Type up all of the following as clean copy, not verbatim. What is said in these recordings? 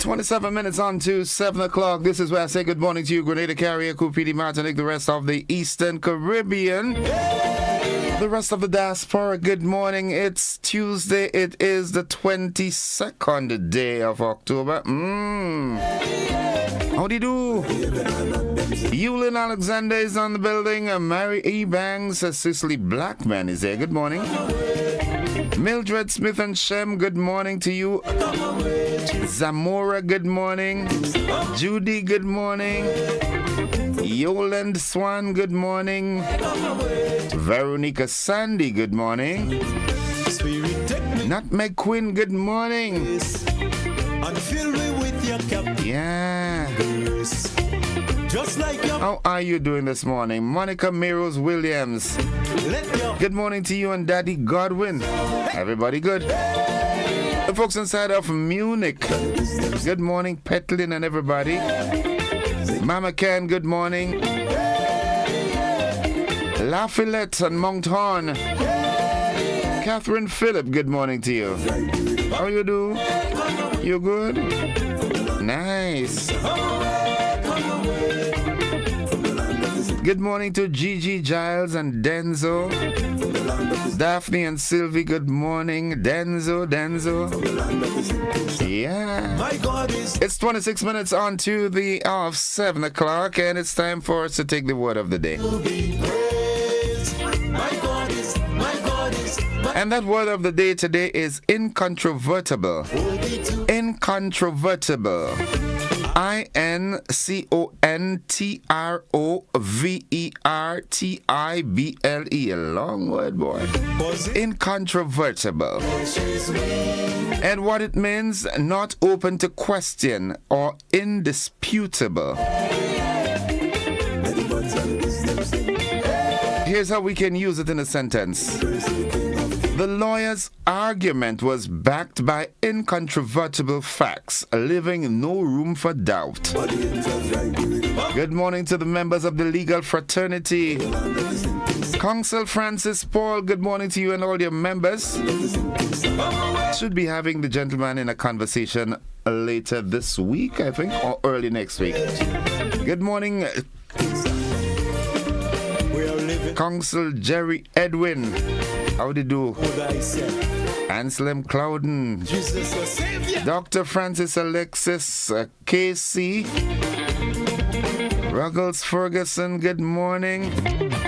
27 minutes on to 7 o'clock. This is where I say good morning to you, Grenada, Carrier, Cupidi, Martinique, the rest of the Eastern Caribbean. The rest of the diaspora, good morning. It's Tuesday. It is the 22nd day of October. Howdy do? Eulyn Alexander is on the building. Mary E. Banks, Cicely Blackman is there. Good morning. Mildred Smith and Shem, good morning to you. Zamora, good morning. Judy, good morning. Yoland Swan, good morning. Veronica Sandy, good morning. Nutmeg Quinn, good morning. Yeah. How are you doing this morning? Monica Meros Williams, good morning to you and Daddy Godwin. Everybody good? The folks inside of Munich, good morning. Petlin and everybody. Mama Ken, good morning. Lafayette and Mount Horn. Catherine Phillip, good morning to you. How you do? You good? Nice. Good morning to Gigi, Giles, and Denzo. Daphne and Sylvie, good morning. Denzo. Yeah. It's 26 minutes on to the hour of 7 o'clock, and it's time for us to take the word of the day. And that word of the day today is incontrovertible. Incontrovertible. Incontrovertible. A long word, boy. Incontrovertible. And what it means, not open to question or indisputable. Here's how we can use it in a sentence. The lawyer's argument was backed by incontrovertible facts, leaving no room for doubt. Good morning to the members of the legal fraternity. Counsel Francis Paul, good morning to you and all your members. Should be having the gentleman in a conversation later this week, I think, or early next week. Good morning, Counsel Jerry Edwin. How do you do? Anselm Clouden. Dr. Francis Alexis Casey. Ruggles Ferguson, good morning.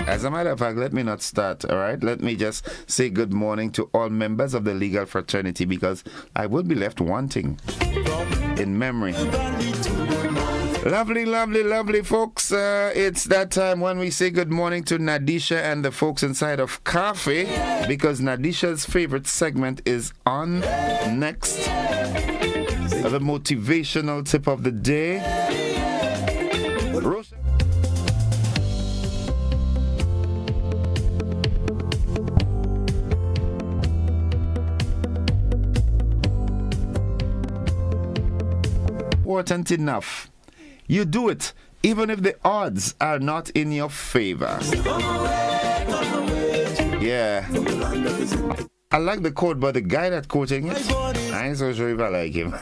As a matter of fact, let me not start, all right? Let me just say good morning to all members of the legal fraternity because I will be left wanting in memory. Lovely folks. It's that time when we say good morning to Nadisha and the folks inside of Cafe, because Nadisha's favorite segment is on next. The motivational tip of the day. Important enough. You do it, even if the odds are not in your favor. Yeah. I like the quote, but the guy that quoting it, I ain't so sure if I like him.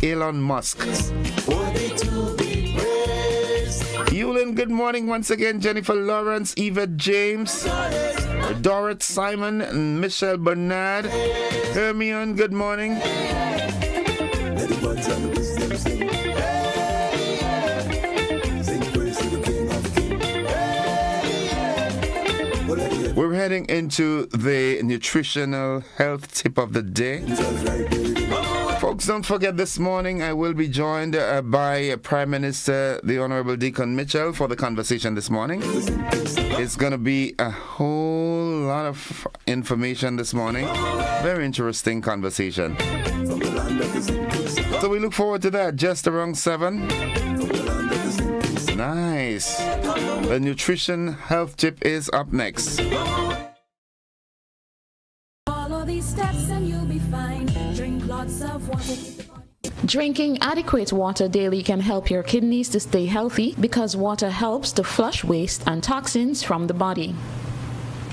Elon Musk. Eulyn, good morning once again. Jennifer Lawrence, Eva James, Dorrit Simon, and Michelle Bernard. Hermione, good morning. We're heading into the nutritional health tip of the day. Folks, don't forget this morning I will be joined by Prime Minister, the Honorable Dickon Mitchell, for the conversation this morning. It's going to be a whole lot of information this morning. Very interesting conversation. So we look forward to that just around 7. Nice. The nutrition health tip is up next. Follow these steps and you'll be fine. Drink lots of water. Drinking adequate water daily can help your kidneys to stay healthy because water helps to flush waste and toxins from the body.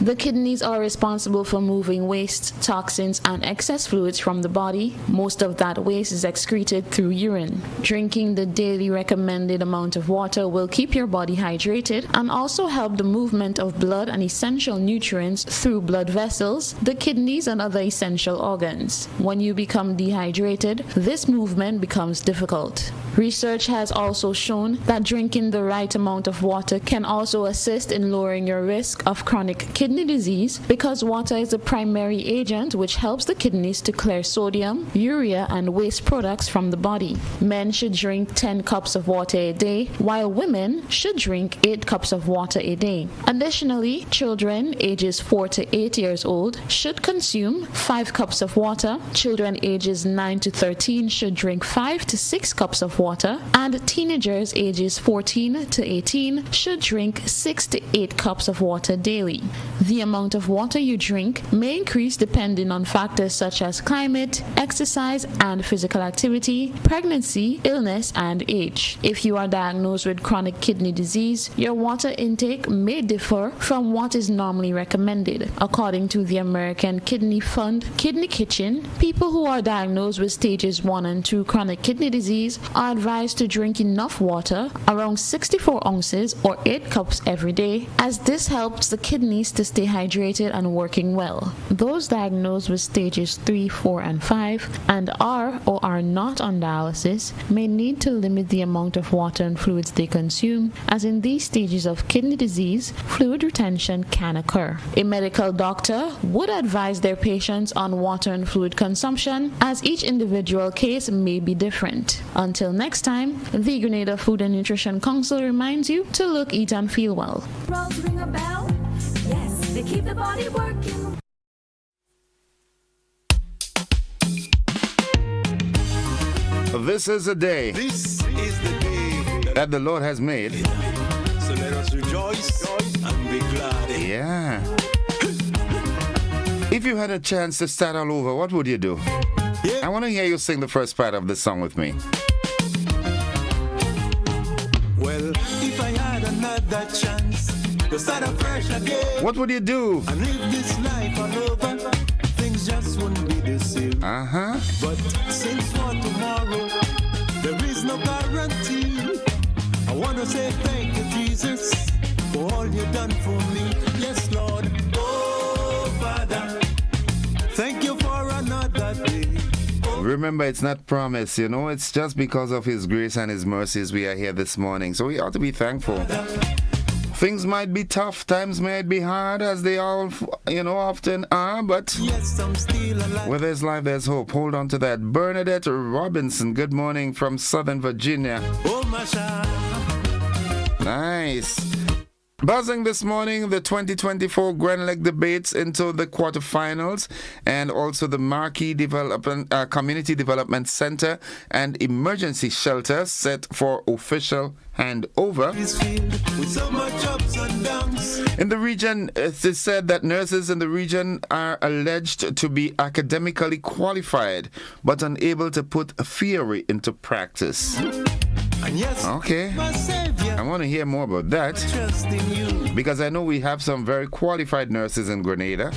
The kidneys are responsible for moving waste, toxins, and excess fluids from the body. Most of that waste is excreted through urine. Drinking the daily recommended amount of water will keep your body hydrated and also help the movement of blood and essential nutrients through blood vessels, the kidneys, and other essential organs. When you become dehydrated, this movement becomes difficult. Research has also shown that drinking the right amount of water can also assist in lowering your risk of chronic kidney disease because water is a primary agent which helps the kidneys to clear sodium, urea, and waste products from the body. Men should drink 10 cups of water a day, while women should drink 8 cups of water a day. Additionally, children ages 4 to 8 years old should consume 5 cups of water. Children ages 9 to 13 should drink 5 to 6 cups of water, and teenagers ages 14 to 18 should drink 6 to 8 cups of water daily. The amount of water you drink may increase depending on factors such as climate, exercise and physical activity, pregnancy, illness, and age. If you are diagnosed with chronic kidney disease, your water intake may differ from what is normally recommended. According to the American Kidney Fund Kidney Kitchen, people who are diagnosed with stages 1 and 2 chronic kidney disease are advised to drink enough water, around 64 ounces or 8 cups every day, as this helps the kidneys to stay hydrated and working well. Those diagnosed with stages 3, 4, and 5 and are or are not on dialysis may need to limit the amount of water and fluids they consume, as in these stages of kidney disease, fluid retention can occur. A medical doctor would advise their patients on water and fluid consumption, as each individual case may be different. Until next time, the Grenada Food and Nutrition Council reminds you to look, eat, and feel well. Rolls ring a bell? Yes, they keep the body working. This is a day that the Lord has made. So let us rejoice and be glad. Yeah. If you had a chance to start all over, what would you do? I want to hear you sing the first part of the song with me. Well, if I had another chance to start afresh again, What would you do? and live this life all over, things just wouldn't be the same. But since for tomorrow, there is no guarantee. I want to say thank you, Jesus, for all you've done for me. Yes, Lord. Oh, Father, thank you for another day. Remember, it's not promise, it's just because of His grace and His mercies we are here this morning. So we ought to be thankful. Things might be tough, times might be hard, as they all, often are, but Yes, I'm still alive. where there's life, there's hope. Hold on to that. Bernadette Robinson, good morning from Southern Virginia. Oh, my child. Nice. Buzzing this morning, the 2024 Grand Leg debates into the quarterfinals, and also the Marquee Community Development Center and Emergency Shelter set for official handover. It's filled with so much ups and downs. In the region, it is said that nurses in the region are alleged to be academically qualified but unable to put theory into practice. And yes, Okay, my Savior, I want to hear more about that, trust in you. because I know we have some very qualified nurses in Grenada.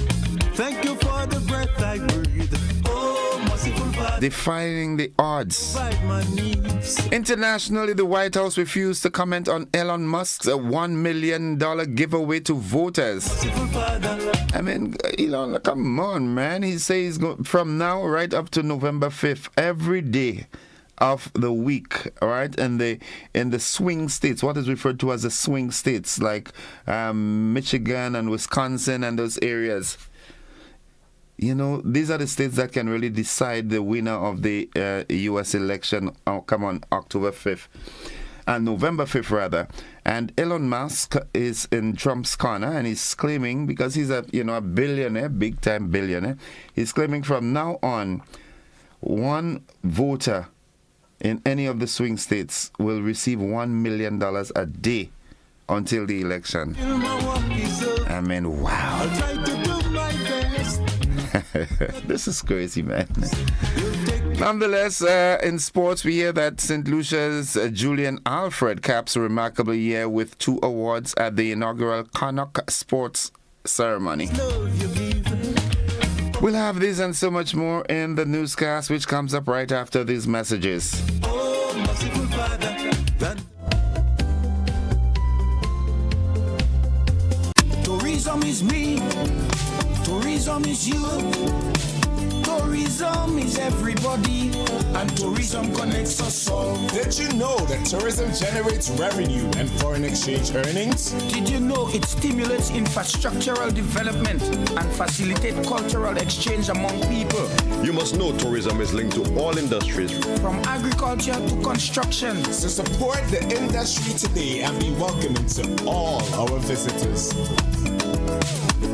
Thank you for the breath I breathe. Oh, merciful Father, Defining the odds. provide my needs. Internationally, the White House refused to comment on Elon Musk's $1 million giveaway to voters. Merciful Father, I mean, Elon, come on, man. He says from now right up to November 5th, every day of the week, all right, in the swing states, what is referred to as the swing states, like Michigan and Wisconsin and those areas. These are the states that can really decide the winner of the U.S. election. Come on, October 5th. And November 5th, rather. And Elon Musk is in Trump's corner, and he's claiming, because he's a billionaire, big-time billionaire, he's claiming from now on, one voter in any of the swing states will receive $1 million a day until the election. till my walk is over, I mean, wow. I'll try to do my best. This is crazy, man. You'll take me Nonetheless, in sports, we hear that St. Lucia's Julian Alfred caps a remarkable year with 2 awards at the inaugural Connacht Sports ceremony. We'll have this and so much more in the newscast, which comes up right after these messages. Oh, merciful Father, tourism is me, tourism is you, tourism is everybody, and tourism connects us all. Did you know that tourism generates revenue and foreign exchange earnings? Did you know it stimulates infrastructural development and facilitates cultural exchange among people? You must know tourism is linked to all industries, from agriculture to construction. So support the industry today and be welcoming to all our visitors.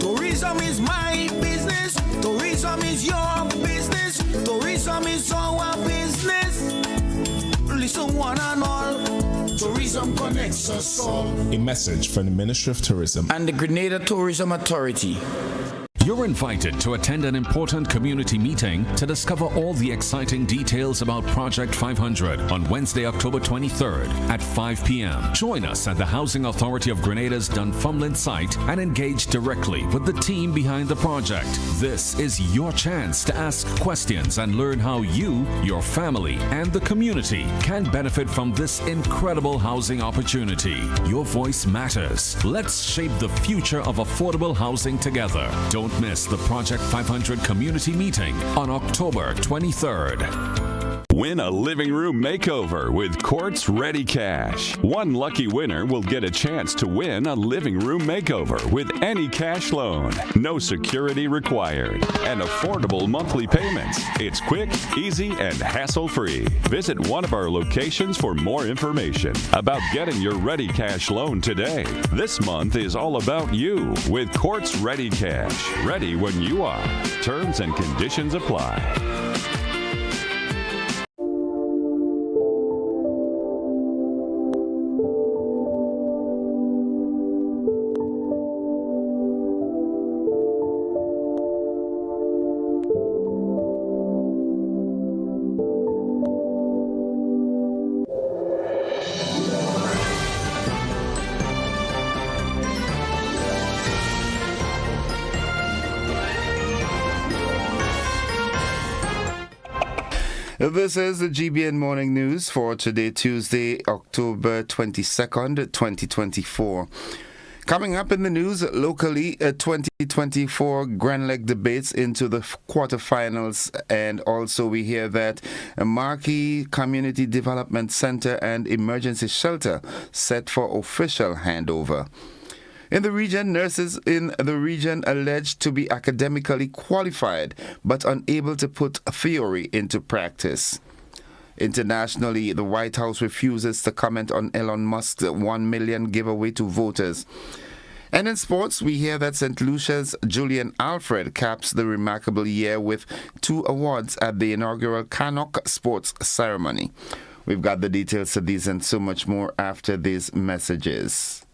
Tourism is my business. Tourism is your business. Tourism is our business. Listen, one and all. Tourism connects us all. A message from the Ministry of Tourism and the Grenada Tourism Authority. You're invited to attend an important community meeting to discover all the exciting details about Project 500 on Wednesday, October 23rd at 5 p.m. Join us at the Housing Authority of Grenada's Dunfermline site and engage directly with the team behind the project. This is your chance to ask questions and learn how you, your family, and the community can benefit from this incredible housing opportunity. Your voice matters. Let's shape the future of affordable housing together. Don't miss the Project 500 community meeting on October 23rd. Win a living room makeover with Quartz Ready Cash. One lucky winner will get a chance to win a living room makeover with any cash loan. No security required and affordable monthly payments. It's quick, easy, and hassle-free. Visit one of our locations for more information about getting your Ready Cash loan today. This month is all about you with Quartz Ready Cash. Ready when you are. Terms and conditions apply. This is the GBN Morning News for today, Tuesday, October 22nd, 2024. Coming up in the news locally, 2024 Grand Leg debates into the quarterfinals, and also we hear that a Marquee Community Development Center and Emergency Shelter set for official handover. In the region, nurses in the region alleged to be academically qualified but unable to put theory into practice. Internationally, the White House refuses to comment on Elon Musk's $1 million giveaway to voters. And in sports, we hear that St. Lucia's Julian Alfred caps the remarkable year with 2 awards at the inaugural Cannock Sports Ceremony. We've got the details of these and so much more after these messages.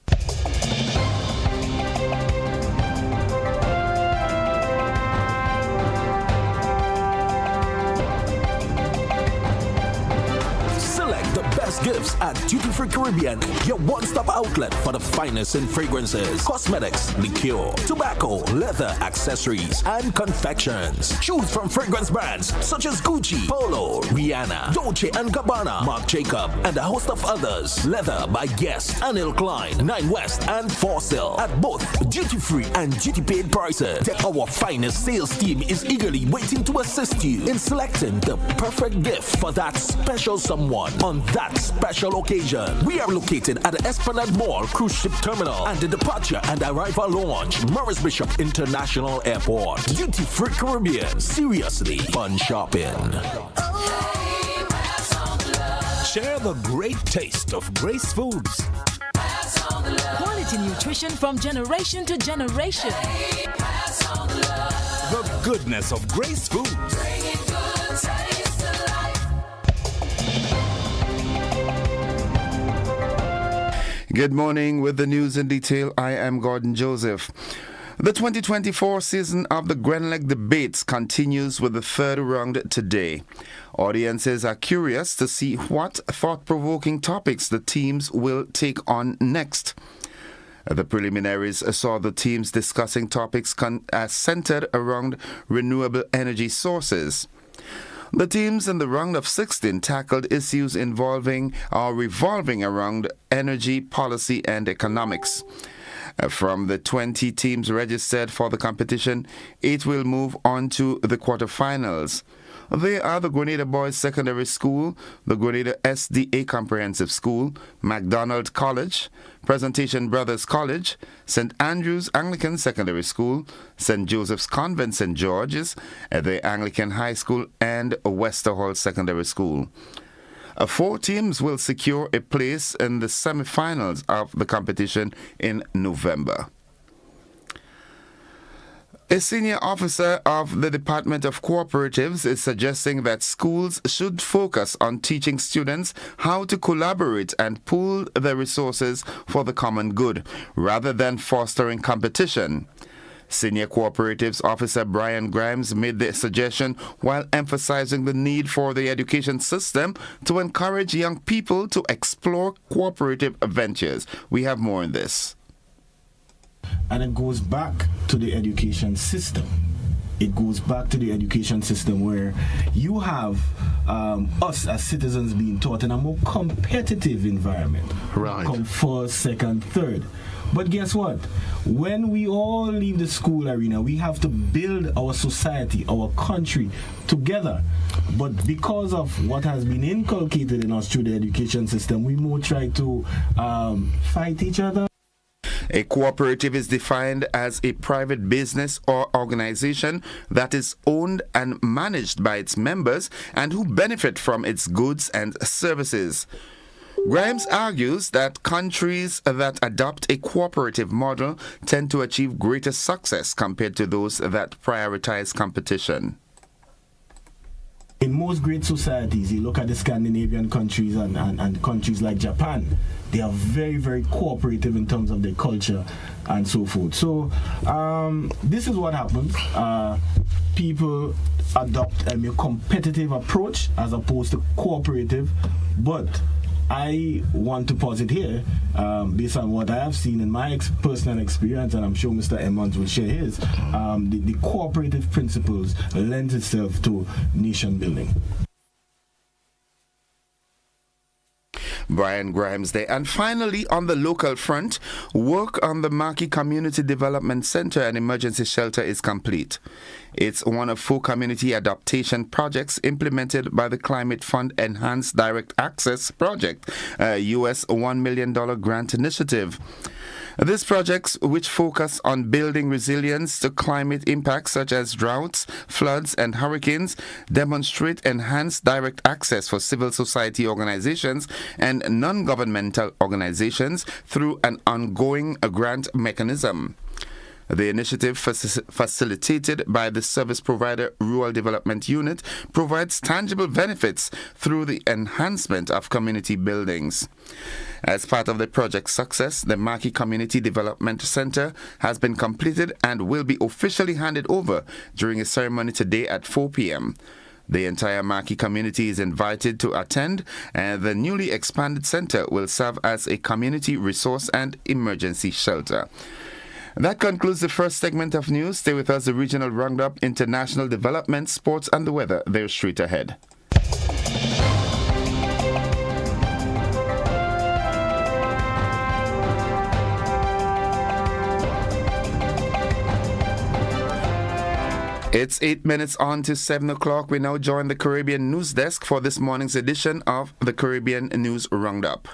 Gifts at Duty Free Caribbean, your one-stop outlet for the finest in fragrances, cosmetics, liqueur, tobacco, leather, accessories, and confections. Choose from fragrance brands such as Gucci, Polo, Rihanna, Dolce & Gabbana, Marc Jacob, and a host of others. Leather by Guess, Anil Klein, 9 West, and Fossil at both Duty Free and Duty Paid prices. Our finest sales team is eagerly waiting to assist you in selecting the perfect gift for that special someone on that special occasion. We are located at the Esplanade Mall Cruise Ship Terminal and the Departure and Arrival Lounge, Maurice Bishop International Airport. Duty Free Caribbean. Seriously fun shopping. Share the great taste of Grace Foods. Quality nutrition from generation to generation. The goodness of Grace Foods. Good morning. With the news in detail, I am Gordon Joseph. The 2024 season of the Grand Leg debates continues with the third round today. Audiences are curious to see what thought-provoking topics the teams will take on next. The preliminaries saw the teams discussing topics centered around renewable energy sources. The teams in the round of 16 tackled issues revolving around energy policy and economics. From the 20 teams registered for the competition, 8 will move on to the quarterfinals. They are the Grenada Boys Secondary School, the Grenada SDA Comprehensive School, MacDonald College, Presentation Brothers College, St. Andrew's Anglican Secondary School, St. Joseph's Convent St. George's, the Anglican High School, and Westerhall Secondary School. 4 teams will secure a place in the semi-finals of the competition in November. A senior officer of the Department of Cooperatives is suggesting that schools should focus on teaching students how to collaborate and pool their resources for the common good, rather than fostering competition. Senior Cooperatives Officer Brian Grimes made the suggestion while emphasizing the need for the education system to encourage young people to explore cooperative ventures. We have more on this. And it goes back to the education system. It goes back to the education system where you have us as citizens being taught in a more competitive environment. Right. Come first, second, third. But guess what? When we all leave the school arena, we have to build our society, our country together. But because of what has been inculcated in us through the education system, we more try to fight each other. A cooperative is defined as a private business or organization that is owned and managed by its members and who benefit from its goods and services. Grimes argues that countries that adopt a cooperative model tend to achieve greater success compared to those that prioritize competition. In most great societies, you look at the Scandinavian countries and countries like Japan, they are very, very cooperative in terms of their culture and so forth. So this is what happens. People adopt a more competitive approach as opposed to cooperative, but I want to posit here, based on what I have seen in my personal experience, and I'm sure Mr. Emmons will share his, the cooperative principles lend itself to nation building. Brian Grimes there. And finally, on the local front, work on the Marquee Community Development Center and Emergency Shelter is complete. It's one of 4 community adaptation projects implemented by the Climate Fund Enhanced Direct Access Project, a US $1 million grant initiative. These projects, which focus on building resilience to climate impacts such as droughts, floods, and hurricanes, demonstrate enhanced direct access for civil society organizations and non-governmental organizations through an ongoing grant mechanism. The initiative, facilitated by the Service Provider Rural Development Unit, provides tangible benefits through the enhancement of community buildings. As part of the project's success, the Marquee Community Development Center has been completed and will be officially handed over during a ceremony today at 4 p.m. The entire Marquee community is invited to attend, and the newly expanded center will serve as a community resource and emergency shelter. That concludes the first segment of news. Stay with us, the regional roundup, international development, sports, and the weather. They're straight ahead. It's 8 minutes on to 7 o'clock. We now join the Caribbean News Desk for this morning's edition of the Caribbean News Roundup.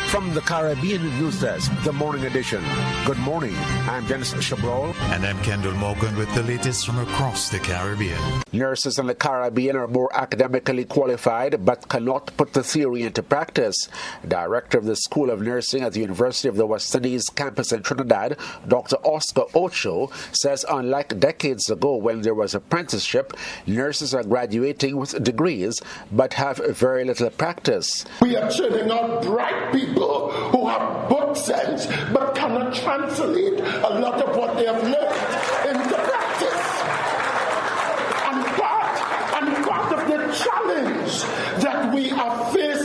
From the Caribbean News Desk, the morning edition. Good morning. I'm Dennis Chabrol. And I'm Kendall Morgan with the latest from across the Caribbean. Nurses in the Caribbean are more academically qualified but cannot put the theory into practice. Director of the School of Nursing at the University of the West Indies campus in Trinidad, Dr. Oscar Ocho, says unlike decades ago when there was apprenticeship, nurses are graduating with degrees but have very little practice. We are churning out bright people who have book sense but cannot translate a lot of what they have learned into practice. And part of the challenge that we are facing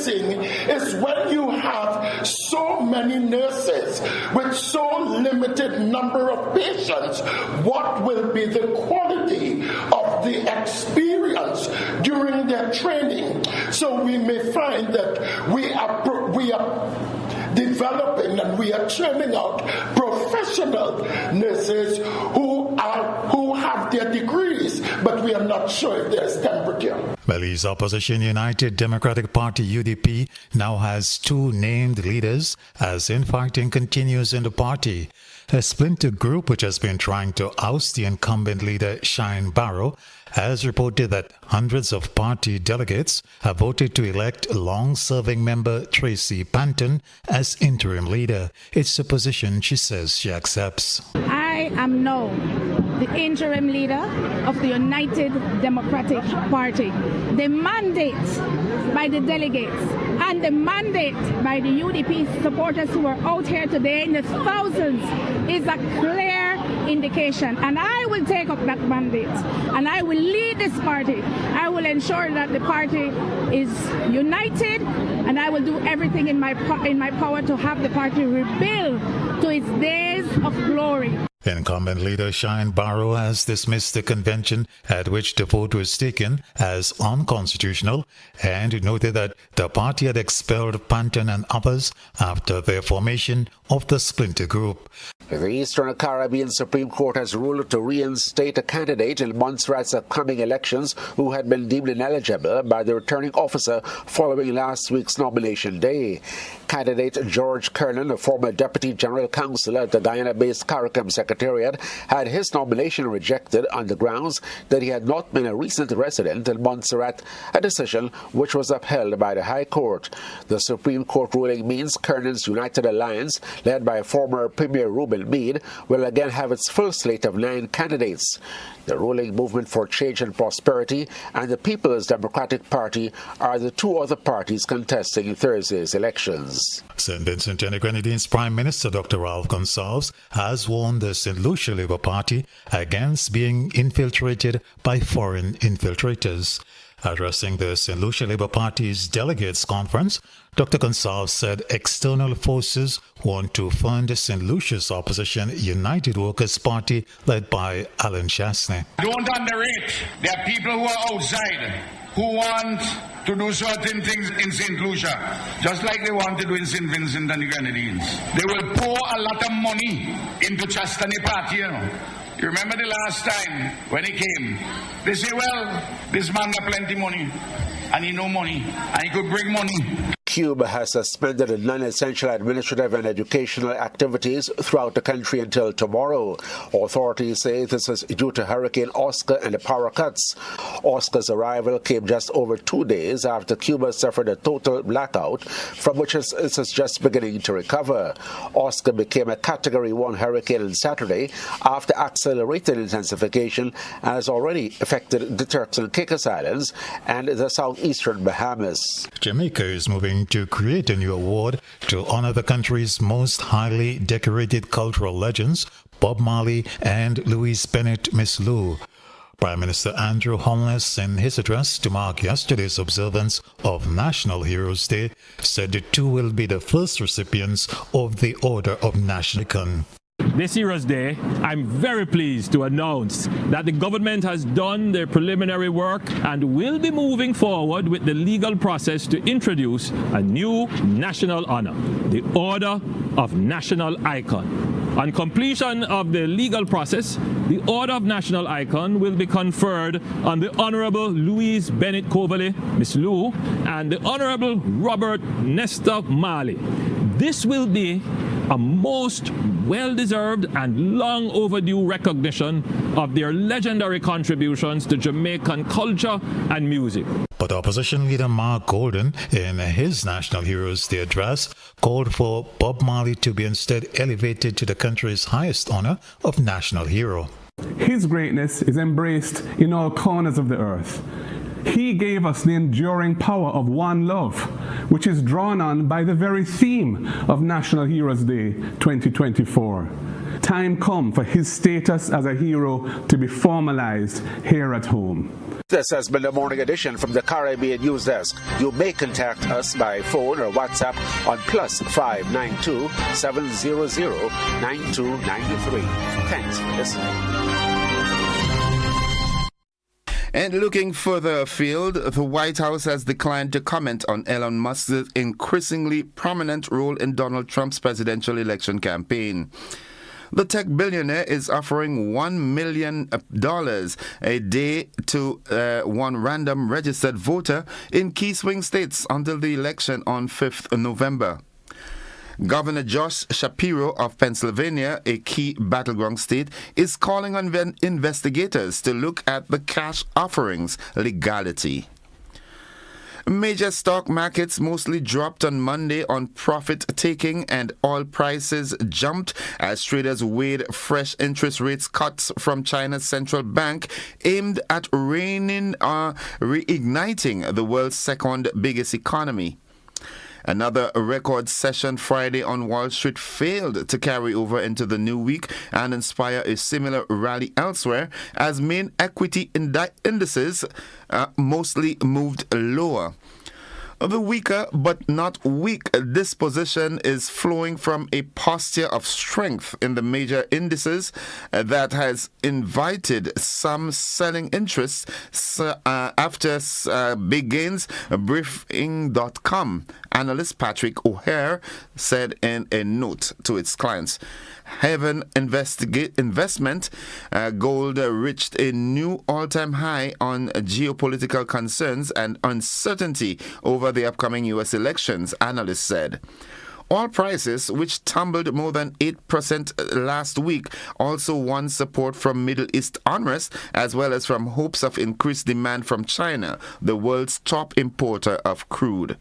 nurses with so limited number of patients, what will be the quality of the experience during their training? So we may find that we are developing and we are churning out professional nurses who have their degrees, but we are not sure if there's temperature. Belize opposition United Democratic Party UDP now has 2 named leaders as infighting continues in the party. A splinter group which has been trying to oust the incumbent leader Shine Barrow has reported that hundreds of party delegates have voted to elect long-serving member Tracy Panton as interim leader. It's a position she says she accepts. I am now the interim leader of the United Democratic Party. The mandate by the delegates and the mandate by the UDP supporters who are out here today in the thousands is a clear indication, and I will take up that mandate and I will lead this party. I will ensure that the party is united, and I will do everything in my power to have the party rebuild to its days of glory. Incumbent leader Shine Barrow has dismissed the convention at which the vote was taken as unconstitutional and noted that the party had expelled Panton and others after their formation of the splinter group. The Eastern Caribbean Supreme Court has ruled to reinstate a candidate in Montserrat's upcoming elections who had been deemed ineligible by the returning officer following last week's nomination day. Candidate George Kernan, a former Deputy General Counsel at the Guyana-based CARICOM Secretariat, had his nomination rejected on the grounds that he had not been a recent resident in Montserrat, a decision which was upheld by the High Court. The Supreme Court ruling means Kernan's United Alliance, led by former Premier Reuben Meade, will again have its full slate of 9 candidates. The ruling Movement for Change and Prosperity and the People's Democratic Party are the 2 other parties contesting Thursday's elections. St. Vincent and the Grenadines Prime Minister Dr. Ralph Gonsalves has warned the St. Lucia Labour Party against being infiltrated by foreign infiltrators. Addressing the St. Lucia Labour Party's delegates conference, Dr. Gonsalves said external forces want to fund St. Lucia's opposition United Workers' Party led by Alan Chasney. Don't underrate. There are people who are outside who want to do certain things in St. Lucia, just like they want to do in St. Vincent and the Grenadines. They will pour a lot of money into Chastany Party, you know. You remember the last time when he came? They say, well, this man got plenty money, and he no money, and he could bring money. Cuba has suspended non-essential administrative and educational activities throughout the country until tomorrow. Authorities say this is due to Hurricane Oscar and the power cuts. Oscar's arrival came just over 2 days after Cuba suffered a total blackout, from which it is just beginning to recover. Oscar became a Category 1 hurricane on Saturday after accelerated intensification and has already affected the Turks and Caicos Islands and the southeastern Bahamas. Jamaica is moving to create a new award to honor the country's most highly decorated cultural legends, Bob Marley and Louise Bennett Miss Lou. Prime Minister Andrew Holness, in his address to mark yesterday's observance of National Heroes Day, said the 2 will be the first recipients of the Order of National Dickon. This Heroes Day, I'm very pleased to announce that the government has done their preliminary work and will be moving forward with the legal process to introduce a new national honor, the Order of National Icon. On completion of the legal process, the Order of National Icon will be conferred on the Honorable Louise Bennett Coverley, Miss Lou, and the Honorable Robert Nestor Marley. This will be a most well-deserved and long overdue recognition of their legendary contributions to Jamaican culture and music. But opposition leader Mark Golden, in his National Heroes Day address, called for Bob Marley to be instead elevated to the country's highest honor of national hero. His greatness is embraced in all corners of the earth. He gave us the enduring power of one love, which is drawn on by the very theme of National Heroes Day 2024. time come for his status as a hero to be formalized here at home. This has been the morning edition from the Caribbean News Desk. You may contact us by phone or WhatsApp on +592 700 9293. Thanks for listening. And looking further afield, the White House has declined to comment on Elon Musk's increasingly prominent role in Donald Trump's presidential election campaign. The tech billionaire is offering $1 million a day to one random registered voter in key swing states until the election on 5th November. Governor Josh Shapiro of Pennsylvania, a key battleground state, is calling on investigators to look at the cash offerings legality. Major stock markets mostly dropped on Monday on profit-taking, and oil prices jumped as traders weighed fresh interest rates cuts from China's central bank aimed at reigniting the world's second biggest economy. Another record session Friday on Wall Street failed to carry over into the new week and inspire a similar rally elsewhere as main equity indices mostly moved lower. The weaker but not weak disposition is flowing from a posture of strength in the major indices that has invited some selling interests after big gains. Briefing.com analyst Patrick O'Hare said in a note to its clients. Heaven investment, gold reached a new all-time high on geopolitical concerns and uncertainty over the upcoming U.S. elections, analysts said. Oil prices, which tumbled more than 8% last week, also won support from Middle East unrest as well as from hopes of increased demand from China, the world's top importer of crude.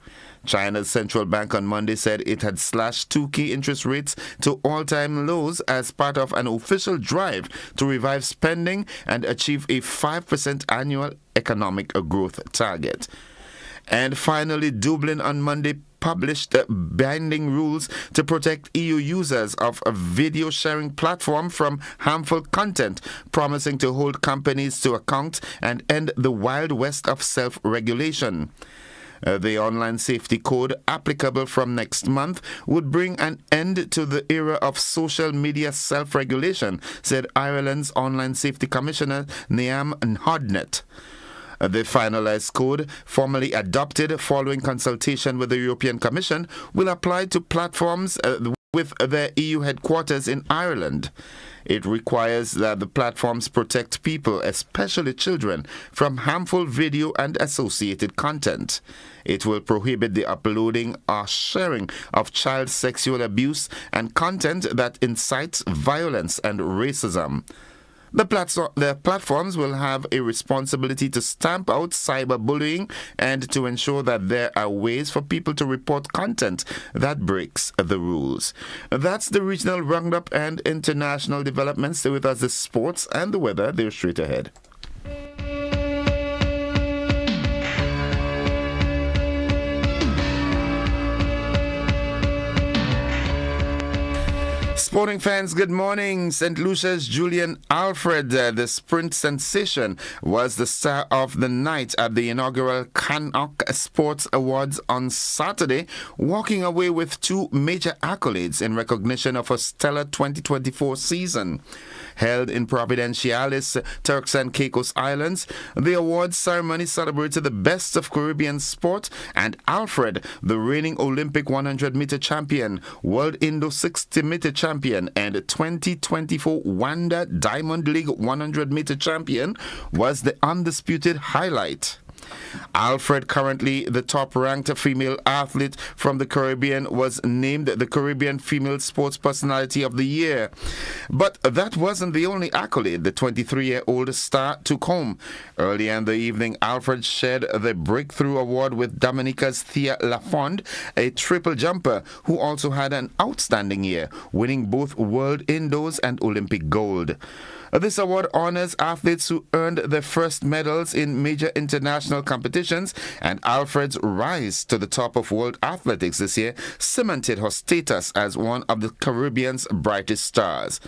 China's central bank on Monday said it had slashed two key interest rates to all-time lows as part of an official drive to revive spending and achieve a 5% annual economic growth target. And finally, Dublin on Monday published binding rules to protect EU users of a video sharing platform from harmful content, promising to hold companies to account and end the wild west of self-regulation. The online safety code, applicable from next month, would bring an end to the era of social media self-regulation, said Ireland's Online Safety Commissioner Niamh Hodnett. The finalized code, formally adopted following consultation with the European Commission, will apply to platforms with their EU headquarters in Ireland. It requires that the platforms protect people, especially children, from harmful video and associated content. It will prohibit the uploading or sharing of child sexual abuse and content that incites violence and racism. The platforms will have a responsibility to stamp out cyberbullying and to ensure that there are ways for people to report content that breaks the rules. That's the regional roundup and international developments. Stay with us, the sports and the weather. They're straight ahead. Sporting fans, good morning. St. Lucia's Julian Alfred, the sprint sensation, was the star of the night at the inaugural Canuck Sports Awards on Saturday, walking away with two major accolades in recognition of a stellar 2024 season. Held in Providenciales, Turks and Caicos Islands, the awards ceremony celebrated the best of Caribbean sport, and Alfred, the reigning Olympic 100-meter champion, World Indo 60-meter champion, and 2024 Wanda Diamond League 100-meter champion, was the undisputed highlight. Alfred, currently the top-ranked female athlete from the Caribbean, was named the Caribbean Female Sports Personality of the Year. But that wasn't the only accolade the 23-year-old star took home. Earlier in the evening, Alfred shared the Breakthrough Award with Dominica's Thea Lafond, a triple jumper who also had an outstanding year, winning both World Indoors and Olympic gold. This award honors athletes who earned their first medals in major international competitions competitions, and Alfred's rise to the top of world athletics this year cemented her status as one of the Caribbean's brightest stars.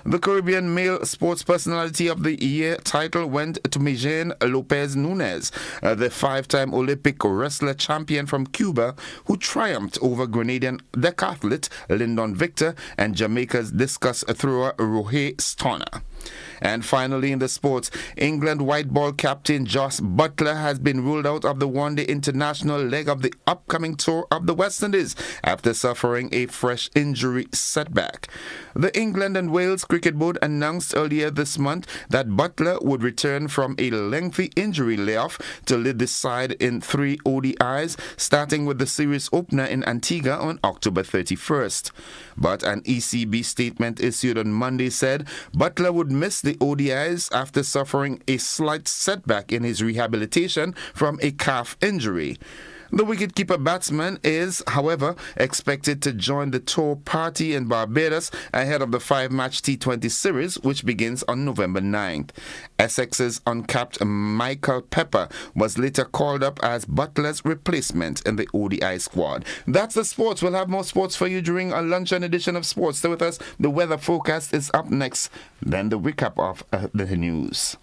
The Caribbean Male Sports Personality of the Year title went to Mijane Lopez Nunez, the five-time Olympic wrestler champion from Cuba, who triumphed over Grenadian decathlete Lyndon Victor and Jamaica's discus thrower Rohey Stoner. And finally, in the sports, England white ball captain Jos Buttler has been ruled out of the one-day international leg of the upcoming tour of the West Indies after suffering a fresh injury setback. The England and Wales Cricket Board announced earlier this month that Buttler would return from a lengthy injury layoff to lead the side in 3 ODIs, starting with the series opener in Antigua on October 31st. But an ECB statement issued on Monday said Buttler would miss the ODIs after suffering a slight setback in his rehabilitation from a calf injury. The wicketkeeper batsman is, however, expected to join the tour party in Barbados ahead of the 5-match T20 series, which begins on November 9th. Essex's uncapped Michael Pepper was later called up as Buttler's replacement in the ODI squad. That's the sports. We'll have more sports for you during a luncheon edition of Sports. Stay with us. The weather forecast is up next, then the recap of the news.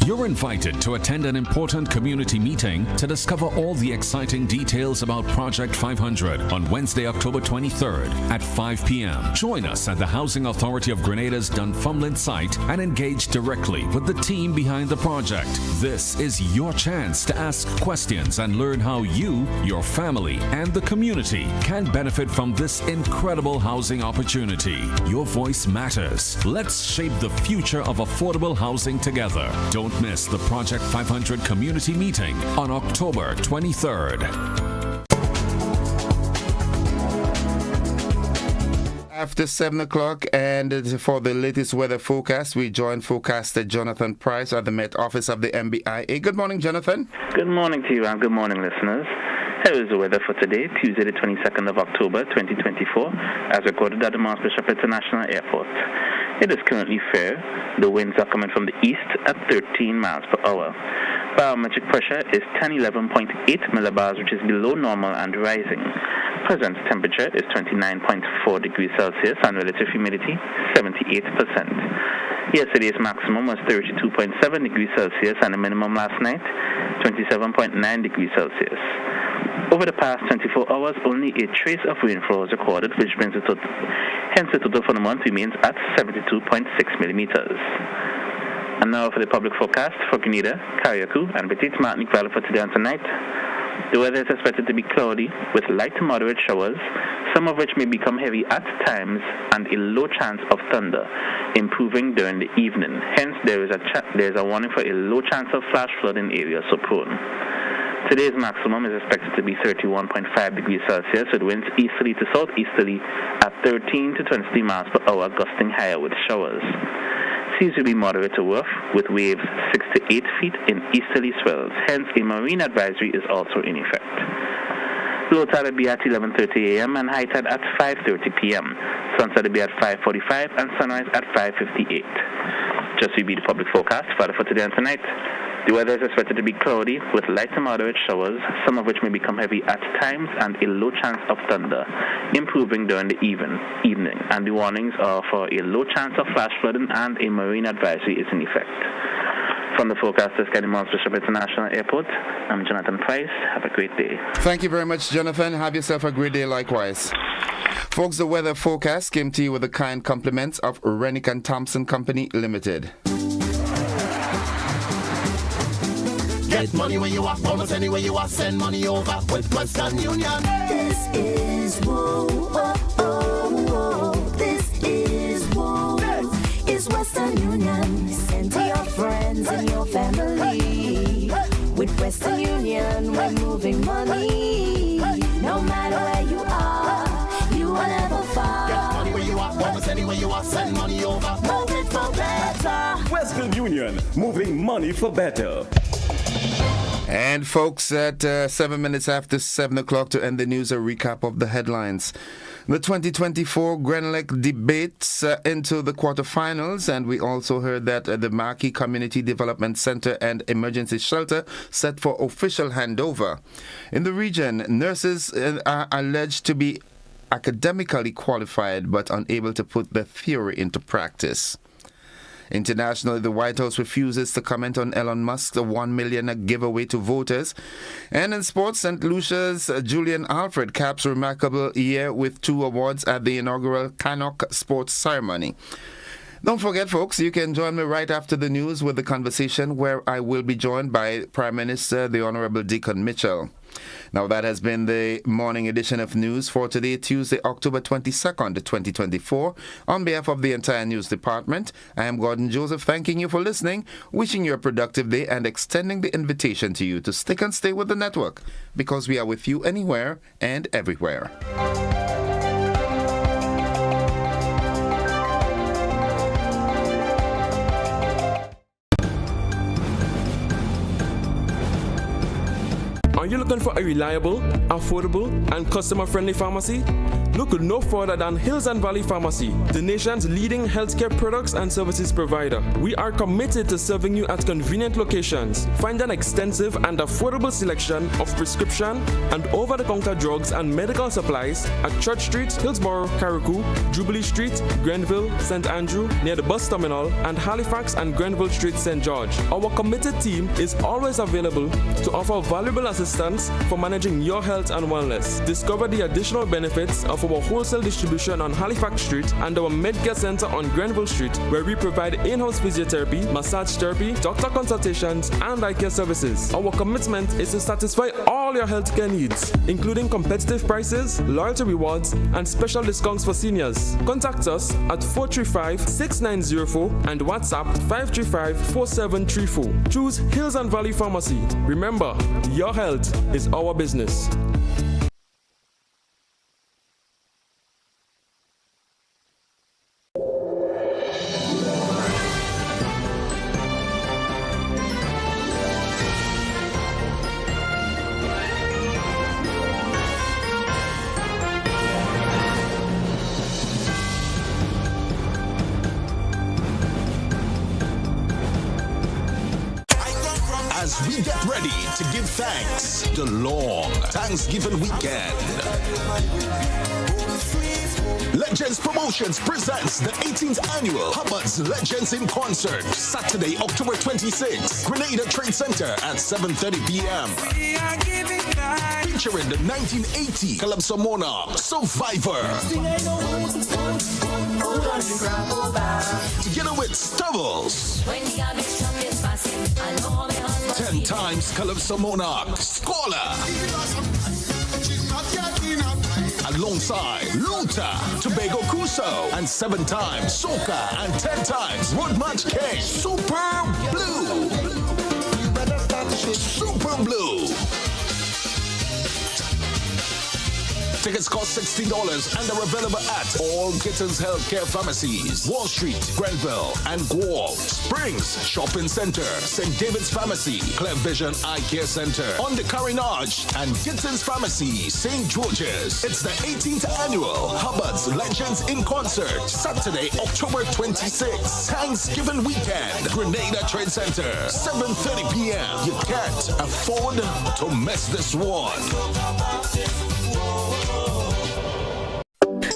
You're invited to attend an important community meeting to discover all the exciting details about Project 500 on Wednesday, October 23rd at 5 p.m. Join us at the Housing Authority of Grenada's Dunfermline site and engage directly with the team behind the project. This is your chance to ask questions and learn how you, your family, and the community can benefit from this incredible housing opportunity. Your voice matters. Let's shape the future of affordable housing together. Don't miss the Project 500 community meeting on October 23rd. After 7 o'clock, and for the latest weather forecast, we join forecaster Jonathan Price at the Met Office of the MBIA. Good morning, Jonathan. Good morning to you, and good morning, listeners. Here is the weather for today, Tuesday the 22nd of October 2024, as recorded at the Mars Bishop International Airport. It is currently fair. The winds are coming from the east at 13 miles per hour. Barometric pressure is 1011.8 millibars, which is below normal and rising. Present temperature is 29.4 degrees Celsius and relative humidity 78%. Yesterday's maximum was 32.7 degrees Celsius and the minimum last night 27.9 degrees Celsius. Over the past 24 hours, only a trace of rainfall was recorded, which brings the total. Hence, the total for the month remains at 72.6 millimeters. And now for the public forecast for Grenada, Carriacou, and Petite Martinique Valley for today and tonight. The weather is expected to be cloudy with light to moderate showers, some of which may become heavy at times, and a low chance of thunder, improving during the evening. Hence, there is a warning for a low chance of flash flood in areas so prone. Today's maximum is expected to be 31.5 degrees Celsius with winds easterly to southeasterly at 13 to 23 miles per hour, gusting higher with showers. Seas will be moderate to rough with waves 6 to 8 feet in easterly swells. Hence, a marine advisory is also in effect. Low tide will be at 11:30 a.m. and high tide at 5:30 p.m. Sunset will be at 5:45 and sunrise at 5:58. Just to be the public forecast for today and tonight. The weather is expected to be cloudy with light to moderate showers, some of which may become heavy at times, and a low chance of thunder, improving during the evening. And the warnings are for a low chance of flash flooding and a marine advisory is in effect. From the forecasters, Kenny Mons Bishop International Airport, I'm Jonathan Price. Have a great day. Thank you very much, Jonathan. Have yourself a great day likewise. Folks, the weather forecast came to you with the kind compliments of Rennick and Thompson Company Limited. Get money where you are, almost anywhere you are, send money over with Western Union. This is whoa, oh, oh, oh. This is whoa. It's Western Union. Send to your friends and your family. With Western Union, we're moving money. No matter where you are, you will never fall. Get money where you are, almost anywhere you are, send money over. Move it for better. Western Union, moving money for better. And folks, at 7 minutes after 7 o'clock to end the news, a recap of the headlines. The 2024 Grenada debates into the quarterfinals, and we also heard that the Marquee Community Development Center and Emergency Shelter set for official handover. In the region, nurses are alleged to be academically qualified but unable to put the theory into practice. Internationally, the White House refuses to comment on Elon Musk's $1 million giveaway to voters. And in sports, St. Lucia's Julian Alfred caps a remarkable year with 2 awards at the inaugural Cannock Sports Ceremony. Don't forget, folks, you can join me right after the news with the conversation where I will be joined by Prime Minister, the Honorable Dickon Mitchell. Now, that has been the morning edition of news for today, Tuesday, October 22nd, 2024. On behalf of the entire news department, I am Gordon Joseph, thanking you for listening, wishing you a productive day, and extending the invitation to you to stick and stay with the network, because we are with you anywhere and everywhere. Are you looking for a reliable, affordable, and customer-friendly pharmacy? Look no further than Hills and Valley Pharmacy, the nation's leading healthcare products and services provider. We are committed to serving you at convenient locations. Find an extensive and affordable selection of prescription and over-the-counter drugs and medical supplies at Church Street, Hillsborough, Carriacou, Jubilee Street, Grenville, St. Andrew, near the bus terminal, and Halifax and Grenville Street, St. George. Our committed team is always available to offer valuable assistance for managing your health and wellness. Discover the additional benefits of our wholesale distribution on Halifax Street and our Medcare Center on Grenville Street, where we provide in-house physiotherapy, massage therapy, doctor consultations, and eye care services. Our commitment is to satisfy all your healthcare needs, including competitive prices, loyalty rewards, and special discounts for seniors. Contact us at 435-6904 and WhatsApp 535-4734. Choose Hills and Valley Pharmacy. Remember, your health is our business. As we get ready to give thanks, the long Thanksgiving weekend. Legends Promotions presents the 18th annual Hubbard's Legends in Concert, Saturday, October 26th, Grenada Trade Center at 7:30 p.m. Featuring the 1980 Calypso Monarch, Survivor. Together with Stubbles. 10 times Calypso Monarch, Scholar. Alongside Luther, Tobago Kuso, and 7 times Soca, and 10 times Roadmatch King, Super Blue. Super Blue. Tickets cost $16 and are available at all Gittins Healthcare Pharmacies, Wall Street, Grenville, and Guelph, Springs Shopping Center, St. David's Pharmacy, Clef Vision Eye Care Center, on the Carinage, and Gittins Pharmacy, St. George's. It's the 18th annual Hubbard's Legends in Concert, Saturday, October 26th, Thanksgiving weekend, Grenada Trade Center, 7:30 p.m. You can't afford to miss this one.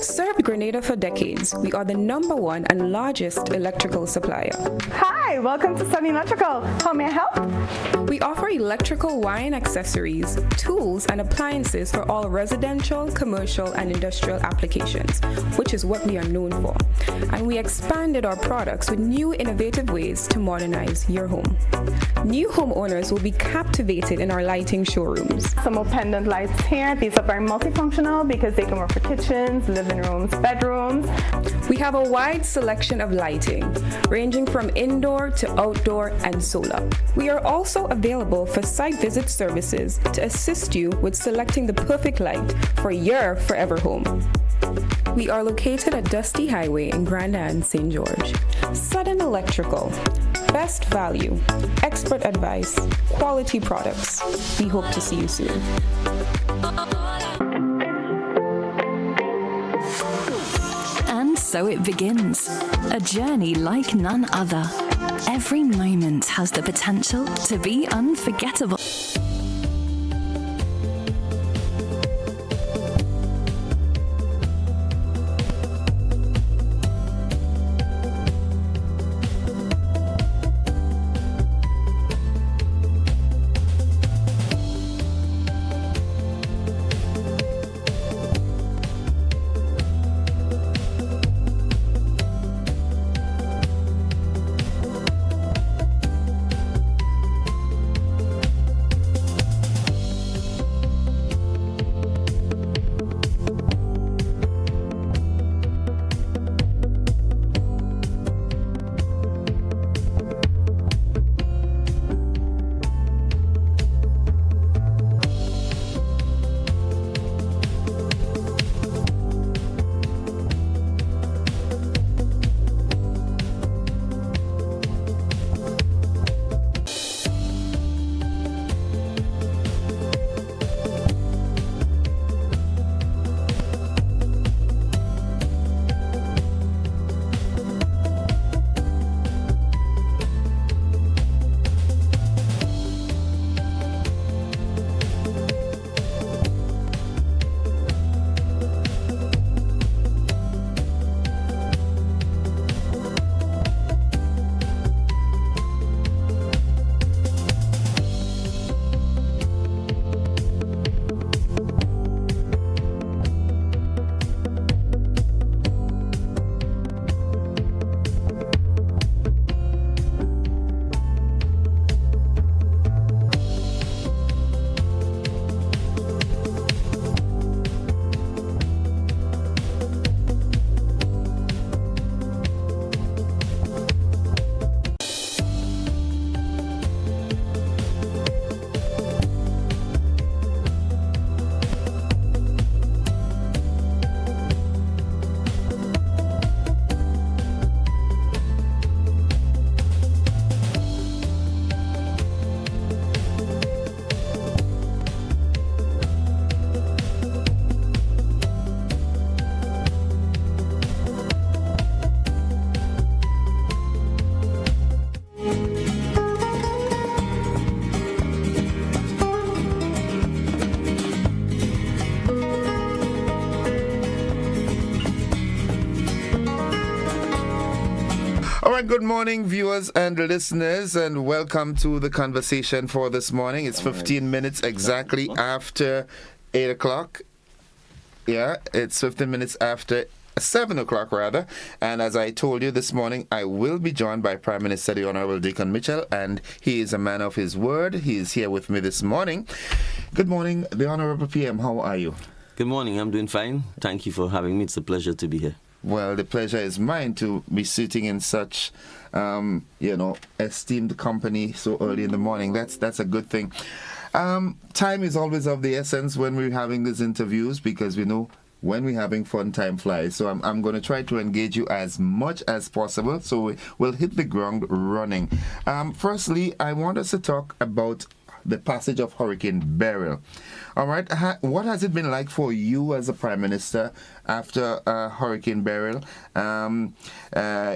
Served Grenada for decades. We are the #1 and largest electrical supplier. Hi, welcome to Sun Electrical. How may I help? We offer electrical wire and accessories, tools, and appliances for all residential, commercial, and industrial applications, which is what we are known for. And we expanded our products with new innovative ways to modernize your home. New homeowners will be captivated in our lighting showrooms. Some more pendant lights here. These are very multifunctional because they can work for kitchens, living rooms, bedrooms. We have a wide selection of lighting, ranging from indoor to outdoor and solar. We are also available for site visit services to assist you with selecting the perfect light for your forever home. We are located at Dusty Highway in Grenada, St. George. Sudden Electrical. Best value, expert advice, quality products. We hope to see you soon. so it begins. A journey like none other. Every moment has the potential to be unforgettable. All right, good morning, viewers and listeners, and welcome to the conversation for this morning. It's 15 minutes exactly after 8 o'clock. Yeah, it's 15 minutes after 7 o'clock, rather. And as I told you this morning, I will be joined by Prime Minister the Honorable Dickon Mitchell, and he is a man of his word. He is here with me this morning. Good morning, the Honorable PM. How are you? Good morning. I'm doing fine. Thank you for having me. It's a pleasure to be here. Well, the pleasure is mine to be sitting in such, esteemed company so early in the morning. That's a good thing. Time is always of the essence when we're having these interviews, because we know when we're having fun, time flies. So I'm going to try to engage you as much as possible. So we'll hit the ground running. Firstly, I want us to talk about the passage of Hurricane Beryl. All right, what has it been like for you as a Prime Minister after Hurricane Beryl?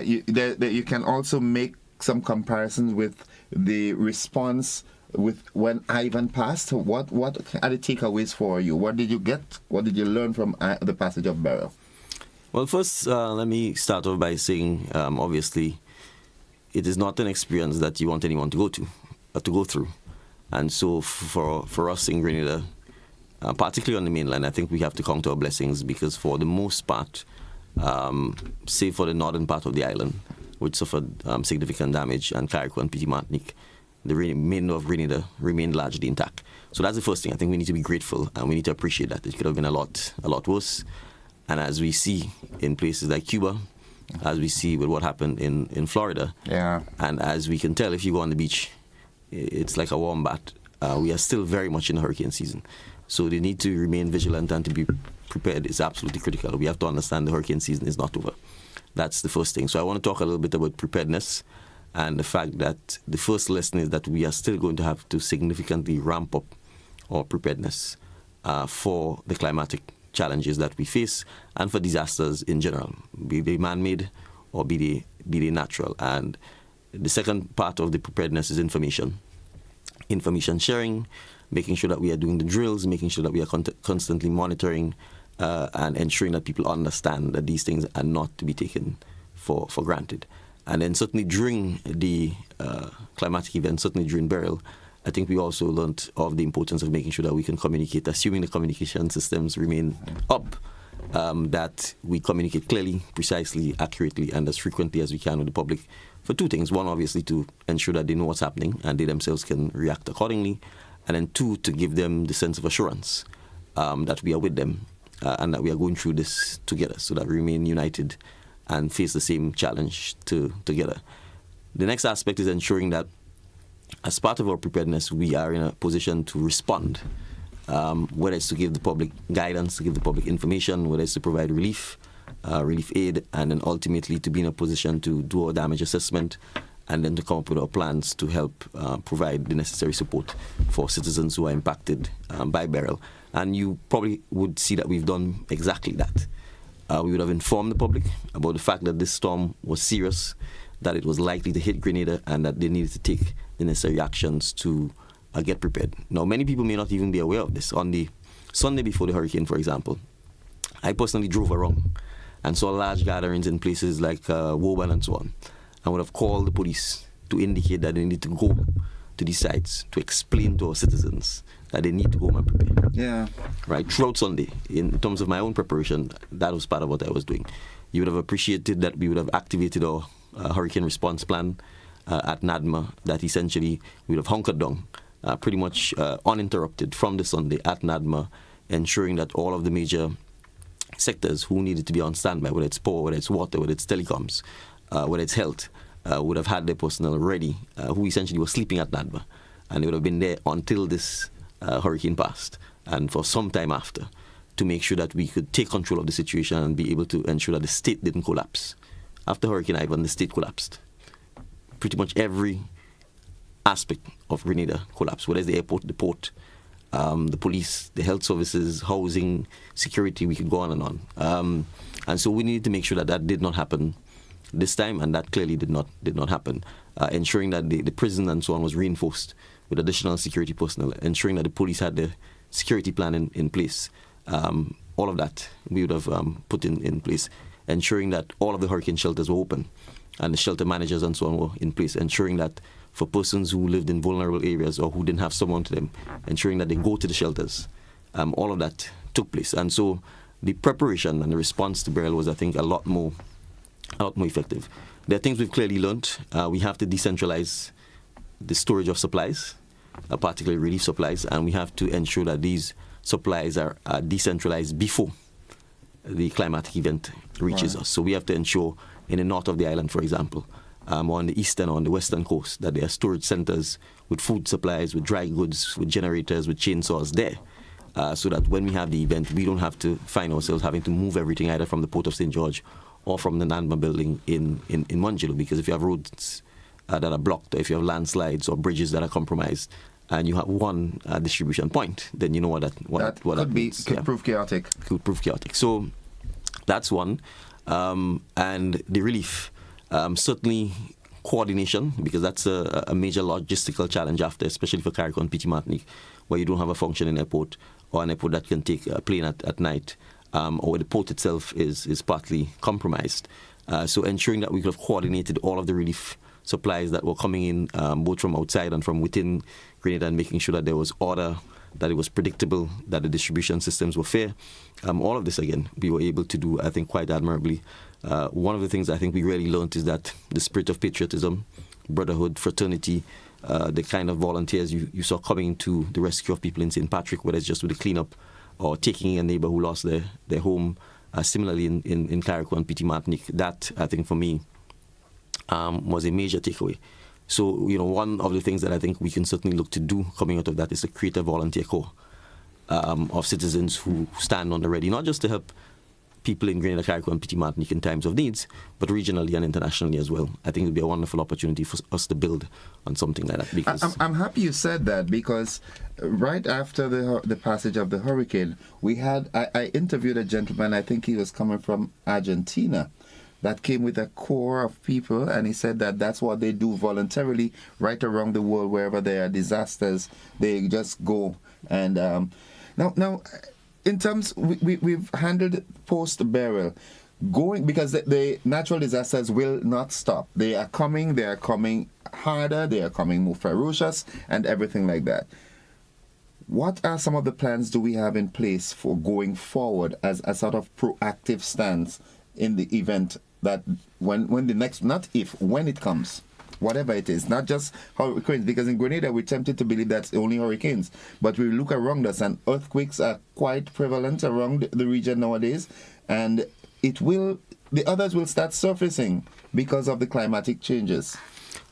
You can also make some comparisons with the response with when Ivan passed. What are the takeaways for you? What did you get? What did you learn from the passage of Beryl? Well, first, let me start off by saying, obviously, it is not an experience that you want anyone to go through. And so for us in Grenada, particularly on the mainland, I think we have to count our blessings, because for the most part, save for the northern part of the island, which suffered significant damage, and Carriacou and Petit Martinique, the remainder of Grenada remained largely intact. So that's the first thing. I think we need to be grateful, and we need to appreciate that. It could have been a lot worse. And as we see in places like Cuba, as we see with what happened in Florida, and as we can tell if you go on the beach, it's like a warm bath. We are still very much in the hurricane season. So the need to remain vigilant and to be prepared is absolutely critical. We have to understand the hurricane season is not over. That's the first thing. So I want to talk a little bit about preparedness, and the fact that the first lesson is that we are still going to have to significantly ramp up our preparedness for the climatic challenges that we face and for disasters in general, be they man-made or be they natural. And the second part of the preparedness is information sharing, making sure that we are doing the drills, making sure that we are constantly monitoring and ensuring that people understand that these things are not to be taken for granted. And then certainly during the climatic event, certainly during burial, I think we also learned of the importance of making sure that we can communicate, assuming the communication systems remain up, that we communicate clearly, precisely, accurately, and as frequently as we can with the public for two things. One, obviously, to ensure that they know what's happening and they themselves can react accordingly. And then two, to give them the sense of assurance that we are with them and that we are going through this together so that we remain united and face the same challenge together. The next aspect is ensuring that as part of our preparedness, we are in a position to respond, whether it's to give the public guidance, to give the public information, whether it's to provide relief aid, and then ultimately to be in a position to do our damage assessment and then to come up with our plans to help provide the necessary support for citizens who are impacted by burial. And you probably would see that we've done exactly that. We would have informed the public about the fact that this storm was serious, that it was likely to hit Grenada, and that they needed to take the necessary actions to get prepared. Now, many people may not even be aware of this. On the Sunday before the hurricane, for example, I personally drove around and saw large gatherings in places like Woburn and so on, and would have called the police to indicate that they need to go to these sites to explain to our citizens that they need to go home and prepare. Yeah. Right. Throughout Sunday, in terms of my own preparation, that was part of what I was doing. You would have appreciated that we would have activated our hurricane response plan at NADMA, that essentially we would have hunkered down pretty much uninterrupted from the Sunday at NADMA, ensuring that all of the major sectors who needed to be on standby, whether it's power, whether it's water, whether it's telecoms, whether it's health, would have had their personnel ready, who essentially were sleeping at NADMA, and they would have been there until this hurricane passed and for some time after, to make sure that we could take control of the situation and be able to ensure that the state didn't collapse. After Hurricane Ivan, the state collapsed. Pretty much every aspect of Grenada collapsed, whether it's the airport, the port, the police, the health services, housing, security, we could go on and on. And so we needed to make sure that that did not happen this time, and that clearly did not happen. Ensuring that the prison and so on was reinforced with additional security personnel, ensuring that the police had the security plan in place. All of that we would have put in place, ensuring that all of the hurricane shelters were open and the shelter managers and so on were in place, ensuring that for persons who lived in vulnerable areas or who didn't have someone to them, ensuring that they go to the shelters. All of that took place. And so the preparation and the response to burial was, I think, a lot more effective. There are things we've clearly learned. We have to decentralize the storage of supplies, particularly relief supplies, and we have to ensure that these supplies are decentralized before the climatic event reaches us. So we have to ensure in the north of the island, for example, on the eastern or on the western coast, that there are storage centers with food supplies, with dry goods, with generators, with chainsaws there, so that when we have the event, we don't have to find ourselves having to move everything either from the Port of St. George or from the NADMA building in Manjilo, because if you have roads that are blocked, or if you have landslides or bridges that are compromised, and you have one distribution point, then you know what could prove chaotic. Could prove chaotic. So that's one. And the relief, certainly coordination, because that's a major logistical challenge after, especially for Carriacou and Petit Martinique, where you don't have a functioning airport or an airport that can take a plane at night, or where the port itself is partly compromised. So ensuring that we could have coordinated all of the relief supplies that were coming in, both from outside and from within Grenada, and making sure that there was order, that it was predictable, that the distribution systems were fair. All of this, again, we were able to do, I think, quite admirably. One of the things I think we really learned is that the spirit of patriotism, brotherhood, fraternity, the kind of volunteers you saw coming to the rescue of people in St. Patrick, whether it's just with the cleanup or taking a neighbor who lost their home, similarly in Carriacou and Petit Martinique, that, I think, for me, was a major takeaway. So, one of the things that I think we can certainly look to do coming out of that is to create a volunteer corps of citizens who stand on the ready, not just to help people in Grenada, Carriacou, and Petit Martinique in times of needs, but regionally and internationally as well. I think it would be a wonderful opportunity for us to build on something like that. Because I'm happy you said that, because right after the passage of the hurricane, I interviewed a gentleman, I think he was coming from Argentina, that came with a core of people, and he said that that's what they do voluntarily right around the world. Wherever there are disasters, they just go. And now in terms, we've handled post-burial, because the natural disasters will not stop. They are coming harder, they are coming more ferocious, and everything like that. What are some of the plans do we have in place for going forward as a sort of proactive stance in the event that when it comes, whatever it is, not just hurricanes, because in Grenada we're tempted to believe that's only hurricanes, but we look around us and earthquakes are quite prevalent around the region nowadays, and the others will start surfacing because of the climatic changes.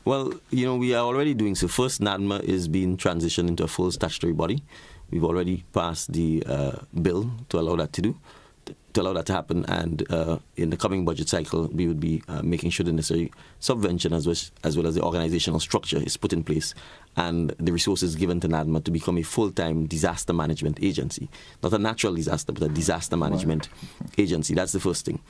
Well, we are already doing so. First, NADMA is being transitioned into a full statutory body. We've already passed the bill to allow that to happen, and in the coming budget cycle, we would be making sure the necessary subvention as well as the organizational structure is put in place, and the resources given to NADMA to become a full-time disaster management agency. Not a natural disaster, but a disaster management agency. That's the first thing.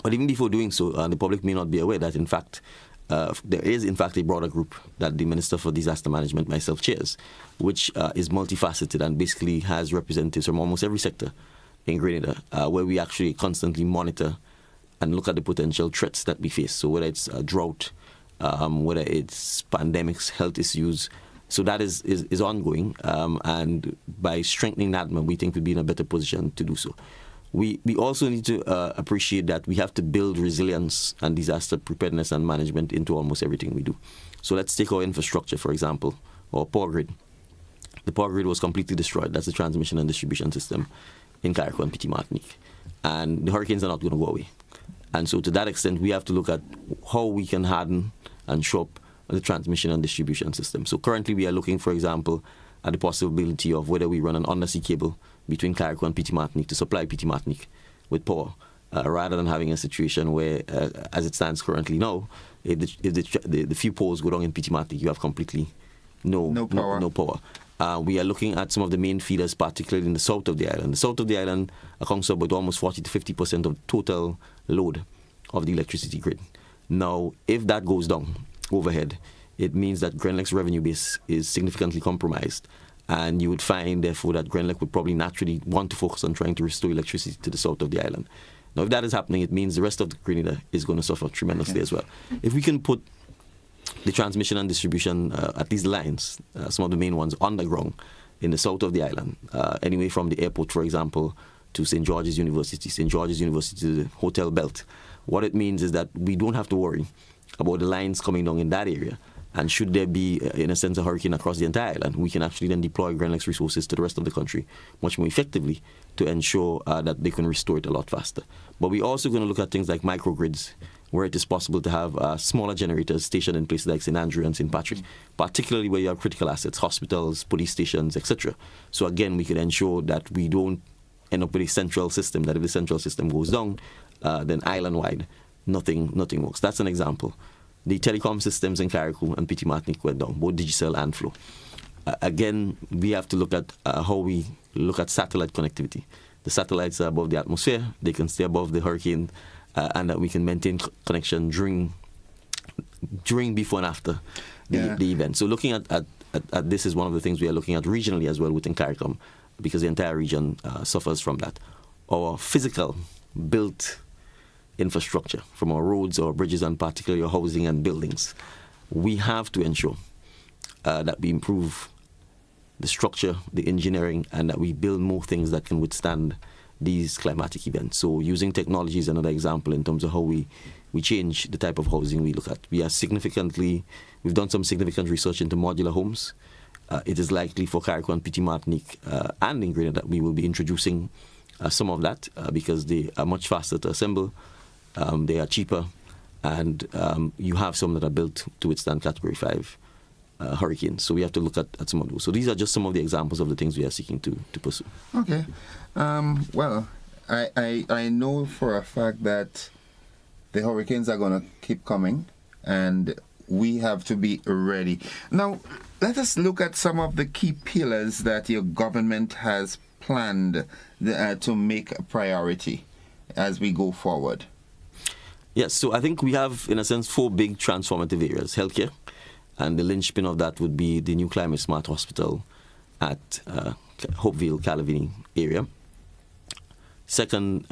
But even before doing so, the public may not be aware that, in fact, there is, in fact, a broader group that the Minister for Disaster Management, myself, chairs, which is multifaceted and basically has representatives from almost every sector in Grenada, where we actually constantly monitor and look at the potential threats that we face. So whether it's drought, whether it's pandemics, health issues, so that is ongoing. And by strengthening NADMA, we think we'll be in a better position to do so. We also need to appreciate that we have to build resilience and disaster preparedness and management into almost everything we do. So let's take our infrastructure, for example, or power grid. The power grid was completely destroyed. That's the transmission and distribution system in Carriacou and Petit Martinique. And the hurricanes are not going to go away. And so to that extent, we have to look at how we can harden and shore up the transmission and distribution system. So currently we are looking, for example, at the possibility of whether we run an undersea cable between Carriacou and Petit Martinique to supply Petit Martinique with power, rather than having a situation where, as it stands currently now, if the few poles go down in Petit Martinique, you have completely no power. We are looking at some of the main feeders, particularly in the south of the island. The south of the island accounts for about almost 40 to 50% of total load of the electricity grid. Now, if that goes down overhead, it means that Grenlec's revenue base is significantly compromised, and you would find, therefore, that Grenlec would probably naturally want to focus on trying to restore electricity to the south of the island. Now, if that is happening, it means the rest of Grenada is going to suffer tremendously as well. If we can put the transmission and distribution, at these lines, some of the main ones underground in the south of the island, anyway from the airport, for example, to St. George's University to the hotel belt. What it means is that we don't have to worry about the lines coming down in that area. And should there be, in a sense, a hurricane across the entire island, we can actually then deploy Grenlec's resources to the rest of the country much more effectively to ensure that they can restore it a lot faster. But we're also going to look at things like microgrids, where it is possible to have smaller generators stationed in places like St. Andrew and St. Patrick, particularly where you have critical assets, hospitals, police stations, etc. So again, we can ensure that we don't end up with a central system, that if the central system goes down, then island-wide, nothing works. That's an example. The telecom systems in Carriacou and Petit Martinique went down, both Digicel and Flow. Again, we have to look at how we look at satellite connectivity. The satellites are above the atmosphere, they can stay above the hurricane, and that we can maintain connection during, before and after the event. So looking at this is one of the things we are looking at regionally as well within CARICOM, because the entire region suffers from that. Our physical built infrastructure, from our roads, our bridges, and particularly our housing and buildings, we have to ensure that we improve the structure, the engineering, and that we build more things that can withstand these climatic events. So using technology is another example in terms of how we change the type of housing we look at. We've done some significant research into modular homes. It is likely for Carriacou and Petit Martinique and in Grenada that we will be introducing some of that because they are much faster to assemble, they are cheaper, and you have some that are built to withstand Category 5 hurricanes. So we have to look at some of those. So these are just some of the examples of the things we are seeking to pursue. Okay. Well, I know for a fact that the hurricanes are going to keep coming, and we have to be ready. Now, let us look at some of the key pillars that your government has planned to make a priority as we go forward. Yes, so I think we have, in a sense, 4 big transformative areas. Healthcare, and the linchpin of that would be the new Climate Smart Hospital at Hopeville, Calavini area. Second,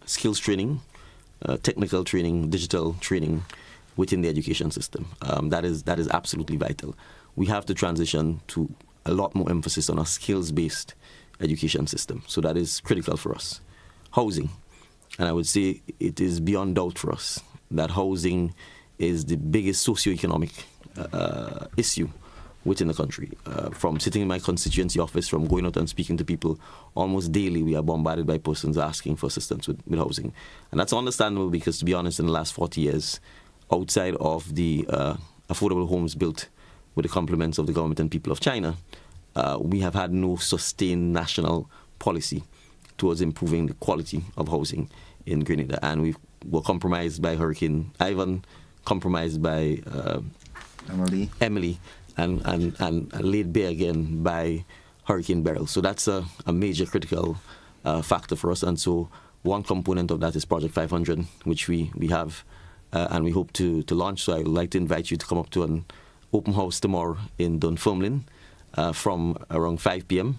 skills training, technical training, digital training within the education system. That is absolutely vital. We have to transition to a lot more emphasis on a skills-based education system. So that is critical for us. Housing. And I would say it is beyond doubt for us that housing is the biggest socioeconomic issue within the country. From sitting in my constituency office, from going out and speaking to people, almost daily we are bombarded by persons asking for assistance with housing. And that's understandable because, to be honest, in the last 40 years, outside of the affordable homes built with the compliments of the government and people of China, we have had no sustained national policy towards improving the quality of housing in Grenada. And we were compromised by Hurricane Ivan, compromised by Emily, and laid bare again by Hurricane Beryl. So that's a major critical factor for us. And so one component of that is Project 500, which we have, and we hope to launch. So I would like to invite you to come up to an open house tomorrow in Dunfermline from around 5 p.m.,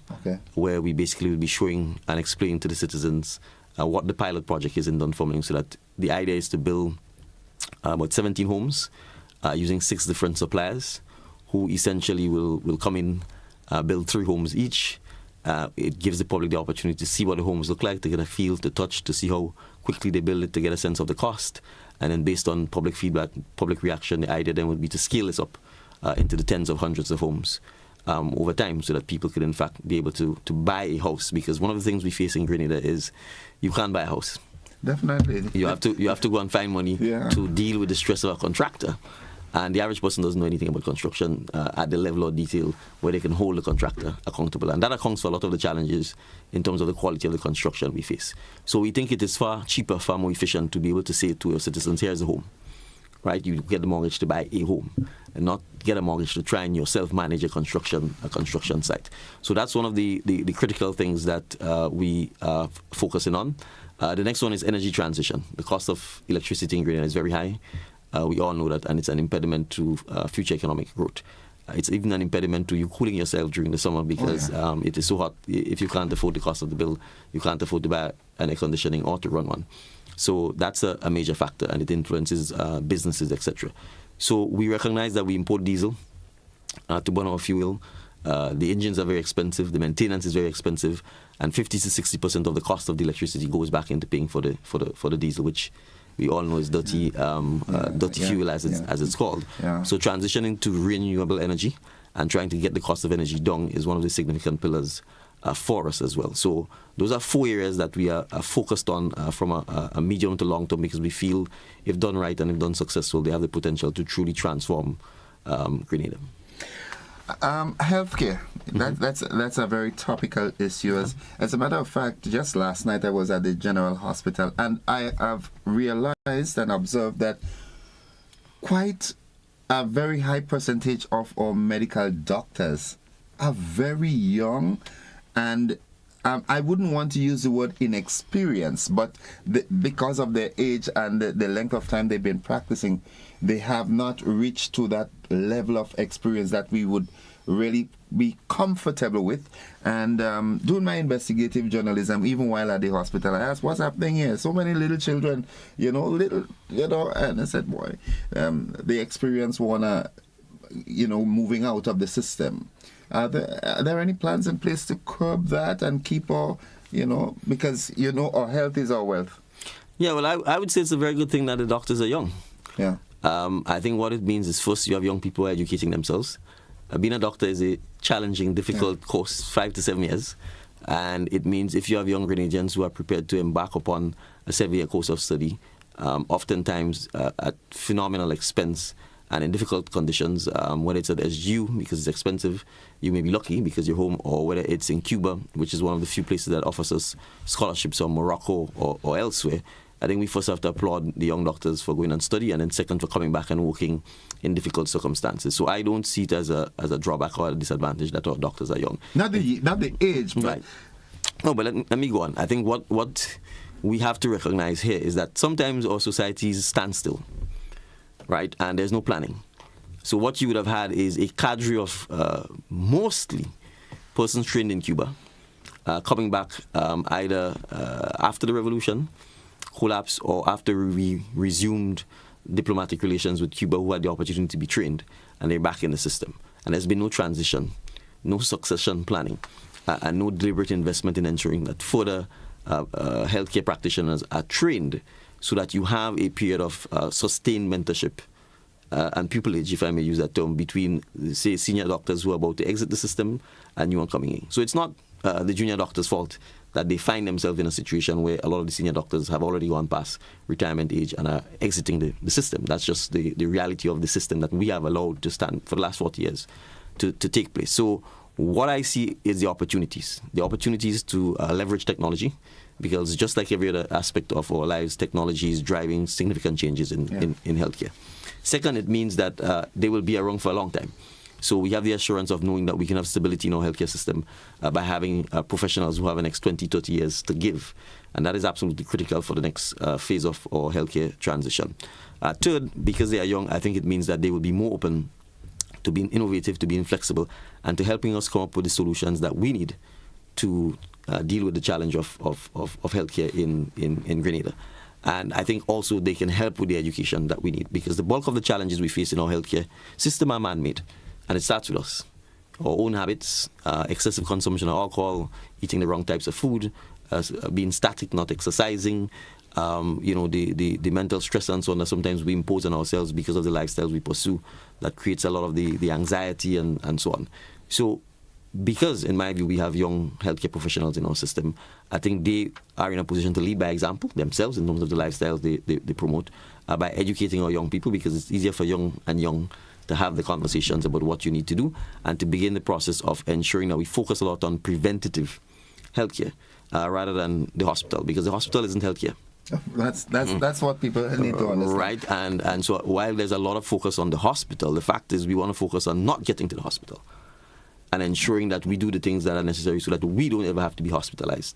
where we basically will be showing and explaining to the citizens what the pilot project is in Dunfermline. So that the idea is to build about 17 homes using 6 different suppliers who essentially will come in, build 3 homes each. It gives the public the opportunity to see what the homes look like, to get a feel, to touch, to see how quickly they build it, to get a sense of the cost. And then based on public feedback, public reaction, the idea then would be to scale this up into the tens of hundreds of homes over time, so that people could in fact be able to buy a house. Because one of the things we face in Grenada is you can't buy a house. Definitely. You have to go and find money to deal with the stress of a contractor. And the average person doesn't know anything about construction at the level of detail where they can hold the contractor accountable. And that accounts for a lot of the challenges in terms of the quality of the construction we face. So we think it is far cheaper, far more efficient to be able to say to your citizens, here's a home. Right? You get the mortgage to buy a home and not get a mortgage to try and yourself manage a construction site. So that's one of the critical things that we are focusing on. The next one is energy transition. The cost of electricity in Grenada is very high. We all know that, and it's an impediment to future economic growth. It's even an impediment to you cooling yourself during the summer because it is so hot. If you can't afford the cost of the bill, you can't afford to buy an air conditioning or to run one. So that's a major factor, and it influences businesses, etc. So we recognize that we import diesel to burn our fuel. The engines are very expensive, the maintenance is very expensive, and 50 to 60% of the cost of the electricity goes back into paying for the diesel, which we all know is dirty fuel as it's called. So transitioning to renewable energy and trying to get the cost of energy down is one of the significant pillars for us as well. So those are 4 areas that we are focused on from a medium to long term, because we feel if done right and if done successful, they have the potential to truly transform Grenada. Healthcare, that's a very topical issue. As a matter of fact, just last night I was at the General Hospital, and I have realized and observed that quite a very high percentage of our medical doctors are very young, and I wouldn't want to use the word inexperienced, but because of their age and the length of time they've been practicing, they have not reached to that level of experience that we would really be comfortable with. And doing my investigative journalism, even while at the hospital, I asked, what's happening here? So many little children, and I said, boy, the experience wanna, moving out of the system. Are there any plans in place to curb that and keep our, because, our health is our wealth? Yeah, well, I would say it's a very good thing that the doctors are young. Yeah. I think what it means is, first, you have young people educating themselves. Being a doctor is a challenging, difficult course, 5 to 7 years. And it means if you have young Grenadians who are prepared to embark upon a 7-year course of study, oftentimes at phenomenal expense and in difficult conditions, whether it's at SGU because it's expensive, you may be lucky because you're home, or whether it's in Cuba, which is one of the few places that offers us scholarships, or Morocco or elsewhere. I think we first have to applaud the young doctors for going and study, and then second for coming back and working in difficult circumstances. So I don't see it as a drawback or a disadvantage that our doctors are young. Not the age, but... Right. No, but let me go on. I think what we have to recognize here is that sometimes our societies stand still, right? And there's no planning. So what you would have had is a cadre of mostly persons trained in Cuba, coming back either after the revolution collapse or after we resumed diplomatic relations with Cuba, who had the opportunity to be trained, and they're back in the system. And there's been no transition, no succession planning, and no deliberate investment in ensuring that further healthcare practitioners are trained so that you have a period of sustained mentorship and pupillage, if I may use that term, between, say, senior doctors who are about to exit the system and new one coming in. So it's not the junior doctors' fault that they find themselves in a situation where a lot of the senior doctors have already gone past retirement age and are exiting the system. That's just the reality of the system that we have allowed to stand for the last 40 years to take place. So what I see is the opportunities to leverage technology, because just like every other aspect of our lives, technology is driving significant changes in healthcare. Second, it means that they will be around for a long time. So we have the assurance of knowing that we can have stability in our healthcare system by having professionals who have the next 20, 30 years to give. And that is absolutely critical for the next phase of our healthcare transition. Third, because they are young, I think it means that they will be more open to being innovative, to being flexible, and to helping us come up with the solutions that we need to deal with the challenge of healthcare in Grenada. And I think also they can help with the education that we need, because the bulk of the challenges we face in our healthcare system are man-made. And it starts with us. Our own habits, excessive consumption of alcohol, eating the wrong types of food, being static, not exercising, the mental stress and so on that sometimes we impose on ourselves because of the lifestyles we pursue that creates a lot of the anxiety and so on. So because, in my view, we have young healthcare professionals in our system, I think they are in a position to lead by example themselves in terms of the lifestyles they promote by educating our young people, because it's easier for young to have the conversations about what you need to do and to begin the process of ensuring that we focus a lot on preventative healthcare rather than the hospital, because the hospital isn't healthcare. That's what people need to understand. Right, and so while there's a lot of focus on the hospital, the fact is we want to focus on not getting to the hospital and ensuring that we do the things that are necessary so that we don't ever have to be hospitalized.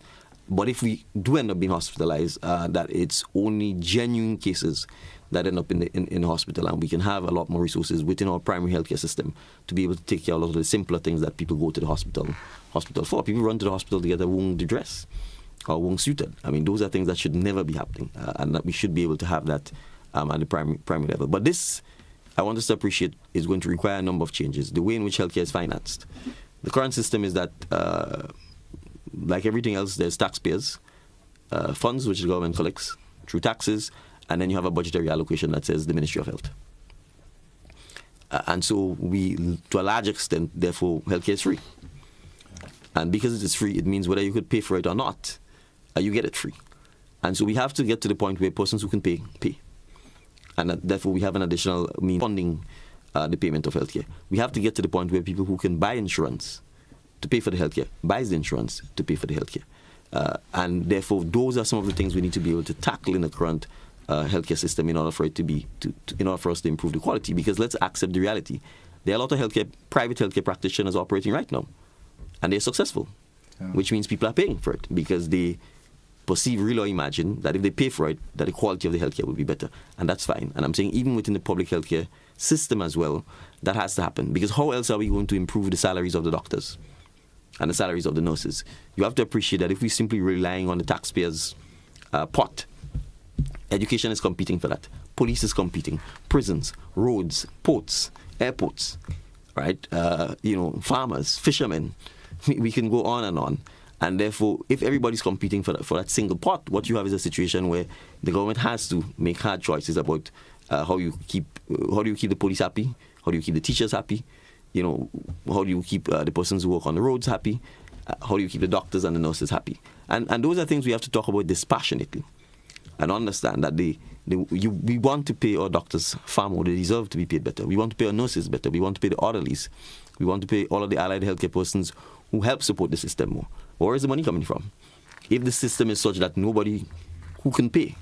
But if we do end up being hospitalized, that it's only genuine cases that end up in the hospital, and we can have a lot more resources within our primary healthcare system to be able to take care of a lot of the simpler things that people go to the hospital for. People run to the hospital to get a wound dressed or wound suited. I mean, those are things that should never be happening, and that we should be able to have that at the primary level. But this, I want us to appreciate, is going to require a number of changes. The way in which healthcare is financed. The current system is that, like everything else, there's taxpayers' funds, which the government collects through taxes, and then you have a budgetary allocation that says the Ministry of Health. And so we, to a large extent, therefore, healthcare is free. And because it is free, it means whether you could pay for it or not, you get it free. And so we have to get to the point where persons who can pay. And therefore, we have an additional means funding the payment of healthcare. We have to get to the point where people who can buy insurance to pay for the healthcare buys the insurance to pay for the healthcare. And therefore, those are some of the things we need to be able to tackle in the current healthcare system in order for it to be, in order for us to improve the quality. Because let's accept the reality: there are a lot of private healthcare practitioners operating right now, and they're successful, which means people are paying for it because they perceive, real or imagine, that if they pay for it, that the quality of the healthcare will be better, and that's fine. And I'm saying even within the public healthcare system as well, that has to happen, because how else are we going to improve the salaries of the doctors and the salaries of the nurses? You have to appreciate that if we're simply relying on the taxpayers' pot, education is competing for that. Police is competing. Prisons, roads, ports, airports, right? Farmers, fishermen. We can go on and on. And therefore, if everybody's competing for that single pot, what you have is a situation where the government has to make hard choices about how do you keep the police happy, how do you keep the teachers happy, how do you keep the persons who work on the roads happy, how do you keep the doctors and the nurses happy. And those are things we have to talk about dispassionately and understand that the We want to pay our doctors far more. They deserve to be paid better. We want to pay our nurses better. We want to pay the orderlies. We want to pay all of the allied healthcare persons who help support the system more. Where is the money coming from? If the system is such that nobody who can pay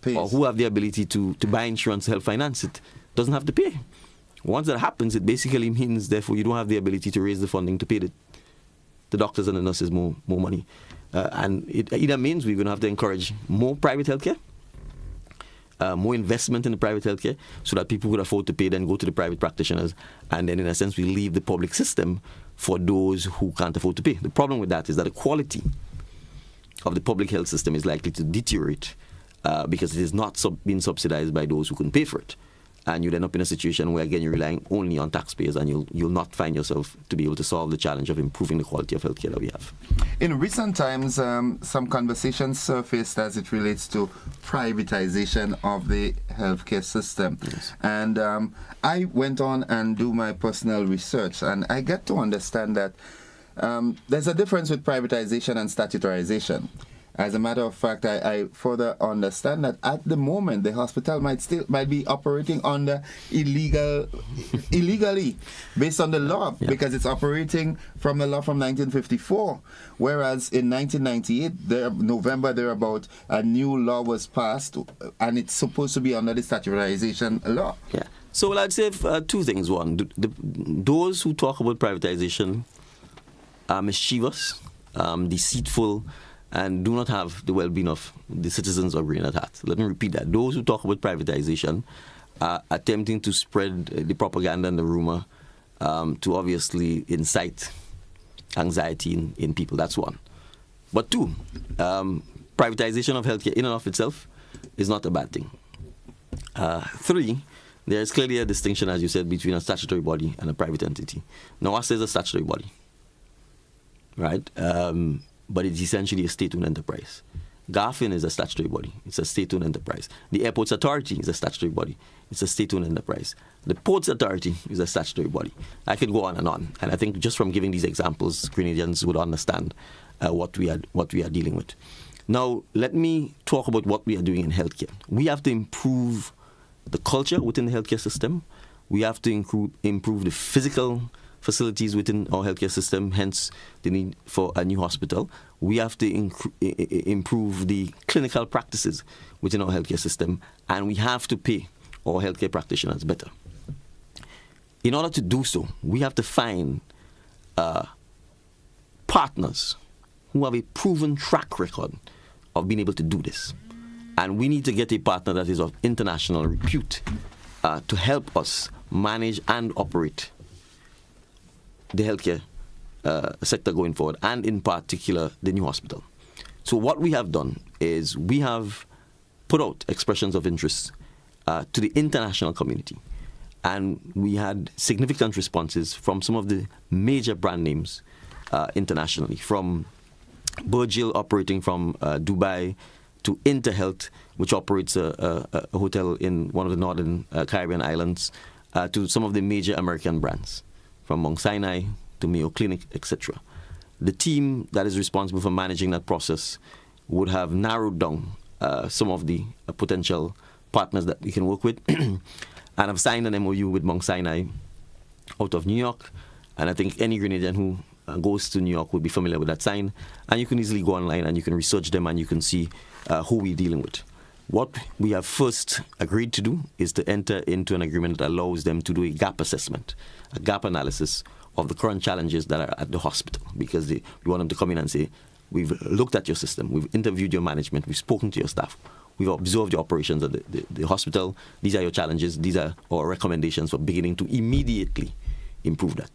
or who have the ability to buy insurance to help finance it doesn't have to pay. Once that happens, it basically means, therefore, you don't have the ability to raise the funding to pay the doctors and the nurses more money. And it either means we're going to have to encourage more private healthcare, more investment in the private healthcare, so that people could afford to pay, then go to the private practitioners, and then in a sense we leave the public system for those who can't afford to pay. The problem with that is that the quality of the public health system is likely to deteriorate because it is not being subsidized by those who can pay for it. And you'll end up in a situation where, again, you're relying only on taxpayers, and you'll not find yourself to be able to solve the challenge of improving the quality of healthcare that we have. In recent times, some conversations surfaced as it relates to privatization of the healthcare system. Yes. And I went on and do my personal research, and I get to understand that there's a difference with privatization and statutorization. As a matter of fact, I further understand that at the moment the hospital might be operating under illegally based on the law, because it's operating from the law from 1954, whereas in 1998, November thereabout, a new law was passed, and it's supposed to be under the statutorization law. Yeah. So I'd say two things. One, those who talk about privatization are mischievous, deceitful, and do not have the well-being of the citizens of Grenada at heart. Let me repeat that. Those who talk about privatization are attempting to spread the propaganda and the rumor to obviously incite anxiety in people. That's one. But two, privatization of healthcare in and of itself is not a bad thing. Three, there is clearly a distinction, as you said, between a statutory body and a private entity. Now, us is a statutory body, right? But it's essentially a state-owned enterprise. GAFIN is a statutory body. It's a state-owned enterprise. The Airports Authority is a statutory body. It's a state-owned enterprise. The Ports Authority is a statutory body. I could go on. And I think just from giving these examples, Grenadians would understand what we are dealing with. Now, let me talk about what we are doing in healthcare. We have to improve the culture within the healthcare system. We have to improve the physical facilities within our healthcare system, hence the need for a new hospital. We have to improve the clinical practices within our healthcare system, and we have to pay our healthcare practitioners better. In order to do so, we have to find partners who have a proven track record of being able to do this. And we need to get a partner that is of international repute to help us manage and operate the healthcare sector going forward, and in particular the new hospital. So what we have done is we have put out expressions of interest to the international community, and we had significant responses from some of the major brand names internationally, from Burjil operating from Dubai to InterHealth, which operates a hotel in one of the northern Caribbean islands, to some of the major American brands, from Mount Sinai to Mayo Clinic, etc. The team that is responsible for managing that process would have narrowed down some of the potential partners that we can work with and have signed an MOU with Mount Sinai out of New York. And I think any Grenadian who goes to New York would be familiar with that sign. And you can easily go online and you can research them and you can see who we're dealing with. What we have first agreed to do is to enter into an agreement that allows them to do a gap assessment, a gap analysis of the current challenges that are at the hospital, because we want them to come in and say, we've looked at your system, we've interviewed your management, we've spoken to your staff, we've observed your operations at the hospital, these are your challenges, these are our recommendations for beginning to immediately improve that.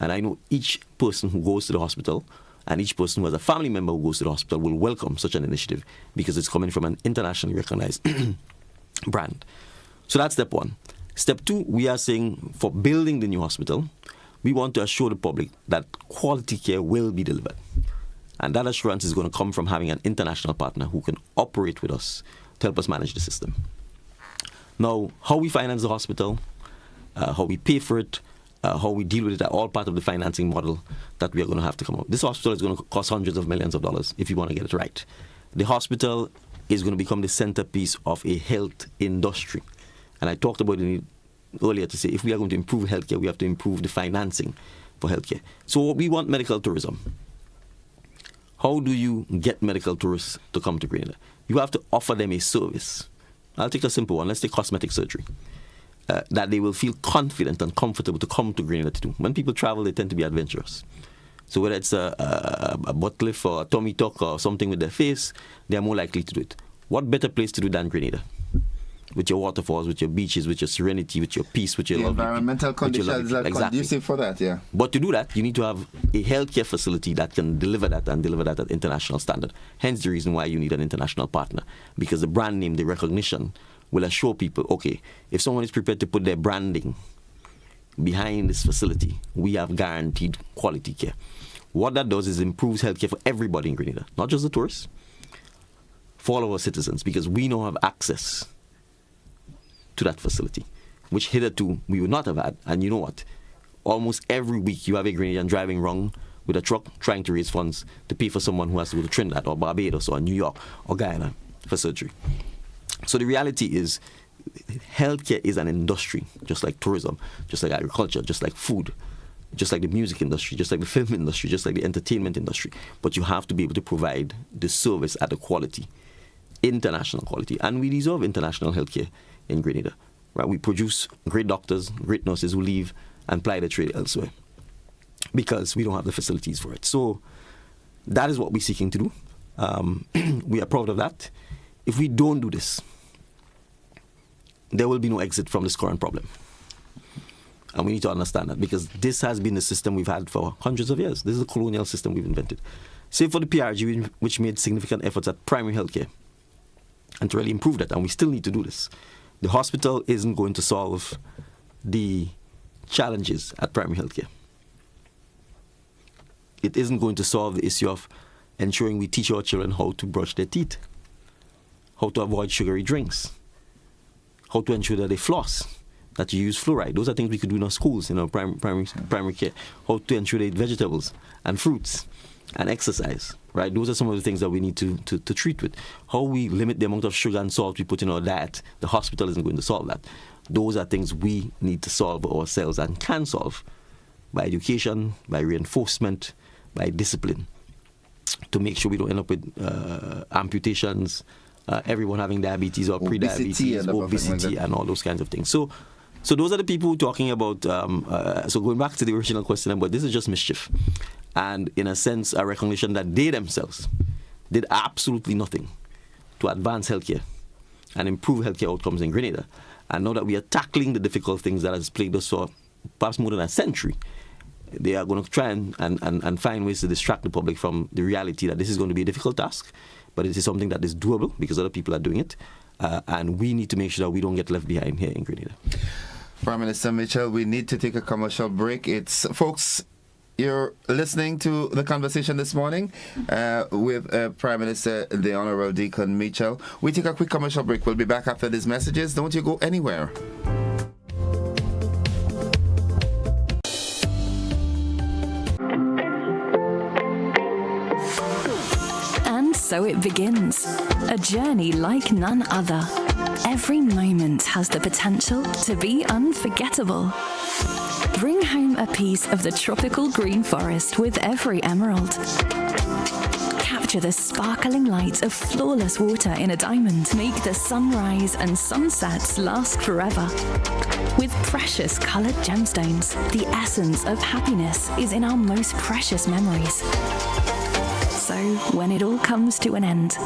And I know each person who goes to the hospital and each person who has a family member who goes to the hospital will welcome such an initiative because it's coming from an internationally recognized brand. So that's step one. Step two, we are saying for building the new hospital, we want to assure the public that quality care will be delivered. And that assurance is going to come from having an international partner who can operate with us to help us manage the system. Now, how we finance the hospital, how we pay for it, how we deal with it are all part of the financing model that we are going to have to come up. This hospital is going to cost hundreds of millions of dollars if you want to get it right. The hospital is going to become the centerpiece of a health industry. And I talked about it earlier to say if we are going to improve healthcare, we have to improve the financing for healthcare. So we want medical tourism. How do you get medical tourists to come to Grenada? You have to offer them a service. I'll take a simple one. Let's take cosmetic surgery. That they will feel confident and comfortable to come to Grenada to do. When people travel, they tend to be adventurous. So whether it's a butt lift or a tummy tuck or something with their face, they are more likely to do it. What better place to do than Grenada? With your waterfalls, with your beaches, with your serenity, with your peace, with your lovely environmental conditions are conducive for that, yeah. But to do that, you need to have a healthcare facility that can deliver that and deliver that at international standard. Hence the reason why you need an international partner. Because the brand name, the recognition, will assure people, okay, if someone is prepared to put their branding behind this facility, we have guaranteed quality care. What that does is improves healthcare for everybody in Grenada, not just the tourists, for all of our citizens, because we now have access to that facility, which hitherto we would not have had. And you know what? Almost every week you have a Grenadian driving wrong with a truck trying to raise funds to pay for someone who has to go to Trinidad or Barbados or New York or Guyana for surgery. So the reality is healthcare is an industry, just like tourism, just like agriculture, just like food, just like the music industry, just like the film industry, just like the entertainment industry. But you have to be able to provide the service at a quality, international quality. And we deserve international healthcare in Grenada. Right? We produce great doctors, great nurses who leave and ply their trade elsewhere because we don't have the facilities for it. So that is what we're seeking to do. We are proud of that. If we don't do this, there will be no exit from this current problem. And we need to understand that because this has been the system we've had for hundreds of years. This is a colonial system we've invented. Save for the PRG, which made significant efforts at primary healthcare and to really improve that. And we still need to do this. The hospital isn't going to solve the challenges at primary healthcare. It isn't going to solve the issue of ensuring we teach our children how to brush their teeth, how to avoid sugary drinks, how to ensure that they floss, that you use fluoride. Those are things we could do in our schools, in our primary care. How to ensure they eat vegetables and fruits and exercise, right? Those are some of the things that we need to treat with. How we limit the amount of sugar and salt we put in our diet. The hospital isn't going to solve that. Those are things we need to solve ourselves and can solve by education, by reinforcement, by discipline, to make sure we don't end up with amputations, everyone having diabetes or pre-diabetes, obesity and all those kinds of things. So those are the people talking about, so going back to the original question about this is just mischief. And in a sense, a recognition that they themselves did absolutely nothing to advance healthcare and improve healthcare outcomes in Grenada. And now that we are tackling the difficult things that has plagued us for perhaps more than a century, they are going to try and find ways to distract the public from the reality that this is going to be a difficult task, but it is something that is doable because other people are doing it. And we need to make sure that we don't get left behind here in Grenada. Prime Minister Mitchell, we need to take a commercial break. Folks, you're listening to the conversation this morning with Prime Minister, the Honourable Dickon Mitchell. We take a quick commercial break. We'll be back after these messages. Don't you go anywhere. And so it begins. A journey like none other. Every moment has the potential to be unforgettable. Bring home a piece of the tropical green forest with every emerald. Capture the sparkling light of flawless water in a diamond. Make the sunrise and sunsets last forever. With precious colored gemstones, the essence of happiness is in our most precious memories. So when it all comes to an end,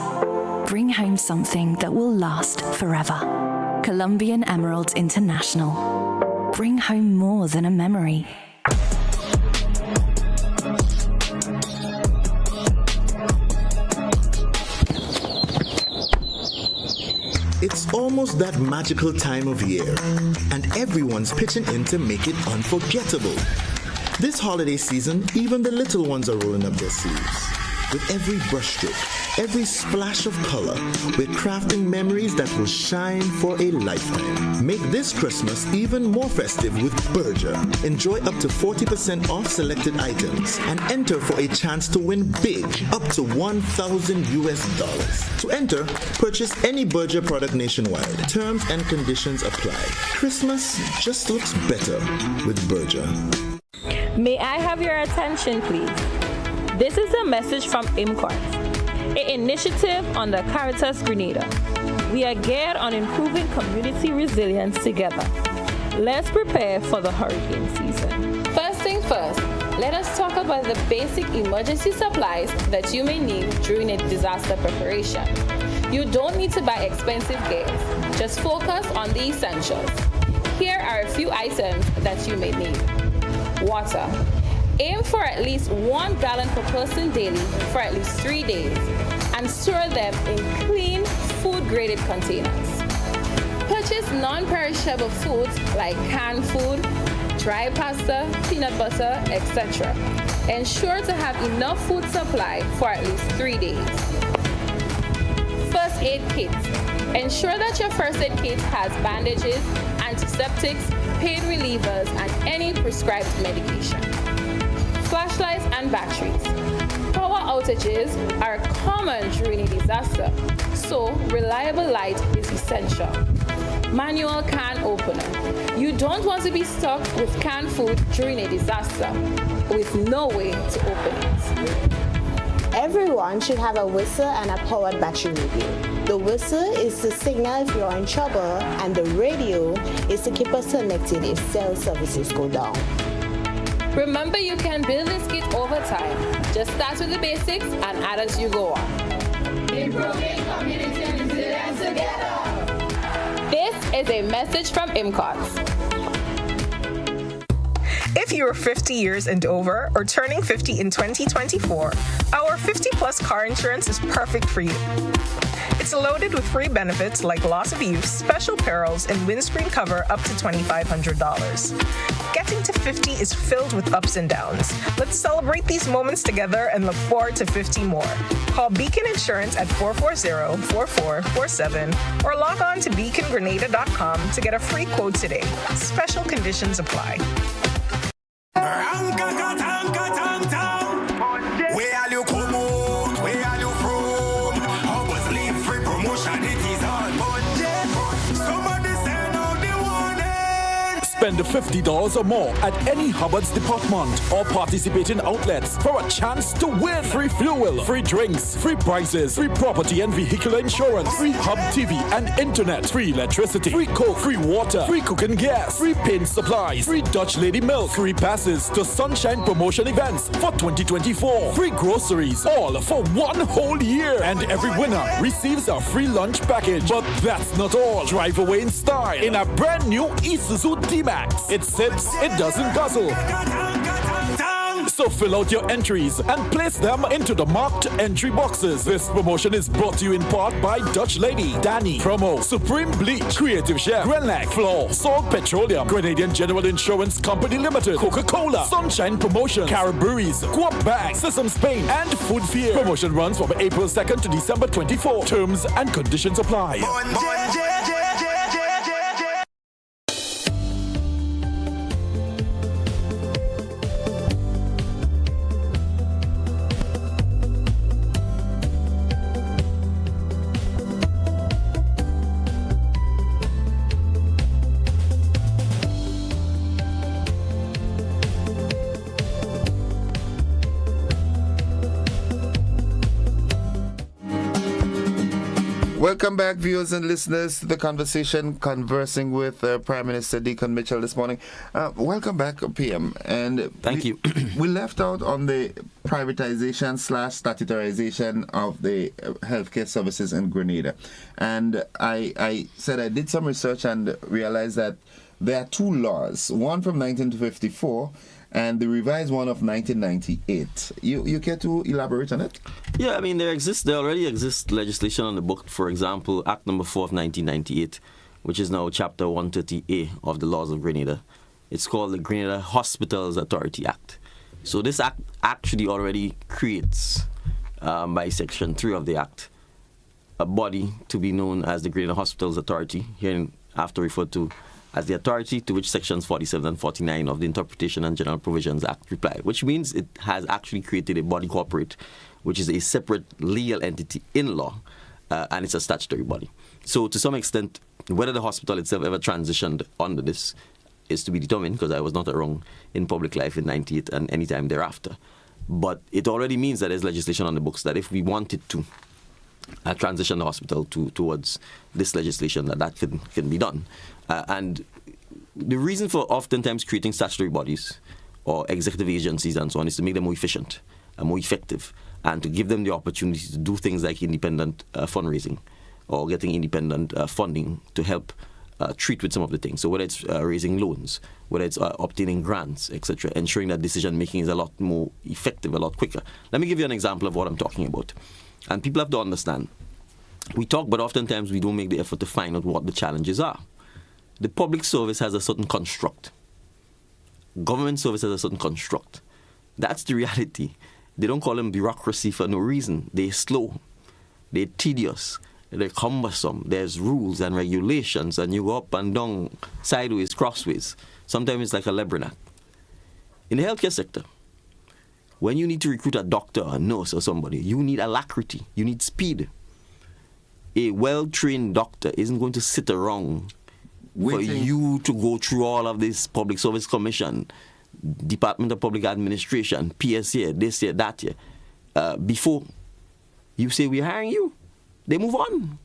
bring home something that will last forever. Colombian Emeralds International. Bring home more than a memory. It's almost that magical time of year, and everyone's pitching in to make it unforgettable. This holiday season, even the little ones are rolling up their sleeves. With every brushstroke, every splash of color, we're crafting memories that will shine for a lifetime. Make this Christmas even more festive with Berger. Enjoy up to 40% off selected items and enter for a chance to win big, up to $1,000. To enter, purchase any Berger product nationwide. Terms and conditions apply. Christmas just looks better with Berger. May I have your attention, please? This is a message from IMCORT, an initiative under Caritas Grenada. We are geared on improving community resilience together. Let's prepare for the hurricane season. First thing first, let us talk about the basic emergency supplies that you may need during a disaster preparation. You don't need to buy expensive gear. Just focus on the essentials. Here are a few items that you may need. Water. Aim for at least 1 gallon per person daily for at least 3 days and store them in clean, food-graded containers. Purchase non-perishable foods like canned food, dry pasta, peanut butter, etc. Ensure to have enough food supply for at least 3 days. First aid kit. Ensure that your first aid kit has bandages, antiseptics, pain relievers, and any prescribed medication. Flashlights and batteries. Power outages are common during a disaster, so reliable light is essential. Manual can opener. You don't want to be stuck with canned food during a disaster with no way to open it. Everyone should have a whistle and a powered battery radio. The whistle is to signal if you're in trouble, and the radio is to keep us connected if cell services go down. Remember, you can build this kit over time. Just start with the basics and add as you go on. Improving community resilience together. This is a message from IMCOT. If you're 50 years and over or turning 50 in 2024, our 50-plus car insurance is perfect for you. It's loaded with free benefits like loss of use, special perils, and windscreen cover up to $2,500. Getting to 50 is filled with ups and downs. Let's celebrate these moments together and look forward to 50 more. Call Beacon Insurance at 440-4447 or log on to beacongrenada.com to get a free quote today. Special conditions apply. Spend $50 or more at any Hubbard's department or participating outlets for a chance to win free fuel, free drinks, free prizes, free property and vehicular insurance, free Hub TV and internet, free electricity, free coke, free water, free cooking gas, free paint supplies, free Dutch Lady milk, free passes to Sunshine promotion events for 2024, free groceries, all for 1 whole year. And every winner receives a free lunch package. But that's not all. Drive away in style in a brand new Isuzu D-Max. It sips, it doesn't guzzle. So fill out your entries and place them into the marked entry boxes. This promotion is brought to you in part by Dutch Lady, Danny, Promo, Supreme Bleach, Creative Chef, Grenlac, Floor, Salt Petroleum, Grenadian General Insurance Company Limited, Coca-Cola, Sunshine Promotion, Caribouries, Guap Bag, Sesame Spain, and Food Fear. Promotion runs from April 2nd to December 24. Terms and conditions apply. Welcome back, viewers and listeners, to the conversation conversing with Prime Minister Dickon Mitchell this morning. Welcome back, PM. And thank you. We left out on the privatization / statutarization of the healthcare services in Grenada. And I said I did some research and realized that there are 2 laws, one from 1954 and the revised one of 1998. You care to elaborate on it? Yeah, I mean, there already exists legislation on the book. For example, Act number 4 of 1998, which is now Chapter 130A of the Laws of Grenada. It's called the Grenada Hospitals Authority Act. So this act actually already creates by Section 3 of the Act, a body to be known as the Grenada Hospitals Authority, hereinafter referred to as the authority to which Sections 47 and 49 of the Interpretation and General Provisions Act reply, which means it has actually created a body corporate, which is a separate legal entity in law, and it's a statutory body. So to some extent, whether the hospital itself ever transitioned under this is to be determined, because I was not around in public life in 98 and any time thereafter. But it already means that there's legislation on the books that if we wanted to transition the hospital towards this legislation, that can be done. And the reason for oftentimes creating statutory bodies or executive agencies and so on is to make them more efficient and more effective, and to give them the opportunity to do things like independent fundraising or getting independent funding to help treat with some of the things. So whether it's raising loans, whether it's obtaining grants, etc., ensuring that decision-making is a lot more effective, a lot quicker. Let me give you an example of what I'm talking about. And people have to understand, we talk, but oftentimes we don't make the effort to find out what the challenges are. The public service has a certain construct. Government service has a certain construct. That's the reality. They don't call them bureaucracy for no reason. They're slow. They're tedious. They're cumbersome. There's rules and regulations, and you go up and down, sideways, crossways. Sometimes it's like a labyrinth. In the healthcare sector, when you need to recruit a doctor, a nurse, or somebody, you need alacrity. You need speed. A well-trained doctor isn't going to sit around for you to go through all of this Public Service Commission, Department of Public Administration, PSA, this year, that year. Before you say we're hiring you, they move on.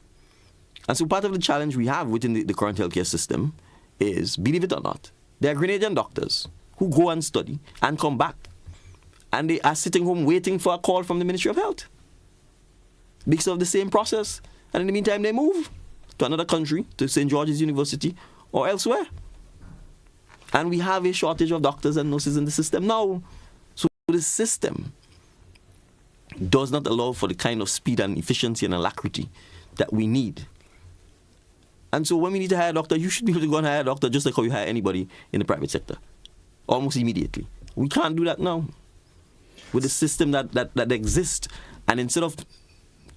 And so part of the challenge we have within the current healthcare system is, believe it or not, there are Grenadian doctors who go and study and come back, and they are sitting home waiting for a call from the Ministry of Health because of the same process. And in the meantime, they move to another country, to St. George's University or elsewhere. And we have a shortage of doctors and nurses in the system now. So the system does not allow for the kind of speed and efficiency and alacrity that we need. And so when we need to hire a doctor, you should be able to go and hire a doctor just like how you hire anybody in the private sector, almost immediately. We can't do that now with the system that exists. And instead of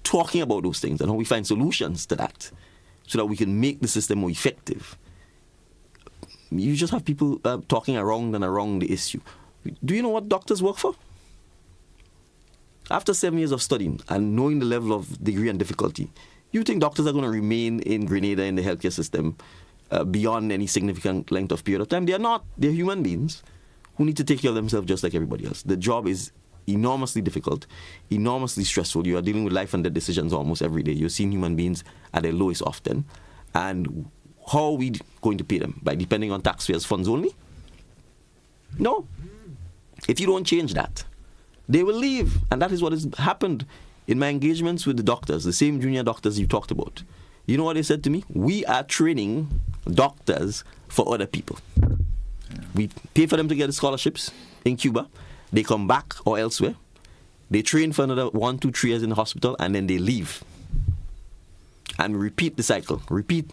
talking about those things and how we find solutions to that so that we can make the system more effective, you just have people talking around and around the issue. Do you know what doctors work for? After 7 years of studying and knowing the level of degree and difficulty, you think doctors are going to remain in Grenada in the healthcare system beyond any significant length of period of time? They are not. They're human beings who need to take care of themselves just like everybody else. The job is enormously difficult, enormously stressful. You are dealing with life and death decisions almost every day. You're seeing human beings at their lowest often. And how are we going to pay them? By depending on taxpayers' funds only? No. If you don't change that, they will leave. And that is what has happened in my engagements with the doctors, the same junior doctors you talked about. You know what they said to me? We are training doctors for other people. We pay for them to get the scholarships in Cuba. They come back or elsewhere. They train for another 1, 2, 3 years in the hospital, and then they leave. And we repeat the cycle. Repeat.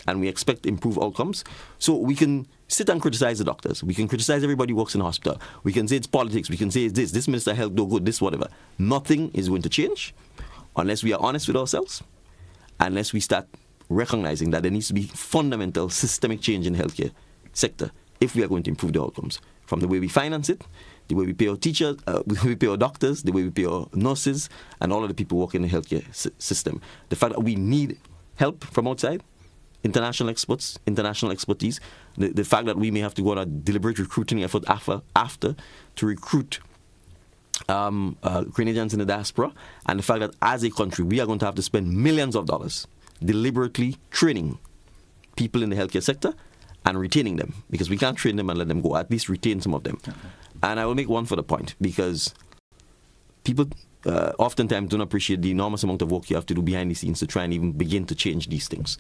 And we expect improved outcomes. So we can sit and criticize the doctors. We can criticize everybody who works in the hospital. We can say it's politics. We can say it's this Minister of Health, no good, this, whatever. Nothing is going to change unless we are honest with ourselves, unless we start recognizing that there needs to be fundamental systemic change in the healthcare sector if we are going to improve the outcomes. From the way we finance it, the way we pay our teachers, the way we pay our doctors, the way we pay our nurses, and all of the people working in the healthcare system. The fact that we need help from outside, international experts, international expertise, the fact that we may have to go on a deliberate recruiting effort after to recruit Grenadians in the diaspora, and the fact that as a country we are going to have to spend millions of dollars deliberately training people in the healthcare sector and retaining them, because we can't train them and let them go. At least retain some of them. Okay. And I will make one further point, because people oftentimes don't appreciate the enormous amount of work you have to do behind the scenes to try and even begin to change these things.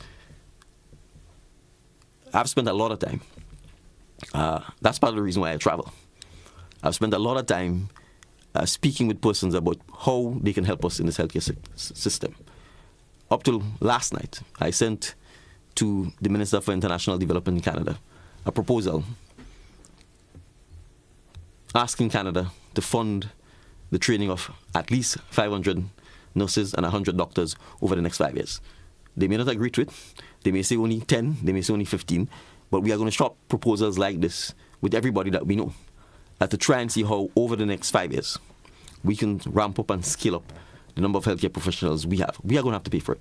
I've spent a lot of time. That's part of the reason why I travel. I've spent a lot of time speaking with persons about how they can help us in this healthcare system. Up till last night, I sent to the Minister for International Development in Canada a proposal asking Canada to fund the training of at least 500 nurses and 100 doctors over the next 5 years. They may not agree to it. They may say only 10, they may say only 15, but we are going to shop proposals like this with everybody that we know to try and see how over the next 5 years we can ramp up and scale up the number of healthcare professionals we have. We are going to have to pay for it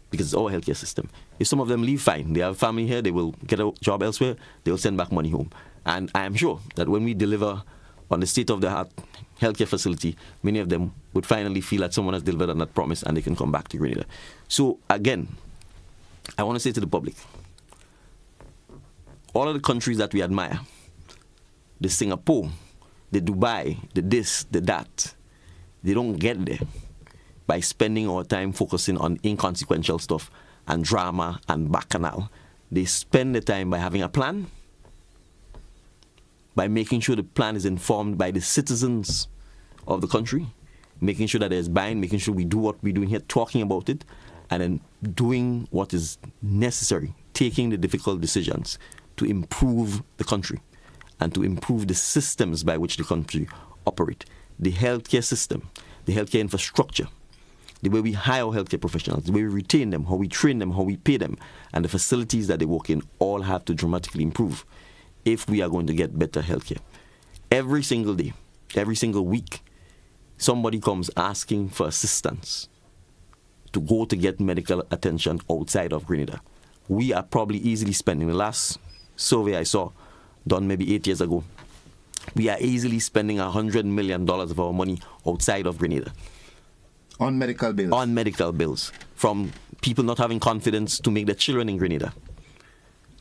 because it's our healthcare system. If some of them leave, fine. They have family here, they will get a job elsewhere, they will send back money home. And I am sure that when we deliver on the state-of-the-art healthcare facility, many of them would finally feel that someone has delivered on that promise and they can come back to Grenada. So again, I want to say to the public, all of the countries that we admire, the Singapore, the Dubai, the this, the that, they don't get there by spending our time focusing on inconsequential stuff and drama and bacchanal. They spend the time by having a plan, by making sure the plan is informed by the citizens of the country, making sure that there's buy-in, making sure we do what we're doing here, talking about it, and then doing what is necessary, taking the difficult decisions to improve the country and to improve the systems by which the country operate. The healthcare system, the healthcare infrastructure, the way we hire healthcare professionals, the way we retain them, how we train them, how we pay them, and the facilities that they work in all have to dramatically improve if we are going to get better healthcare. Every single day, every single week, somebody comes asking for assistance to go to get medical attention outside of Grenada. We are probably easily spending, the last survey I saw, done maybe 8 years ago, we are easily spending $100 million of our money outside of Grenada. On medical bills? On medical bills. From people not having confidence to make their children in Grenada,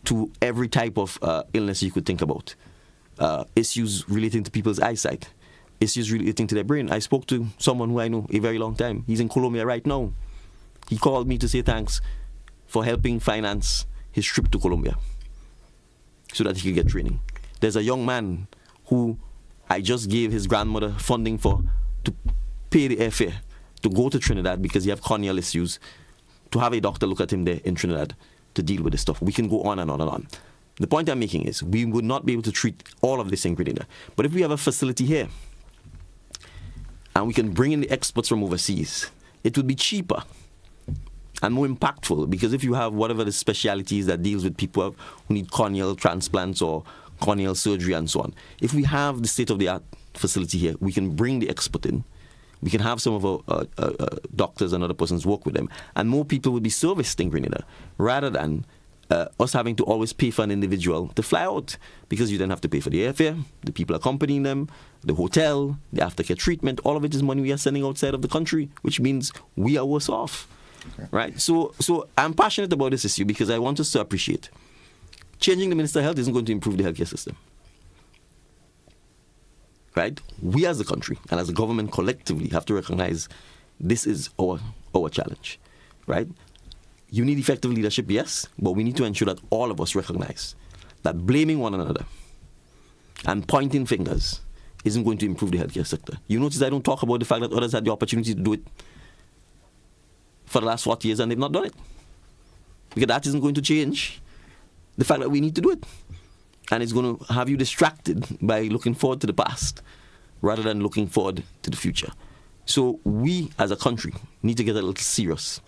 to every type of illness you could think about. Issues relating to people's eyesight, issues relating to their brain. I spoke to someone who I know a very long time. He's in Colombia right now. He called me to say thanks for helping finance his trip to Colombia so that he could get training. There's a young man who I just gave his grandmother funding for to pay the airfare to go to Trinidad because he have corneal issues, to have a doctor look at him there in Trinidad to deal with this stuff. We can go on and on and on. The point I'm making is we would not be able to treat all of this in Grenada. But if we have a facility here and we can bring in the experts from overseas, it would be cheaper and more impactful, because if you have whatever the specialities that deals with people who need corneal transplants or corneal surgery and so on, if we have the state-of-the-art facility here, we can bring the expert in. We can have some of our doctors and other persons work with them, and more people would be serviced in Grenada rather than us having to always pay for an individual to fly out, because you then have to pay for the airfare, the people accompanying them, the hotel, the aftercare treatment. All of it is money we are sending outside of the country, which means we are worse off. Okay. Right? So I'm passionate about this issue because I want us to appreciate changing the Minister of Health isn't going to improve the healthcare system. Right? We as a country and as a government collectively have to recognize this is our challenge. Right? You need effective leadership, yes, but we need to ensure that all of us recognize that blaming one another and pointing fingers isn't going to improve the healthcare sector. You notice I don't talk about the fact that others had the opportunity to do it for the last 40 years and they've not done it. Because that isn't going to change the fact that we need to do it. And it's going to have you distracted by looking forward to the past rather than looking forward to the future. So we as a country need to get a little serious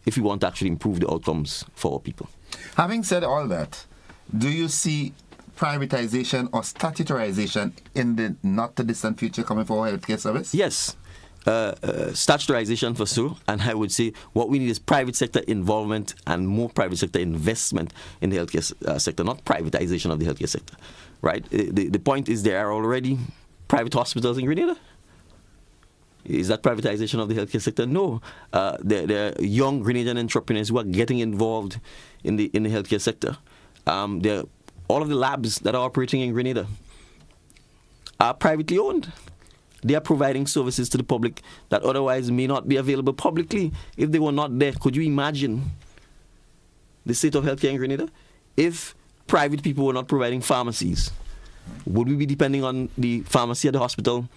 if we want to actually improve the outcomes for our people. Having said all that, do you see privatization or statutarization in the not-too-distant future coming for our healthcare service? Yes. Statutorization for sure, and I would say what we need is private sector involvement and more private sector investment in the healthcare sector, not privatization of the healthcare sector, right? The point is there are already private hospitals in Grenada. Is that privatization of the healthcare sector? No. There are young Grenadian entrepreneurs who are getting involved in the healthcare sector. All of the labs that are operating in Grenada are privately owned. They are providing services to the public that otherwise may not be available publicly if they were not there. Could you imagine the state of healthcare in Grenada? If private people were not providing pharmacies, would we be depending on the pharmacy at the hospital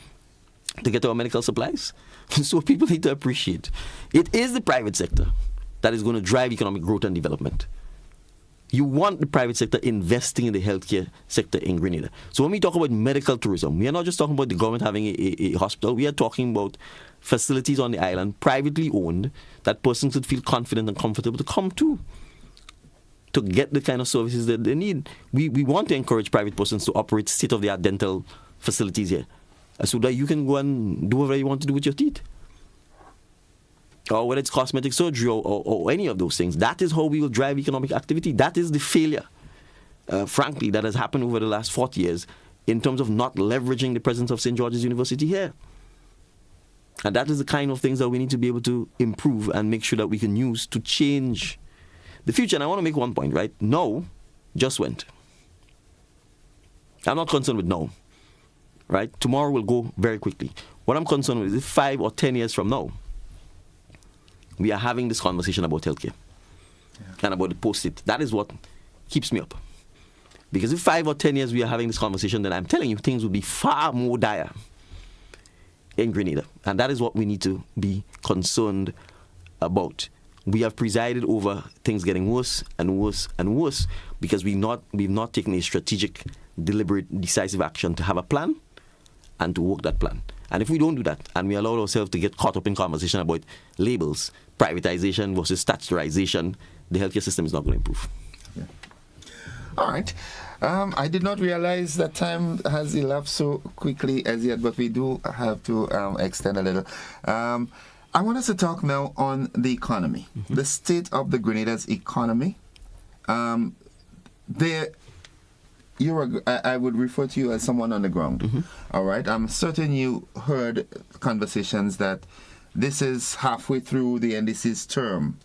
to get our medical supplies? So people need to appreciate it is the private sector that is going to drive economic growth and development. You want the private sector investing in the healthcare sector in Grenada. So when we talk about medical tourism, we are not just talking about the government having a hospital. We are talking about facilities on the island, privately owned, that persons would feel confident and comfortable to come to get the kind of services that they need. We want to encourage private persons to operate state-of-the-art dental facilities here, so that you can go and do whatever you want to do with your teeth. Or whether it's cosmetic surgery or any of those things. That is how we will drive economic activity. That is the failure, frankly, that has happened over the last 40 years in terms of not leveraging the presence of St. George's University here. And that is the kind of things that we need to be able to improve and make sure that we can use to change the future. And I want to make one point, right? No just went. I'm not concerned with no, right? Tomorrow will go very quickly. What I'm concerned with is 5 or 10 years from now, we are having this conversation about healthcare and about the post-it. That is what keeps me up. Because if 5 or 10 years we are having this conversation, then I'm telling you, things will be far more dire in Grenada. And that is what we need to be concerned about. We have presided over things getting worse and worse and worse because we've not taken a strategic, deliberate, decisive action to have a plan and to work that plan. And if we don't do that, and we allow ourselves to get caught up in conversation about labels, privatization versus statutorization, the healthcare system is not going to improve. Yeah. All right. I did not realize that time has elapsed so quickly as yet, but we do have to extend a little. I want us to talk now on the economy, the state of the Grenada's economy. I would refer to you as someone on the ground. All right. I'm certain you heard conversations that this is halfway through the NDC's term,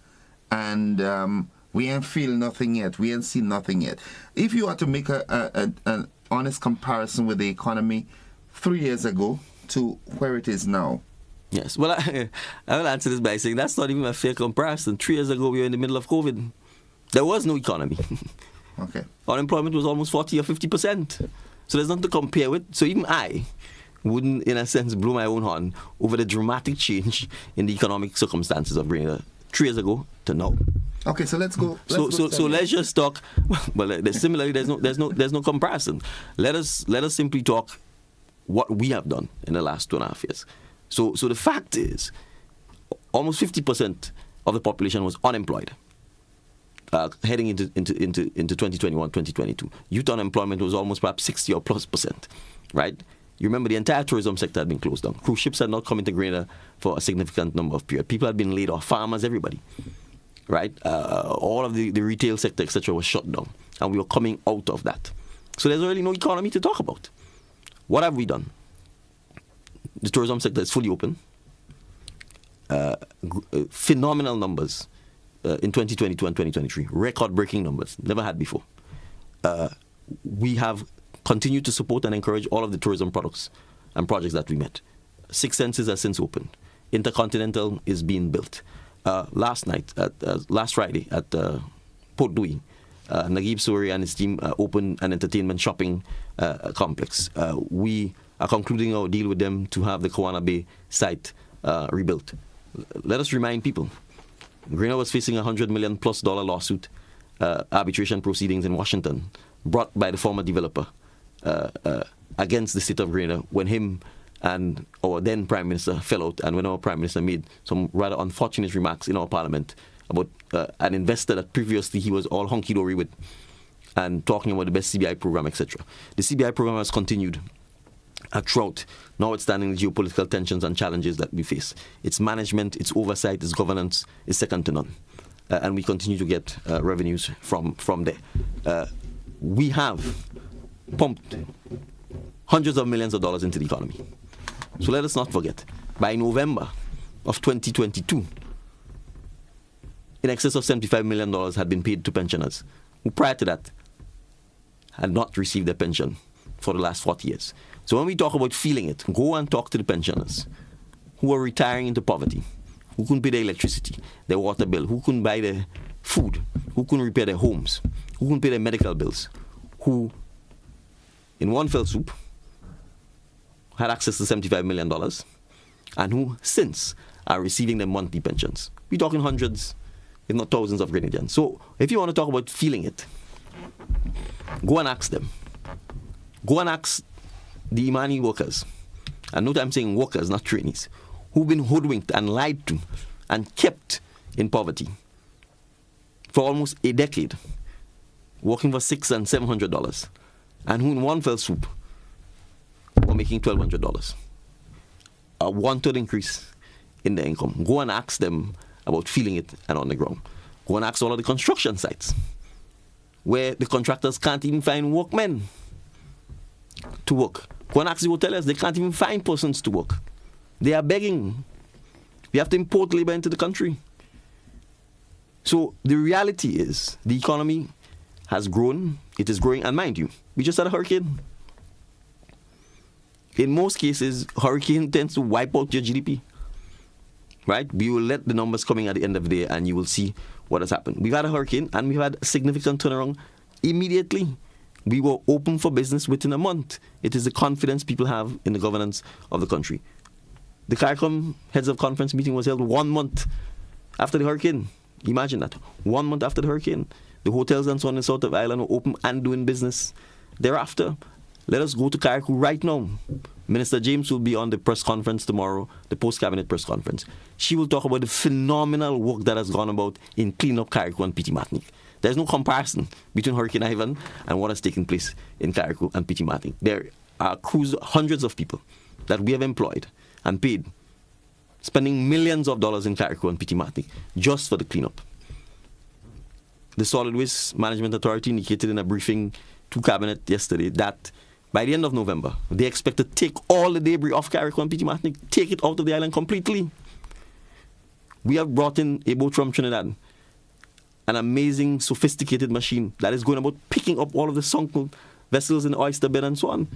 and we ain't feel nothing yet. We ain't seen nothing yet. If you are to make an honest comparison with the economy 3 years ago to where it is now. Yes. Well, I will answer this by saying that's not even a fair comparison. 3 years ago, we were in the middle of COVID. There was no economy. Okay. Unemployment was almost 40 or 50%. So there's nothing to compare with. So even I wouldn't, in a sense, blow my own horn over the dramatic change in the economic circumstances of Grenada 3 years ago to now. Okay, so let's go. So let's just talk. Well, similarly, there's no comparison. Let us simply talk what we have done in the last 2.5 years. So the fact is, almost 50% of the population was unemployed. Heading into 2021, 2022. Youth unemployment was almost perhaps 60 or plus %, right? You remember the entire tourism sector had been closed down. Cruise ships had not come into Grenada for a significant number of periods. People had been laid off, farmers, everybody, right? All of the retail sector, etc., was shut down. And we were coming out of that. So there's really no economy to talk about. What have we done? The tourism sector is fully open. Phenomenal numbers. In 2022 and 2023, record-breaking numbers, never had before. We have continued to support and encourage all of the tourism products and projects that we met. 6 senses have since opened. Intercontinental is being built. Last Friday at Port Louis, Naguib Souri and his team opened an entertainment shopping complex. We are concluding our deal with them to have the Kawana Bay site rebuilt. Let us remind people, Grenada was facing $100 million+ lawsuit, arbitration proceedings in Washington, brought by the former developer against the state of Grenada when him and our then Prime Minister fell out, and when our Prime Minister made some rather unfortunate remarks in our Parliament about an investor that previously he was all hunky-dory with, and talking about the best CBI program, etc. The CBI program has continued throughout, notwithstanding the geopolitical tensions and challenges that we face. Its management, its oversight, its governance is second to none. And we continue to get revenues from there. We have pumped hundreds of millions of dollars into the economy. So let us not forget, by November of 2022, in excess of $75 million had been paid to pensioners who prior to that had not received their pension for the last 40 years. So when we talk about feeling it, go and talk to the pensioners who are retiring into poverty, who couldn't pay their electricity, their water bill, who couldn't buy their food, who couldn't repair their homes, who couldn't pay their medical bills, who, in one fell swoop, had access to $75 million, and who since are receiving their monthly pensions. We're talking hundreds, if not thousands of Grenadians. So if you want to talk about feeling it, go and ask them. Go and ask the Imani workers, and note I'm saying workers, not trainees, who've been hoodwinked and lied to and kept in poverty for almost a decade, working for $600 and $700, and who in one fell swoop were making $1,200. A 1/3 increase in their income. Go and ask them about feeling it and on the ground. Go and ask all of the construction sites where the contractors can't even find workmen to work. Go and ask the hoteliers, they can't even find persons to work. They are begging. We have to import labor into the country. So the reality is the economy has grown, it is growing, and mind you, we just had a hurricane. In most cases, hurricane tends to wipe out your GDP. Right? We will let the numbers coming at the end of the day and you will see what has happened. We've had a hurricane and we've had a significant turnaround immediately. We were open for business within a month. It is the confidence people have in the governance of the country. The CARICOM Heads of Conference meeting was held 1 month after the hurricane. Imagine that. 1 month after the hurricane. The hotels and so on in the south of Ireland were open and doing business thereafter. Let us go to CARICOM right now. Minister James will be on the press conference tomorrow, the post-cabinet press conference. She will talk about the phenomenal work that has gone about in cleaning up CARICOM and PT Martinique. There's no comparison between Hurricane Ivan and what has taken place in CARICOM and PT Martinique. There are crews, hundreds of people that we have employed and paid, spending millions of dollars in CARICOM and PT Martinique just for the cleanup. The Solid Waste Management Authority indicated in a briefing to Cabinet yesterday that by the end of November, they expect to take all the debris off CARICOM and PT Martinique, take it out of the island completely. We have brought in a boat from Trinidad, an amazing, sophisticated machine that is going about picking up all of the sunken vessels in the oyster bed and so on.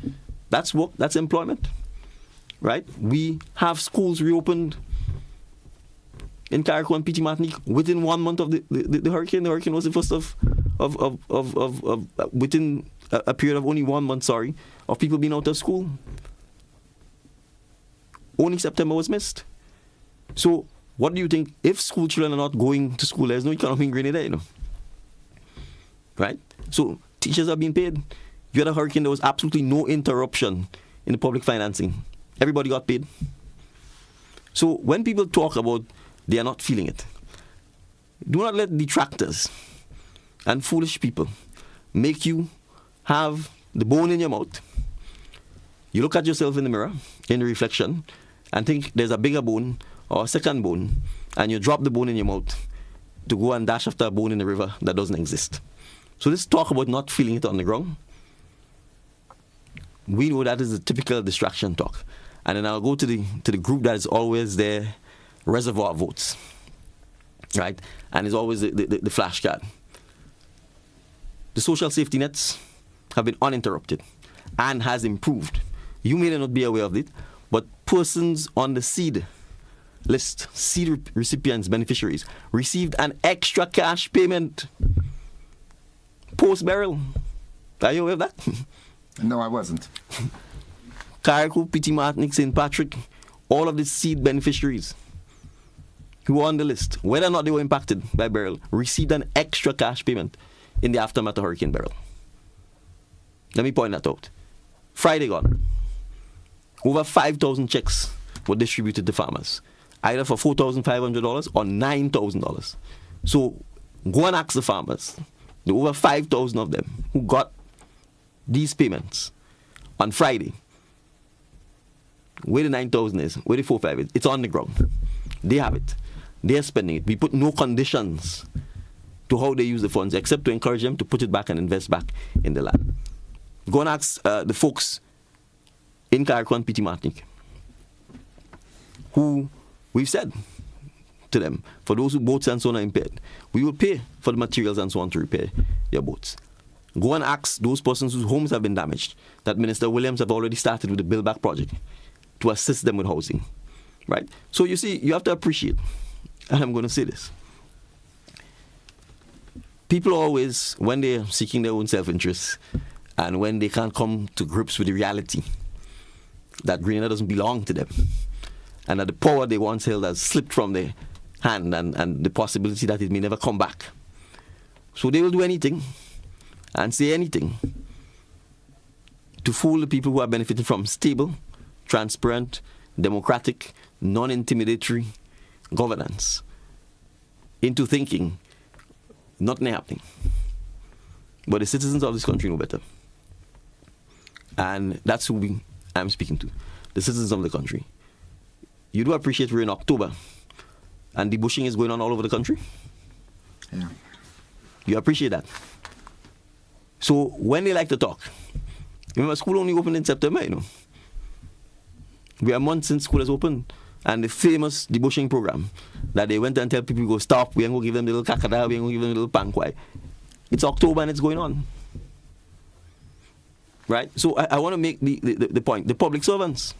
That's work, that's employment, right? We have schools reopened in CARICOM and PT Martinique within 1 month of the hurricane. The hurricane was the first of within a period of only 1 month, of people being out of school. Only September was missed. So what do you think? If school children are not going to school, there's no economy in Grenada, right? So teachers are being paid. You had a hurricane, there was absolutely no interruption in the public financing. Everybody got paid. So when people talk about they are not feeling it, do not let detractors and foolish people make you have the bone in your mouth. You look at yourself in the mirror, in the reflection, and think there's a bigger bone or a second bone, and you drop the bone in your mouth to go and dash after a bone in the river that doesn't exist. So this talk about not feeling it on the ground, we know that is a typical distraction talk. And then I'll go to the group that is always there, reservoir votes, right? And it's always the flashcard. The social safety nets have been uninterrupted and has improved. You may not be aware of it, but persons on the seed list, seed recipients, beneficiaries, received an extra cash payment post-burial. Are you aware of that? No, I wasn't. CARICOM, PT Martinique, St. Patrick, all of the seed beneficiaries who were on the list, whether or not they were impacted by burial, received an extra cash payment in the aftermath of Hurricane Beryl. Let me point that out. Friday gone, over 5,000 checks were distributed to farmers, either for $4,500 or $9,000. So go and ask the farmers, the over 5,000 of them who got these payments on Friday, where the 9,000 is, where the 4,500 is. It's on the ground. They have it. They are spending it. We put no conditions to how they use the funds, except to encourage them to put it back and invest back in the land. Go and ask the folks in CARICOM and PT Martinique, who we've said to them, for those whose boats and so on are impaired, we will pay for the materials and so on to repair your boats. Go and ask those persons whose homes have been damaged, that Minister Williams have already started with the Build Back project to assist them with housing, right? So you see, you have to appreciate, and I'm going to say this. People always, when they're seeking their own self-interest and when they can't come to grips with the reality that Grenada doesn't belong to them and that the power they once held has slipped from their hand and the possibility that it may never come back. So they will do anything and say anything to fool the people who are benefiting from stable, transparent, democratic, non-intimidatory governance into thinking nothing happening. But the citizens of this country know better. And that's who I'm speaking to, the citizens of the country. You do appreciate we're in October and debushing is going on all over the country? Yeah. You appreciate that. So when they like to talk, remember school only opened in September, you know. We are months since school has opened. And the famous debushing program that they went and tell people, go stop, we ain't going to give them the little kakada, we ain't going to give them the little pankwai. It's October and it's going on. Right? So I want to make the point. The public servants.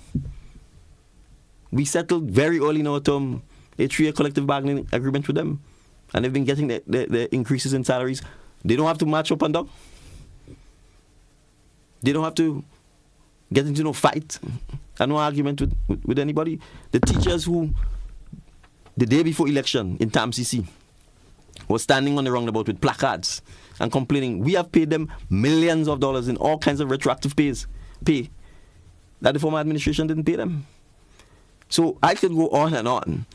We settled very early in our term a 3-year collective bargaining agreement with them. And they've been getting the increases in salaries. They don't have to march up and down. They don't have to get into no fight and no argument with anybody. The teachers who, the day before election in Tam CC, were standing on the roundabout with placards and complaining, we have paid them millions of dollars in all kinds of retroactive pay that the former administration didn't pay them. So I could go on and on.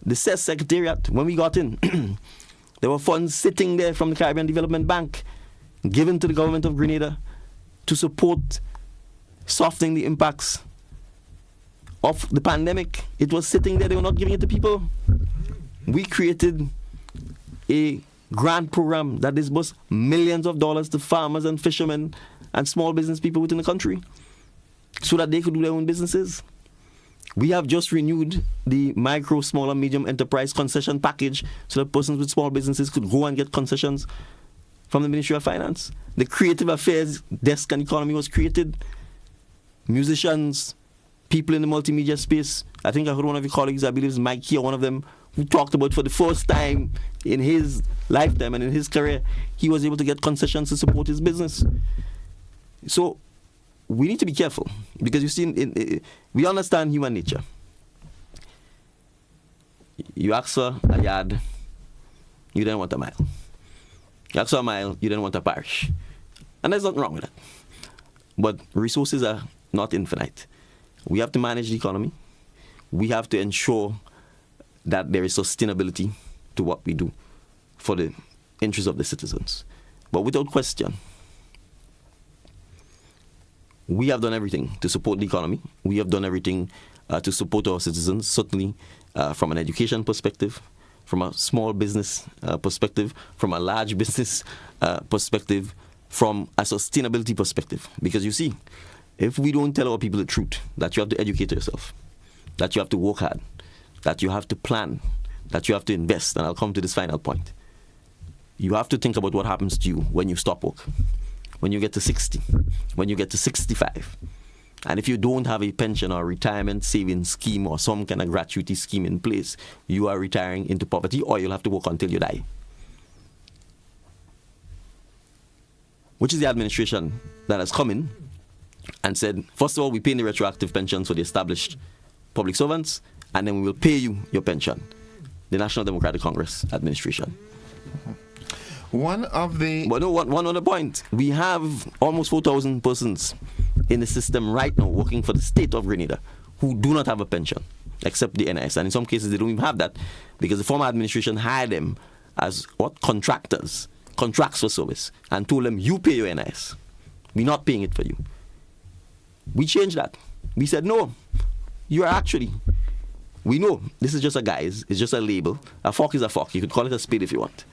The CES Secretariat, when we got in, there were funds sitting there from the Caribbean Development Bank given to the government of Grenada to support softening the impacts of the pandemic. It was sitting there, they were not giving it to people. We created a grant program that disbursed millions of dollars to farmers and fishermen and small business people within the country so that they could do their own businesses. We have just renewed the micro, small and medium enterprise concession package so that persons with small businesses could go and get concessions from the Ministry of Finance. The Creative Affairs Desk and Economy was created. Musicians, people in the multimedia space. I think I heard one of your colleagues, I believe it's Mike here, one of them, who talked about for the first time in his lifetime and in his career, he was able to get concessions to support his business. So we need to be careful because you see, we understand human nature. You ask for a yard, you don't want a mile. You ask for a mile, you don't want a parish. And there's nothing wrong with that. But resources are not infinite. We have to manage the economy. We have to ensure that there is sustainability to what we do for the interests of the citizens. But without question, we have done everything to support the economy. We have done everything to support our citizens, certainly from an education perspective, from a small business perspective, from a large business perspective, from a sustainability perspective. Because you see, if we don't tell our people the truth, that you have to educate yourself, that you have to work hard, that you have to plan, that you have to invest, and I'll come to this final point. You have to think about what happens to you when you stop work, when you get to 60, when you get to 65. And if you don't have a pension or retirement savings scheme or some kind of gratuity scheme in place, you are retiring into poverty or you'll have to work until you die. Which is the administration that has come in and said, first of all, we pay the retroactive pensions for the established public servants, and then we will pay you your pension. The National Democratic Congress administration. One other point. We have almost 4,000 persons in the system right now working for the state of Grenada who do not have a pension, except the NIS. And in some cases, they don't even have that because the former administration hired them as contractors, contracts for service, and told them, you pay your NIS. We're not paying it for you. We changed that. We said, no, you are actually, we know this is just a guise, it's just a label. A fork is a fork. You could call it a spade if you want.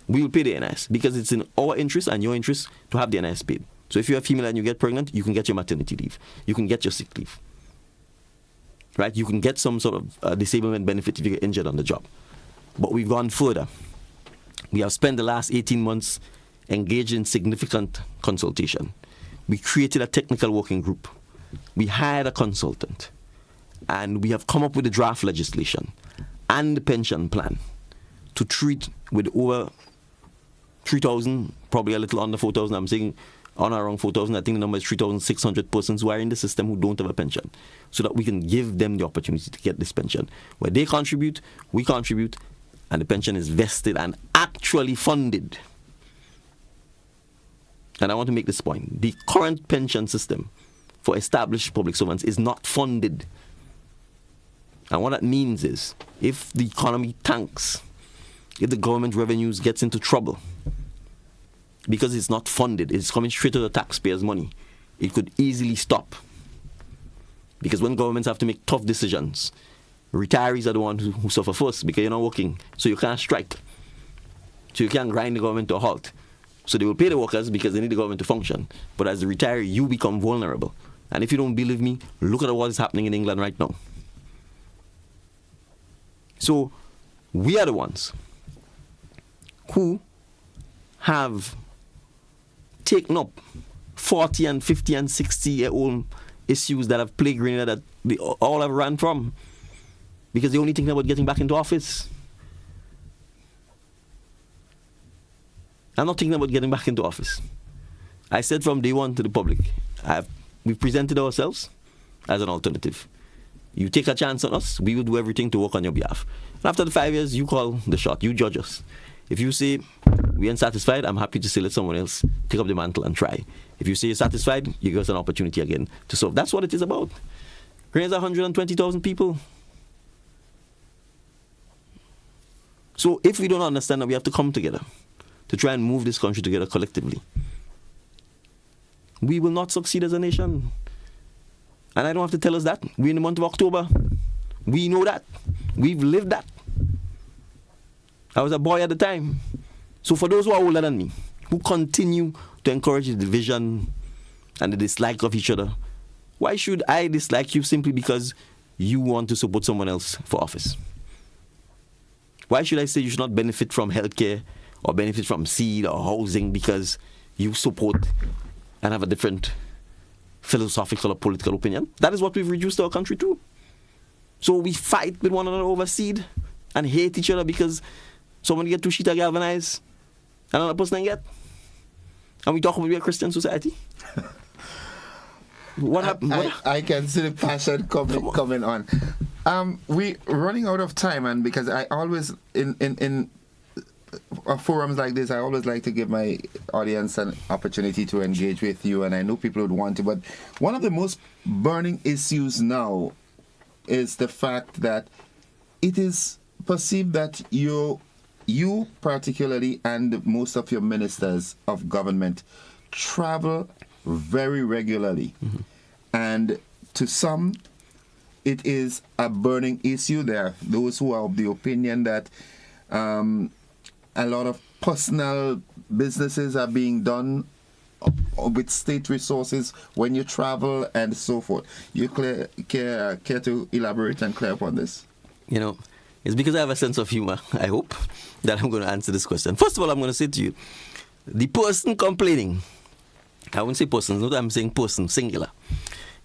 We will pay the NIS because it's in our interest and your interest to have the NIS paid. So if you're a female and you get pregnant, you can get your maternity leave. You can get your sick leave. Right? You can get some sort of disablement benefit if you get injured on the job. But we've gone further. We have spent the last 18 months engaged in significant consultation. We created a technical working group. We hired a consultant. And we have come up with a draft legislation and the pension plan to treat with over 3,000, probably a little under 4,000, I'm saying on around 4,000. I think the number is 3,600 persons who are in the system who don't have a pension, so that we can give them the opportunity to get this pension. Where they contribute, we contribute, and the pension is vested and actually funded. And I want to make this point. The current pension system for established public servants is not funded. And what that means is, if the economy tanks, if the government revenues gets into trouble, because it's not funded, it's coming straight to the taxpayers' money, it could easily stop. Because when governments have to make tough decisions, retirees are the ones who suffer first, because you're not working, so you can't strike. So you can't grind the government to a halt. So they will pay the workers because they need the government to function. But as a retiree, you become vulnerable. And if you don't believe me, look at what is happening in England right now. So we are the ones who have taken up 40 and 50 and 60-year-old issues that have plagued Grenada that they all have run from, because they only think about getting back into office. I'm not thinking about getting back into office. I said from day one to the public, we've presented ourselves as an alternative. You take a chance on us, we will do everything to work on your behalf. And after the 5 years, you call the shot, you judge us. If you say we ain't satisfied, I'm happy to say let someone else take up the mantle and try. If you say you're satisfied, you give us an opportunity again to serve. That's what it is about. Grenada's 120,000 people. So if we don't understand that we have to come together to try and move this country together collectively, we will not succeed as a nation. And I don't have to tell us that. We're in the month of October. We know that. We've lived that. I was a boy at the time. So for those who are older than me, who continue to encourage the division and the dislike of each other, why should I dislike you simply because you want to support someone else for office? Why should I say you should not benefit from healthcare or benefit from seed or housing because you support and have a different philosophical or political opinion? That is what we've reduced our country to. So we fight with one another over seed and hate each other because someone get 2 sheets galvanized and another person ain't get. And we talk about we're a Christian society. What happened? I can see the passion coming on. We're running out of time, and because I always in forums like this, I always like to give my audience an opportunity to engage with you, and I know people would want to, but one of the most burning issues now is the fact that it is perceived that you particularly and most of your ministers of government travel very regularly. Mm-hmm. And to some, it is a burning issue. There are those who are of the opinion that a lot of personal businesses are being done with state resources when you travel and so forth. You care to elaborate and clear upon this? You know, it's because I have a sense of humor, I hope, that I'm going to answer this question. First of all, I'm going to say to you, the person complaining, I wouldn't say persons, no, I'm saying person, singular,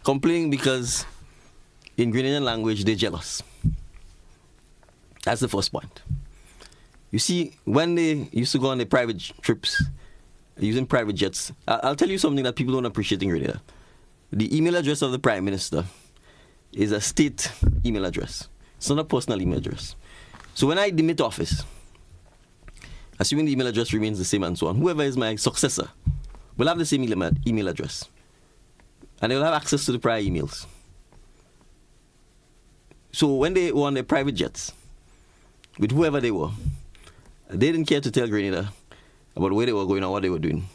complaining because in Grenadian language, they're jealous. That's the first point. You see, when they used to go on their private trips, using private jets, I'll tell you something that people don't appreciate in Grenada. The email address of the Prime Minister is a state email address. It's not a personal email address. So when I demit office, assuming the email address remains the same and so on, whoever is my successor will have the same email address. And they will have access to the prior emails. So when they were on their private jets, with whoever they were, they didn't care to tell Grenada about where they were going or what they were doing.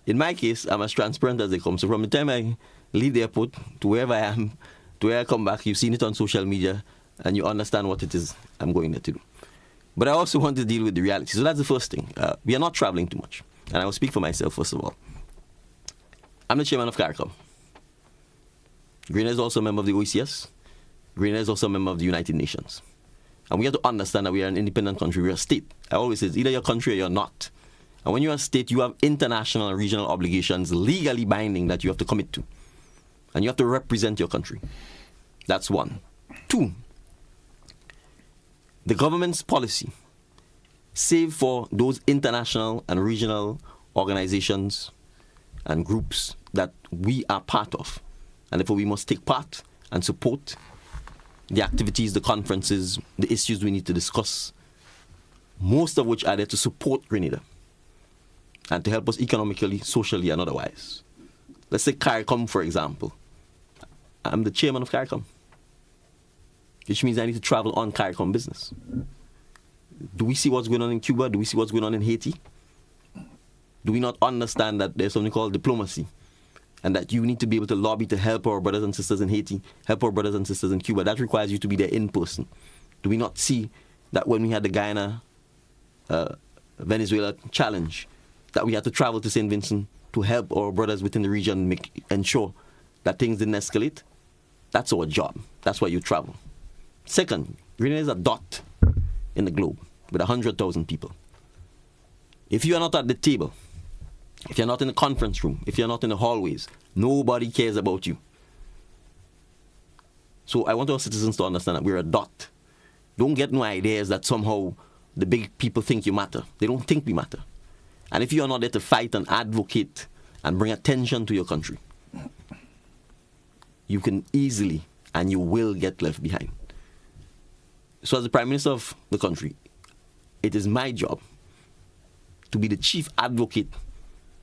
In my case, I'm as transparent as they come. So from the time I leave the airport to wherever I am, to where I come back, you've seen it on social media, and you understand what it is I'm going there to do. But I also want to deal with the reality. So that's the first thing. We are not traveling too much. And I will speak for myself, first of all. I'm the chairman of CARICOM. Grenada is also a member of the OECS. Grenada is also a member of the United Nations. And we have to understand that we are an independent country. We are a state. I always say, either you're a country or you're not. And when you're a state, you have international and regional obligations legally binding that you have to commit to. And you have to represent your country. That's one. Two, the government's policy, save for those international and regional organizations and groups that we are part of. And therefore we must take part and support the activities, the conferences, the issues we need to discuss, most of which are there to support Grenada and to help us economically, socially, and otherwise. Let's say CARICOM, for example. I'm the chairman of CARICOM, which means I need to travel on CARICOM business. Do we see what's going on in Cuba? Do we see what's going on in Haiti? Do we not understand that there's something called diplomacy and that you need to be able to lobby to help our brothers and sisters in Haiti, help our brothers and sisters in Cuba? That requires you to be there in person. Do we not see that when we had the Guyana, Venezuela challenge, that we had to travel to St. Vincent to help our brothers within the region ensure that things didn't escalate? That's our job. That's why you travel. Second, Grenada is a dot in the globe with 100,000 people. If you are not at the table, if you're not in the conference room, if you're not in the hallways, nobody cares about you. So I want our citizens to understand that we're a dot. Don't get no ideas that somehow the big people think you matter. They don't think we matter. And if you are not there to fight and advocate and bring attention to your country, you can easily and you will get left behind. So as the Prime Minister of the country, it is my job to be the chief advocate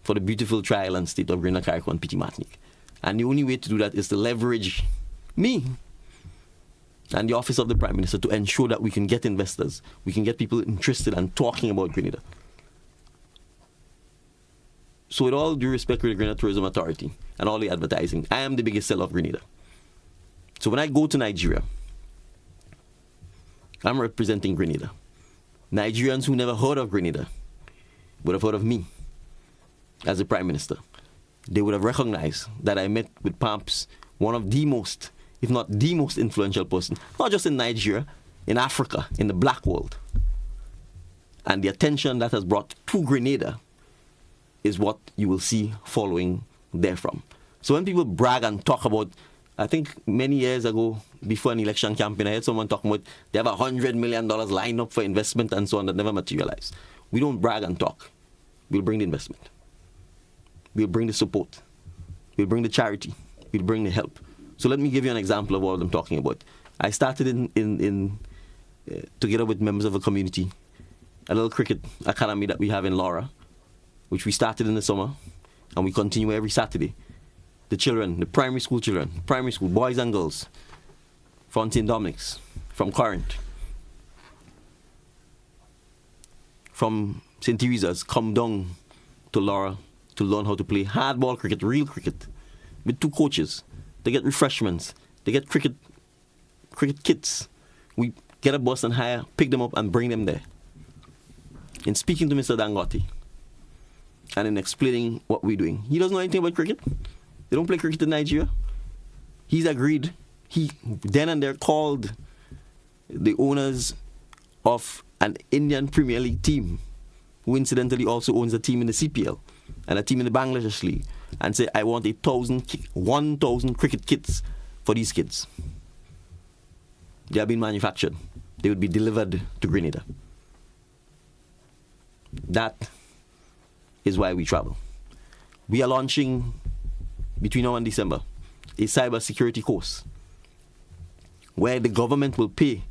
for the beautiful tri-island state of Grenada, CARICOM, and Petit Martinique. And the only way to do that is to leverage me and the office of the Prime Minister to ensure that we can get investors, we can get people interested and talking about Grenada. So with all due respect to the Grenada Tourism Authority and all the advertising, I am the biggest seller of Grenada. So when I go to Nigeria, I'm representing Grenada. Nigerians who never heard of Grenada would have heard of me as the Prime Minister. They would have recognized that I met with perhaps one of the most, if not the most influential person, not just in Nigeria, in Africa, in the black world. And the attention that has brought to Grenada is what you will see following therefrom. So when people brag and talk about, I think many years ago, before an election campaign, I heard someone talking about they have $100 million lined up for investment and so on that never materialized. We don't brag and talk. We'll bring the investment. We'll bring the support. We'll bring the charity. We'll bring the help. So let me give you an example of what I'm talking about. I started together with members of the community, a little cricket academy that we have in Laura, which we started in the summer, and we continue every Saturday. The children, the primary school children, primary school, boys and girls, from St. Dominic's, from Corinth, from St. Teresa's, come down to Laura to learn how to play hardball cricket, real cricket, with 2 coaches. They get refreshments. They get cricket kits. We get a bus and hire, pick them up and bring them there. In speaking to Mr. Dangote and in explaining what we're doing, he doesn't know anything about cricket. They don't play cricket in Nigeria. He's agreed. He then and there called the owners of an Indian Premier League team, who incidentally also owns a team in the CPL and a team in the Bangladesh League, and say, I want 1,000 cricket kits for these kids. They are being manufactured. They would be delivered to Grenada. That is why we travel. We are launching, between now and December, a cyber security course where the government will pay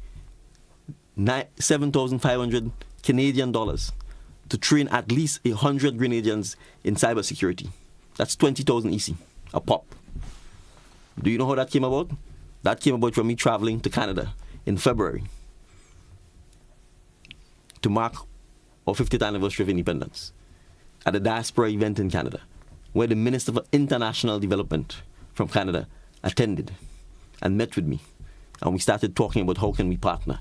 7,500 Canadian dollars to train at least 100 Grenadians in cybersecurity. That's 20,000 EC, a pop. Do you know how that came about? That came about from me traveling to Canada in February to mark our 50th anniversary of independence at a diaspora event in Canada, where the Minister for International Development from Canada attended and met with me. And we started talking about how can we partner.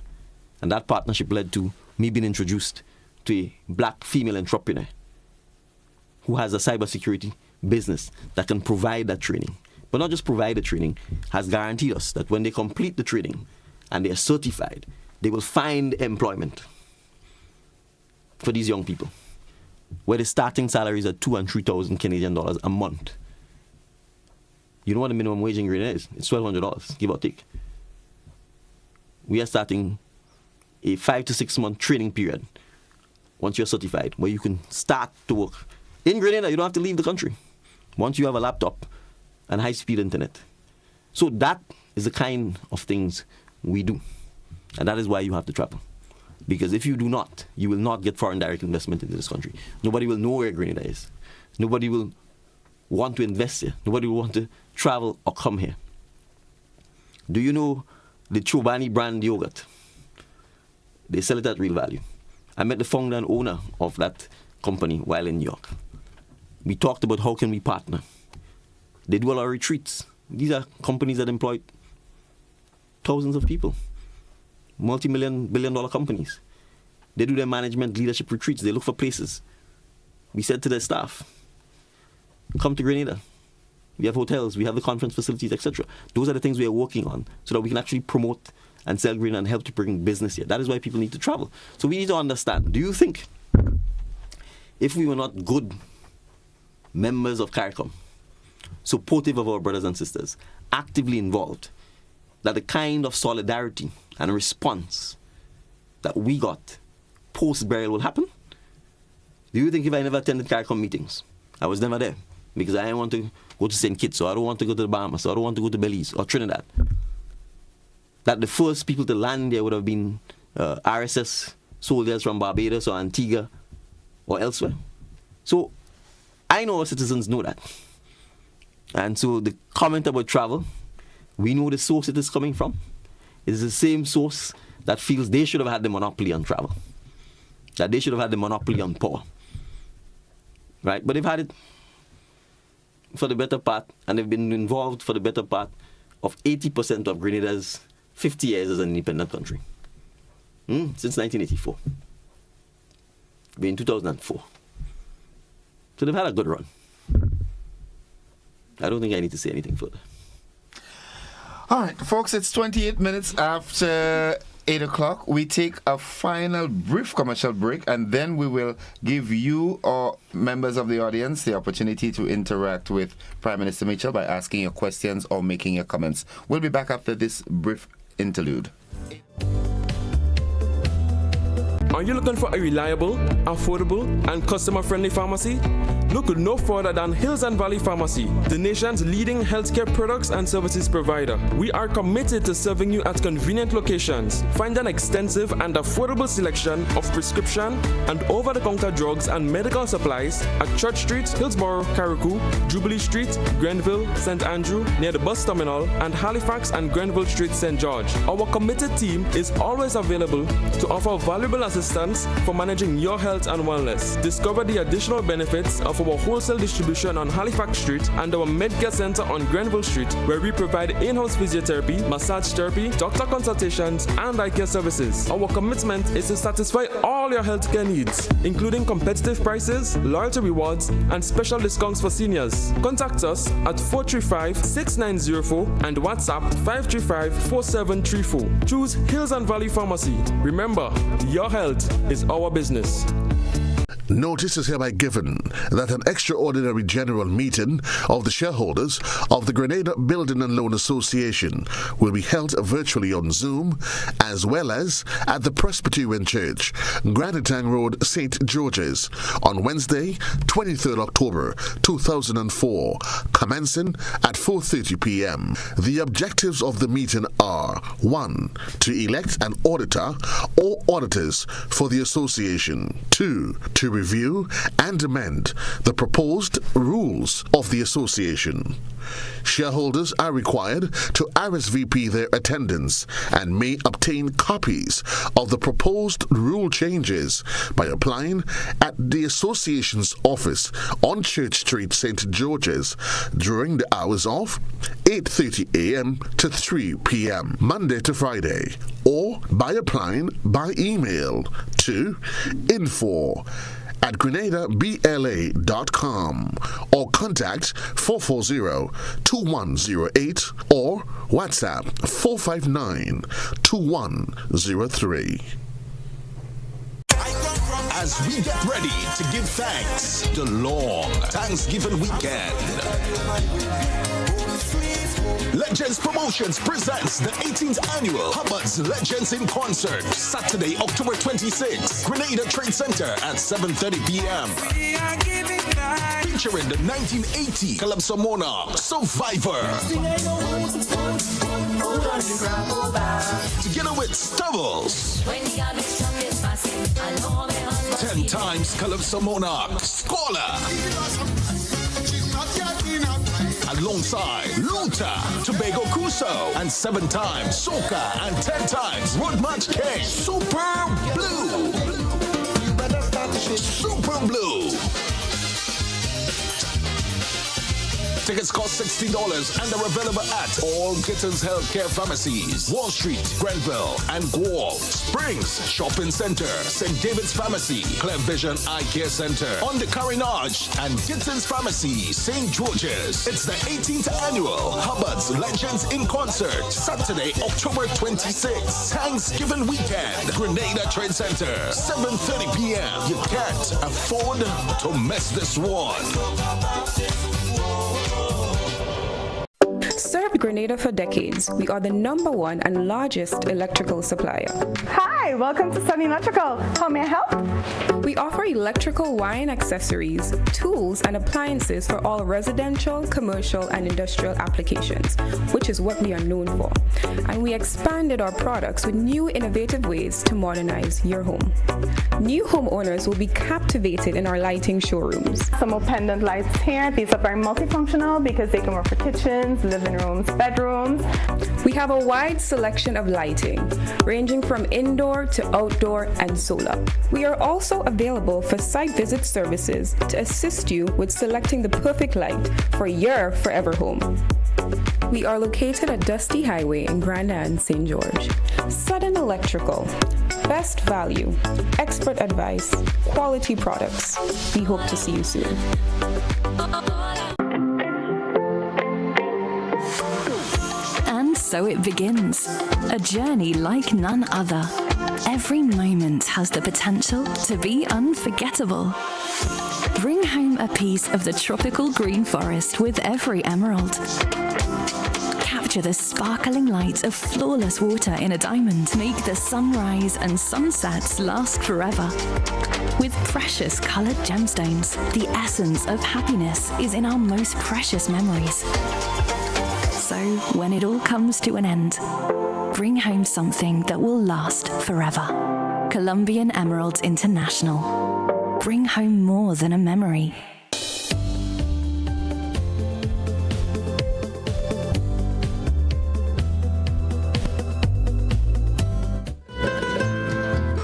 And that partnership led to me being introduced to a black female entrepreneur who has a cybersecurity business that can provide that training. But not just provide the training, has guaranteed us that when they complete the training and they are certified, they will find employment for these young people, where the starting salaries are 2,000 and 3,000 Canadian dollars a month. You know what the minimum wage in Grenada is? It's $1,200, give or take. We are starting a 5 to 6 month training period once you're certified, where you can start to work. In Grenada, you don't have to leave the country. once you have a laptop and high-speed internet. So that is the kind of things we do. And that is why you have to travel. Because if you do not, you will not get foreign direct investment into this country. Nobody will know where Grenada is. Nobody will want to invest here. Nobody will want to travel or come here. Do you know the Chobani brand yogurt? They sell it at real value. I met the founder and owner of that company while in New York. We talked about how can we partner. They do a lot of retreats. These are companies that employ thousands of people. Multi-million, billion-dollar companies. They do their management leadership retreats. They look for places. We said to their staff, come to Grenada. We have hotels, we have the conference facilities, etc. Those are the things we are working on so that we can actually promote and sell Grenada and help to bring business here. That is why people need to travel. So we need to understand, do you think if we were not good members of CARICOM, supportive of our brothers and sisters, actively involved, that the kind of solidarity and response that we got post-burial will happen? Do you think if I never attended CARICOM meetings, I was never there because I didn't want to go to St. Kitts, or I don't want to go to the Bahamas, or I don't want to go to Belize or Trinidad, that the first people to land there would have been RSS soldiers from Barbados or Antigua or elsewhere? So I know our citizens know that. And so the comment about travel, we know the source it is coming from. It is the same source that feels they should have had the monopoly on travel, that they should have had the monopoly on power. Right? But they've had it for the better part, and they've been involved for the better part of 80% of Grenada's 50 years as an independent country. Since 1984. We're in 2004. So they've had a good run. I don't think I need to say anything further. All right, folks, it's 28 minutes after 8 o'clock. We take a final brief commercial break, and then we will give you or members of the audience the opportunity to interact with Prime Minister Mitchell by asking your questions or making your comments. We'll be back after this brief interlude. Are you looking for a reliable, affordable, and customer-friendly pharmacy? Look no further than Hills and Valley Pharmacy, the nation's leading healthcare products and services provider. We are committed to serving you at convenient locations. Find an extensive and affordable selection of prescription and over-the-counter drugs and medical supplies at Church Street, Hillsborough, Carriacou, Jubilee Street, Grenville, St. Andrew, near the bus terminal, and Halifax and Grenville Street, St. George. Our committed team is always available to offer valuable assistance for managing your health and wellness. Discover the additional benefits of our wholesale distribution on Halifax Street and our Medcare Center on Grenville Street, where we provide in-house physiotherapy, massage therapy, doctor consultations, and eye care services. Our commitment is to satisfy all your healthcare needs, including competitive prices, loyalty rewards, and special discounts for seniors. Contact us at 435-6904 and WhatsApp 535-4734. Choose Hills and Valley Pharmacy. Remember, your health is our business. Notice is hereby given that an extraordinary general meeting of the shareholders of the Grenada Building and Loan Association will be held virtually on Zoom, as well as at the Presbyterian Church, Granatang Road, St. George's, on Wednesday, 23rd October 2004, commencing at 4:30 p.m. The objectives of the meeting are: 1. To elect an auditor or auditors for the association. 2. To review and amend the proposed rules of the association. Shareholders are required to RSVP their attendance and may obtain copies of the proposed rule changes by applying at the association's office on Church Street, St. George's, during the hours of 8:30 a.m. to 3 p.m. Monday to Friday, or by applying by email to info@grenadabla.com or contact 440-2108 or WhatsApp 459-2103. As we get ready to give thanks the long Thanksgiving weekend. Legends Promotions presents the 18th annual Hubbard's Legends in Concert, Saturday, October 26th, Grenada Trade Center at 7:30 p.m. Featuring the 1980 Calypso Monarch Survivor. Together with Stubbles. 10 times Calypso Monarch Scholar. Alongside Luther, Tobago Crusoe, and 7 times Soca and 10 times Road March King. Super Blue. Super Blue. Tickets cost $60 and are available at all Gittins Healthcare Pharmacies, Wall Street, Grenville, and Guelph, Springs Shopping Center, St. David's Pharmacy, Clear Vision Eye Care Center, on the Carinage, and Gittins Pharmacy, St. George's. It's the 18th annual Hubbard's Legends in Concert, Saturday, October 26th, Thanksgiving weekend, Grenada Trade Center, 7:30 p.m. You can't afford to miss this one. Served Grenada for decades, we are the #1 and largest electrical supplier. Hi, welcome to Sunny Electrical. How may I help? We offer electrical wiring accessories, tools, and appliances for all residential, commercial, and industrial applications, which is what we are known for. And we expanded our products with new innovative ways to modernize your home. New homeowners will be captivated in our lighting showrooms. Some more pendant lights here. These are very multifunctional because they can work for kitchens, living rooms, bedrooms. We have a wide selection of lighting, ranging from indoor to outdoor and solar. We are also available for site visit services to assist you with selecting the perfect light for your forever home. We are located at Dusty Highway in Grenada and St. George. Sudden Electrical. Best value, expert advice, quality products. We hope to see you soon. And so it begins. A journey like none other. Every moment has the potential to be unforgettable. Bring home a piece of the tropical green forest with every emerald. Capture the sparkling light of flawless water in a diamond. Make the sunrise and sunsets last forever. With precious colored gemstones, the essence of happiness is in our most precious memories. So, when it all comes to an end, bring home something that will last forever. Colombian Emeralds International. Bring home more than a memory.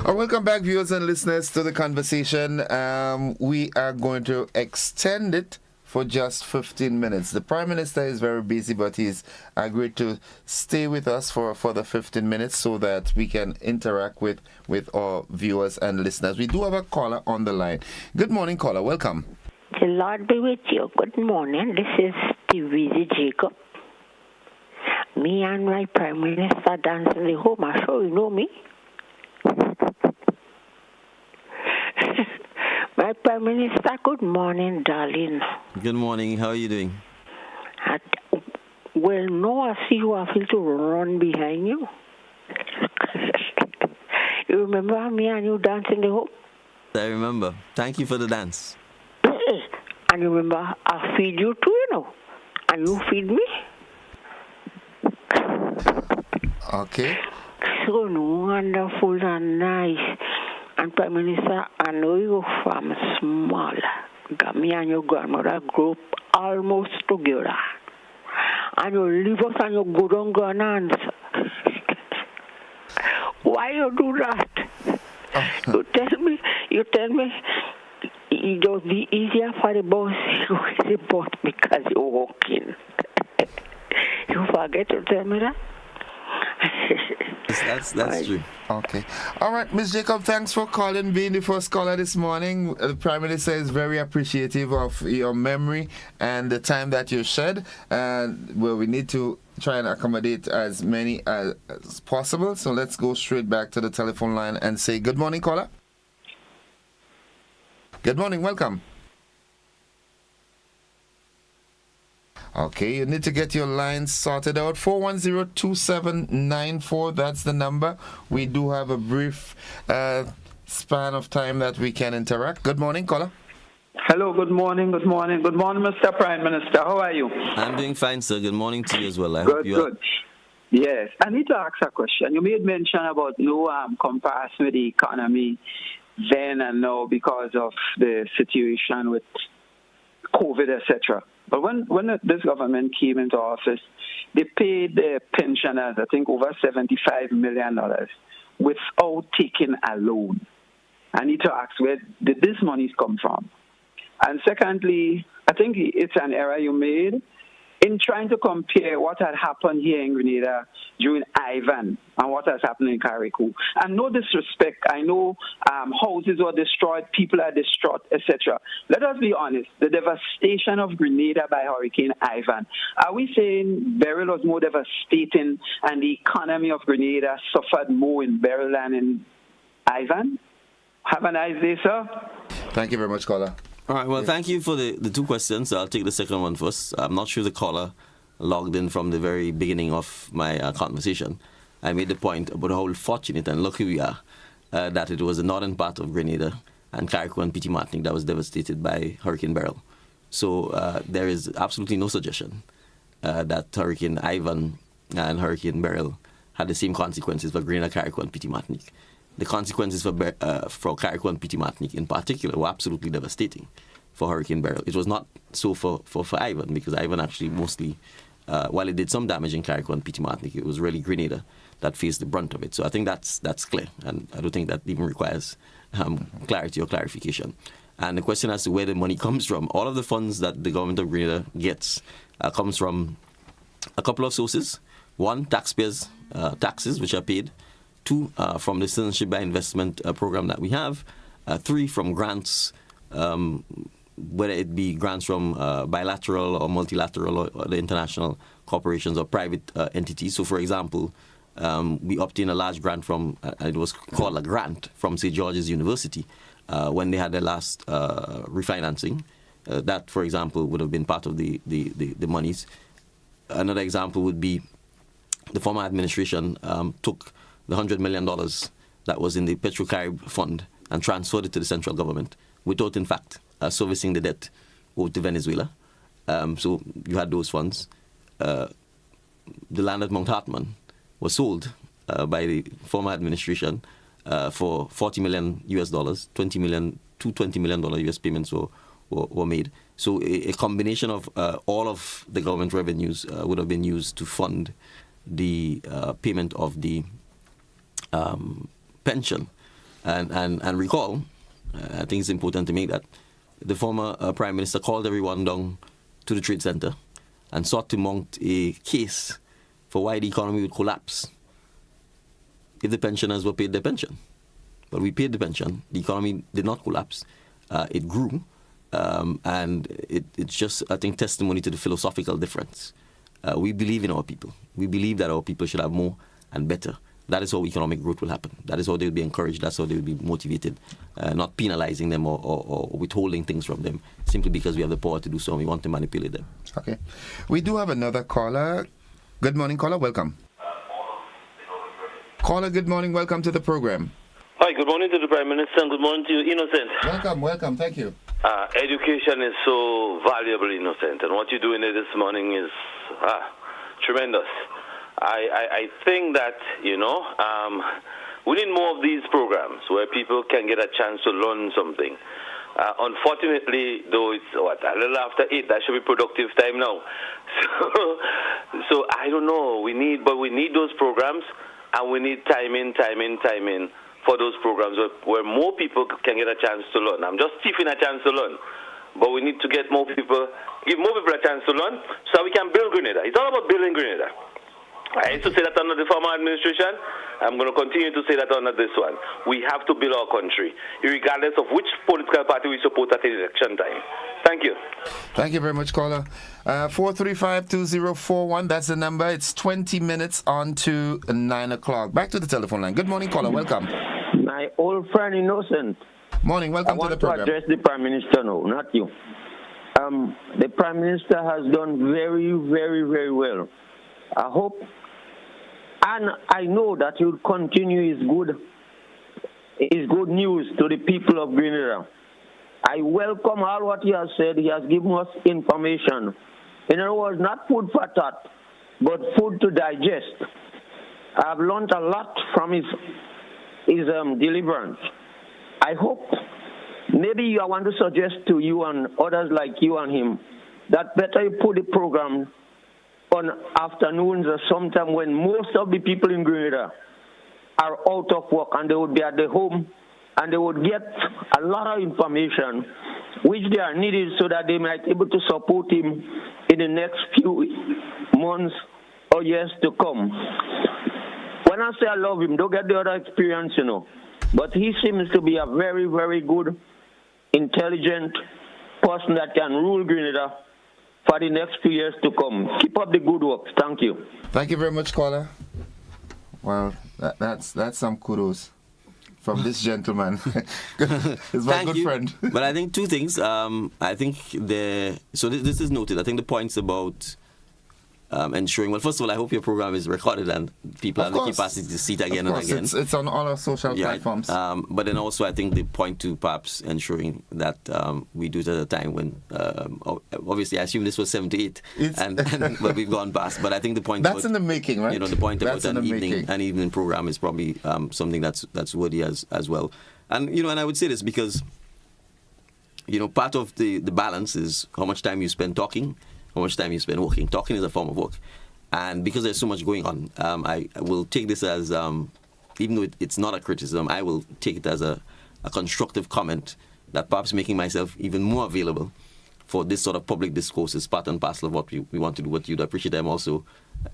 Welcome back, viewers and listeners, to the conversation. We are going to extend it for just 15 minutes. The Prime Minister is very busy, but he's agreed to stay with us for the 15 minutes so that we can interact with our viewers and listeners. We do have a caller on the line. Good morning, caller. Welcome. The Lord be with you. Good morning. This is Stevie Jacob. Me and my Prime Minister dance in the home. I'm sure you know me. My Prime Minister, good morning, darling. Good morning. How are you doing? Well, no, I see you. I feel to run behind you. You remember me and you dance in the home? I remember. Thank you for the dance. And you remember, I feed you too, you know. And you feed me. Okay. So wonderful and nice. And Prime Minister, I know you from small. Got me and your grandmother grew up almost together. And you leave us and you go down Grenada. Why you do that? You tell me it would be easier for the boss to get the boat because you're walking. You forget to tell me that? That's true. Okay. All right, Ms. Jacob, thanks for calling, being the first caller this morning. The Prime Minister is very appreciative of your memory and the time that you shed. And we need to try and accommodate as many as possible. So let's go straight back to the telephone line and say good morning, caller. Good morning, welcome. Okay, you need to get your lines sorted out. 410-2794, that's the number. We do have a brief span of time that we can interact. Good morning, caller. Hello, good morning, Mr. Prime Minister. How are you? I'm doing fine, sir. Good morning to you as well. I good, hope you good. Yes, I need to ask a question. You made mention about no comparison with the economy then and now because of the situation with COVID, etc. But when this government came into office, they paid the pensioners, I think, over $75 million without taking a loan. I need to ask, where did this money come from? And secondly, I think it's an error you made in trying to compare what had happened here in Grenada during Ivan and what has happened in Carriacou. And no disrespect, I know houses were destroyed, people are distraught, etc. Let us be honest, the devastation of Grenada by Hurricane Ivan, are we saying Beryl was more devastating and the economy of Grenada suffered more in Beryl than in Ivan? Have a nice day, sir. Thank you very much, caller. All right, well, thank you for the two questions. I'll take the second one first. I'm not sure the caller logged in from the very beginning of my conversation. I made the point about how fortunate and lucky we are that it was the northern part of Grenada and Carriacou and Petit Martinique that was devastated by Hurricane Beryl. So there is absolutely no suggestion that Hurricane Ivan and Hurricane Beryl had the same consequences for Grenada, Carriacou and Petit Martinique. The consequences for Carriacou and Petit Martinique in particular were absolutely devastating for Hurricane Beryl. It was not so for Ivan, because Ivan actually mostly, while it did some damage in Carriacou and Petit Martinique, it was really Grenada that faced the brunt of it. So I think that's clear, and I don't think that even requires clarity or clarification. And the question as to where the money comes from, all of the funds that the government of Grenada gets comes from a couple of sources. One, taxpayers' taxes, which are paid. 2, from the Citizenship by Investment program that we have. 3, from grants, whether it be grants from bilateral or multilateral or the international corporations or private entities. So, for example, we obtained a large grant from, it was called a grant from St. George's University when they had their last refinancing. That, for example, would have been part of the monies. Another example would be the former administration took the $100 million that was in the Petrocarib Fund and transferred it to the central government without, in fact, servicing the debt owed to Venezuela. So you had those funds. The land at Mount Hartman was sold by the former administration for $40 million US, $20 million US payments were made. So a combination of all of the government revenues would have been used to fund the payment of the pension. And recall, I think it's important to make that, the former Prime Minister called everyone down to the Trade Center and sought to mount a case for why the economy would collapse if the pensioners were paid their pension. But we paid the pension. The economy did not collapse. It grew. And it's just, I think, testimony to the philosophical difference. We believe in our people. We believe that our people should have more and better. That is how economic growth will happen. That is how they will be encouraged. That's how they will be motivated, not penalizing them or withholding things from them simply because we have the power to do so and we want to manipulate them. Okay. We do have another caller. Good morning, caller. Welcome. Caller, good morning. Welcome to the program. Hi, good morning to the Prime Minister and good morning to you, Innocent. Welcome. Thank you. Education is so valuable, Innocent, and what you're doing there this morning is tremendous. I think that, we need more of these programs where people can get a chance to learn something. Unfortunately, though, it's a little after 8. That should be productive time now. So I don't know. We need those programs, and we need time in for those programs where more people can get a chance to learn. I'm just seeking a chance to learn, but we need to give more people a chance to learn so we can build Grenada. It's all about building Grenada. I used to say that under the former administration. I'm going to continue to say that under this one. We have to build our country, regardless of which political party we support at election time. Thank you. Thank you very much, caller. 435-2041, that's the number. It's 20 minutes on to 9 o'clock. Back to the telephone line. Good morning, caller. Welcome. My old friend Innocent. Morning. Welcome to the program. I want to address the Prime Minister now, not you. the Prime Minister has done very, very, very well. I hope, and I know that he will continue his good news to the people of Grenada. I welcome all what he has said. He has given us information. In other words, not food for thought, but food to digest. I've learned a lot from his deliverance. I hope, maybe I want to suggest to you and others like you and him, that better you put the program on afternoons or sometime when most of the people in Grenada are out of work and they would be at the home and they would get a lot of information which they are needed so that they might be able to support him in the next few months or years to come. When I say I love him, don't get the other experience, But he seems to be a very, very good, intelligent person that can rule Grenada for the next few years to come. Keep up the good work. Thank you. Thank you very much, caller. Well, that's some kudos from this gentleman. He's my good friend. But I think two things. I think this is noted. I think the points about ensuring, well, first of all, I hope your program is recorded and people have the capacity to see it again and again. It's on all our social platforms. But then also, I think the point to perhaps ensuring that we do it at a time when, obviously, I assume this was 78, but we've gone past. But I think the point that's in the making, right? The point about an evening program is probably something that's worthy as well. And and I would say this because part of the balance is how much time you spend talking, how much time you spend working. Talking is a form of work. And because there's so much going on, I will take this as, even though it's not a criticism, I will take it as a constructive comment that perhaps making myself even more available for this sort of public discourse is part and parcel of what we want to do. What you'd appreciate, I'm also,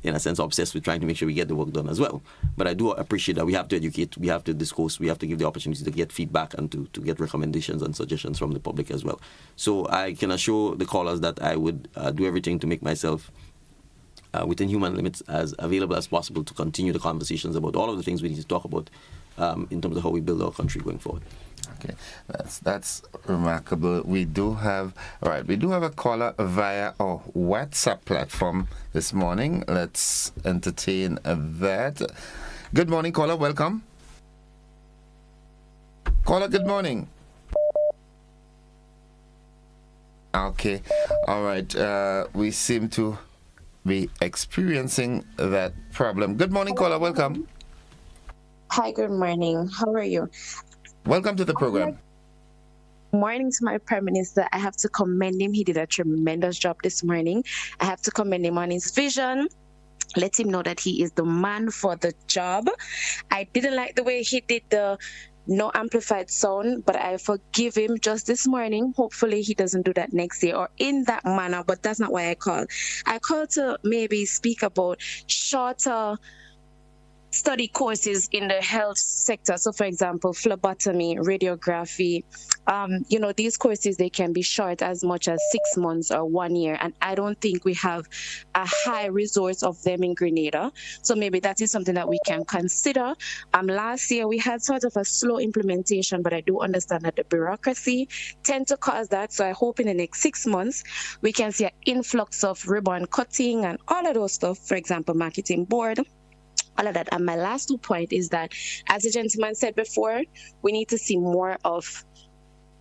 in a sense, obsessed with trying to make sure we get the work done as well. But I do appreciate that we have to educate, we have to discourse, we have to give the opportunity to get feedback and to get recommendations and suggestions from the public as well. So I can assure the callers that I would do everything to make myself within human limits as available as possible to continue the conversations about all of the things we need to talk about in terms of how we build our country going forward. Okay, that's remarkable. We do have a caller via our WhatsApp platform this morning. Let's entertain that. Good morning, caller. Welcome. Caller, good morning. Okay, all right. We seem to be experiencing that problem. Good morning, caller. Welcome. Hi, good morning. How are you? Welcome to the program. Morning to my Prime Minister. I have to commend him. He did a tremendous job this morning. I have to commend him on his vision. Let him know that he is the man for the job. I didn't like the way he did the no amplified sound, but I forgive him just this morning. Hopefully he doesn't do that next year or in that manner, but that's not why I called. I called to maybe speak about shorter study courses in the health sector. So for example, phlebotomy, radiography, these courses, they can be short as much as 6 months or 1 year. And I don't think we have a high resource of them in Grenada. So maybe that is something that we can consider. Last year we had sort of a slow implementation, but I do understand that the bureaucracy tend to cause that. So I hope in the next 6 months, we can see an influx of ribbon cutting and all of those stuff. For example, marketing board, all of that. And my last 2 point is that, as the gentleman said before, we need to see more of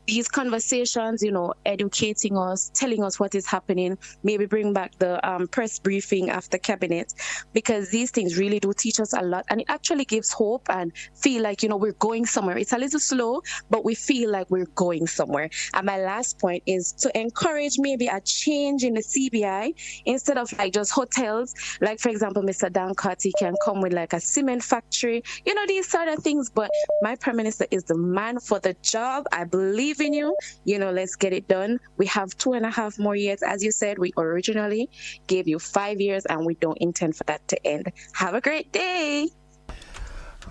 these conversations, educating us, telling us what is happening, maybe bring back the press briefing after cabinet, because these things really do teach us a lot. And it actually gives hope and feel like, we're going somewhere. It's a little slow, but we feel like we're going somewhere. And my last point is to encourage maybe a change in the CBI instead of like just hotels. Like, for example, Mr. Dan Carty can come with like a cement factory, these sort of things. But my Prime Minister is the man for the job. I believe in you. Let's get it done. We have 2.5 more years. As you said, we originally gave you 5 years and we don't intend for that to end. Have a great day.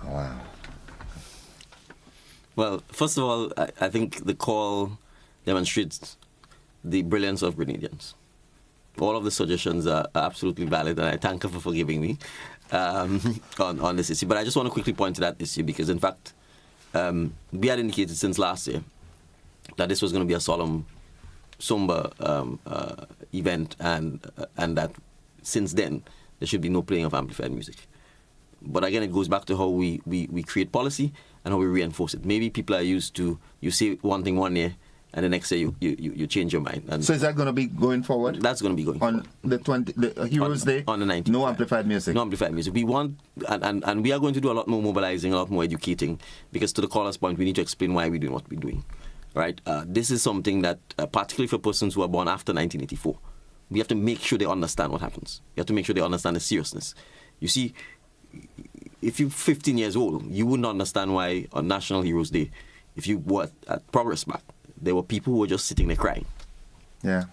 Wow. Well, first of all, I think the call demonstrates the brilliance of Grenadians. All of the suggestions are absolutely valid, and I thank her for forgiving me on this issue. But I just want to quickly point to that issue because, in fact, we had indicated since last year that this was going to be a solemn somber event, and that since then there should be no playing of amplified music. But again, it goes back to how we create policy and how we reinforce it. Maybe people are used to, you say one thing one year, and the next year you change your mind. And so is that going to be going forward? That's going to be going on forward. the Heroes Day? On the 19th. No amplified music? No amplified music. We want, and we are going to do a lot more mobilizing, a lot more educating, because to the caller's point, we need to explain why we're doing what we're doing. Right? This is something that, particularly for persons who are born after 1984, we have to make sure they understand what happens. You have to make sure they understand the seriousness. You see, if you're 15 years old, you wouldn't understand why on National Heroes Day, if you were at Progress Back, there were people who were just sitting there crying. Yeah.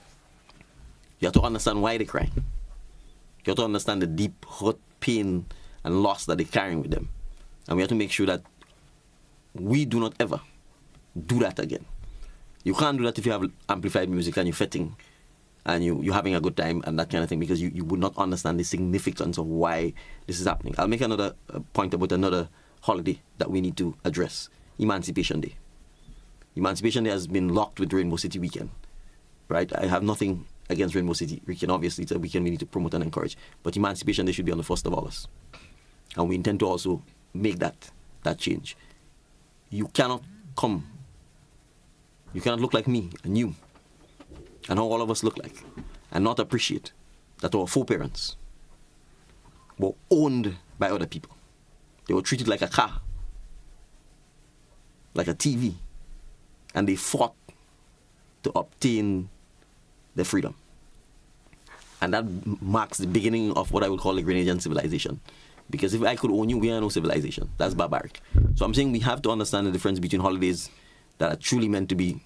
You have to understand why they're crying. You have to understand the deep hurt, pain, and loss that they're carrying with them. And we have to make sure that we do not ever do that again. You can't do that if you have amplified music and you're fetting and you're having a good time and that kind of thing, because you would not understand the significance of why this is happening. I'll make another point about another holiday that we need to address, Emancipation Day. Emancipation Day has been locked with Rainbow City Weekend, right? I have nothing against Rainbow City Weekend. Obviously, it's a weekend we need to promote and encourage. But Emancipation Day should be on the 1st of August. And we intend to also make that change. You cannot look like me and you and how all of us look like and not appreciate that our foreparents were owned by other people. They were treated like a car, like a TV. And they fought to obtain their freedom. And that marks the beginning of what I would call the Grenadian civilization. Because if I could own you, we are no civilization. That's barbaric. So I'm saying we have to understand the difference between holidays that are truly meant to be,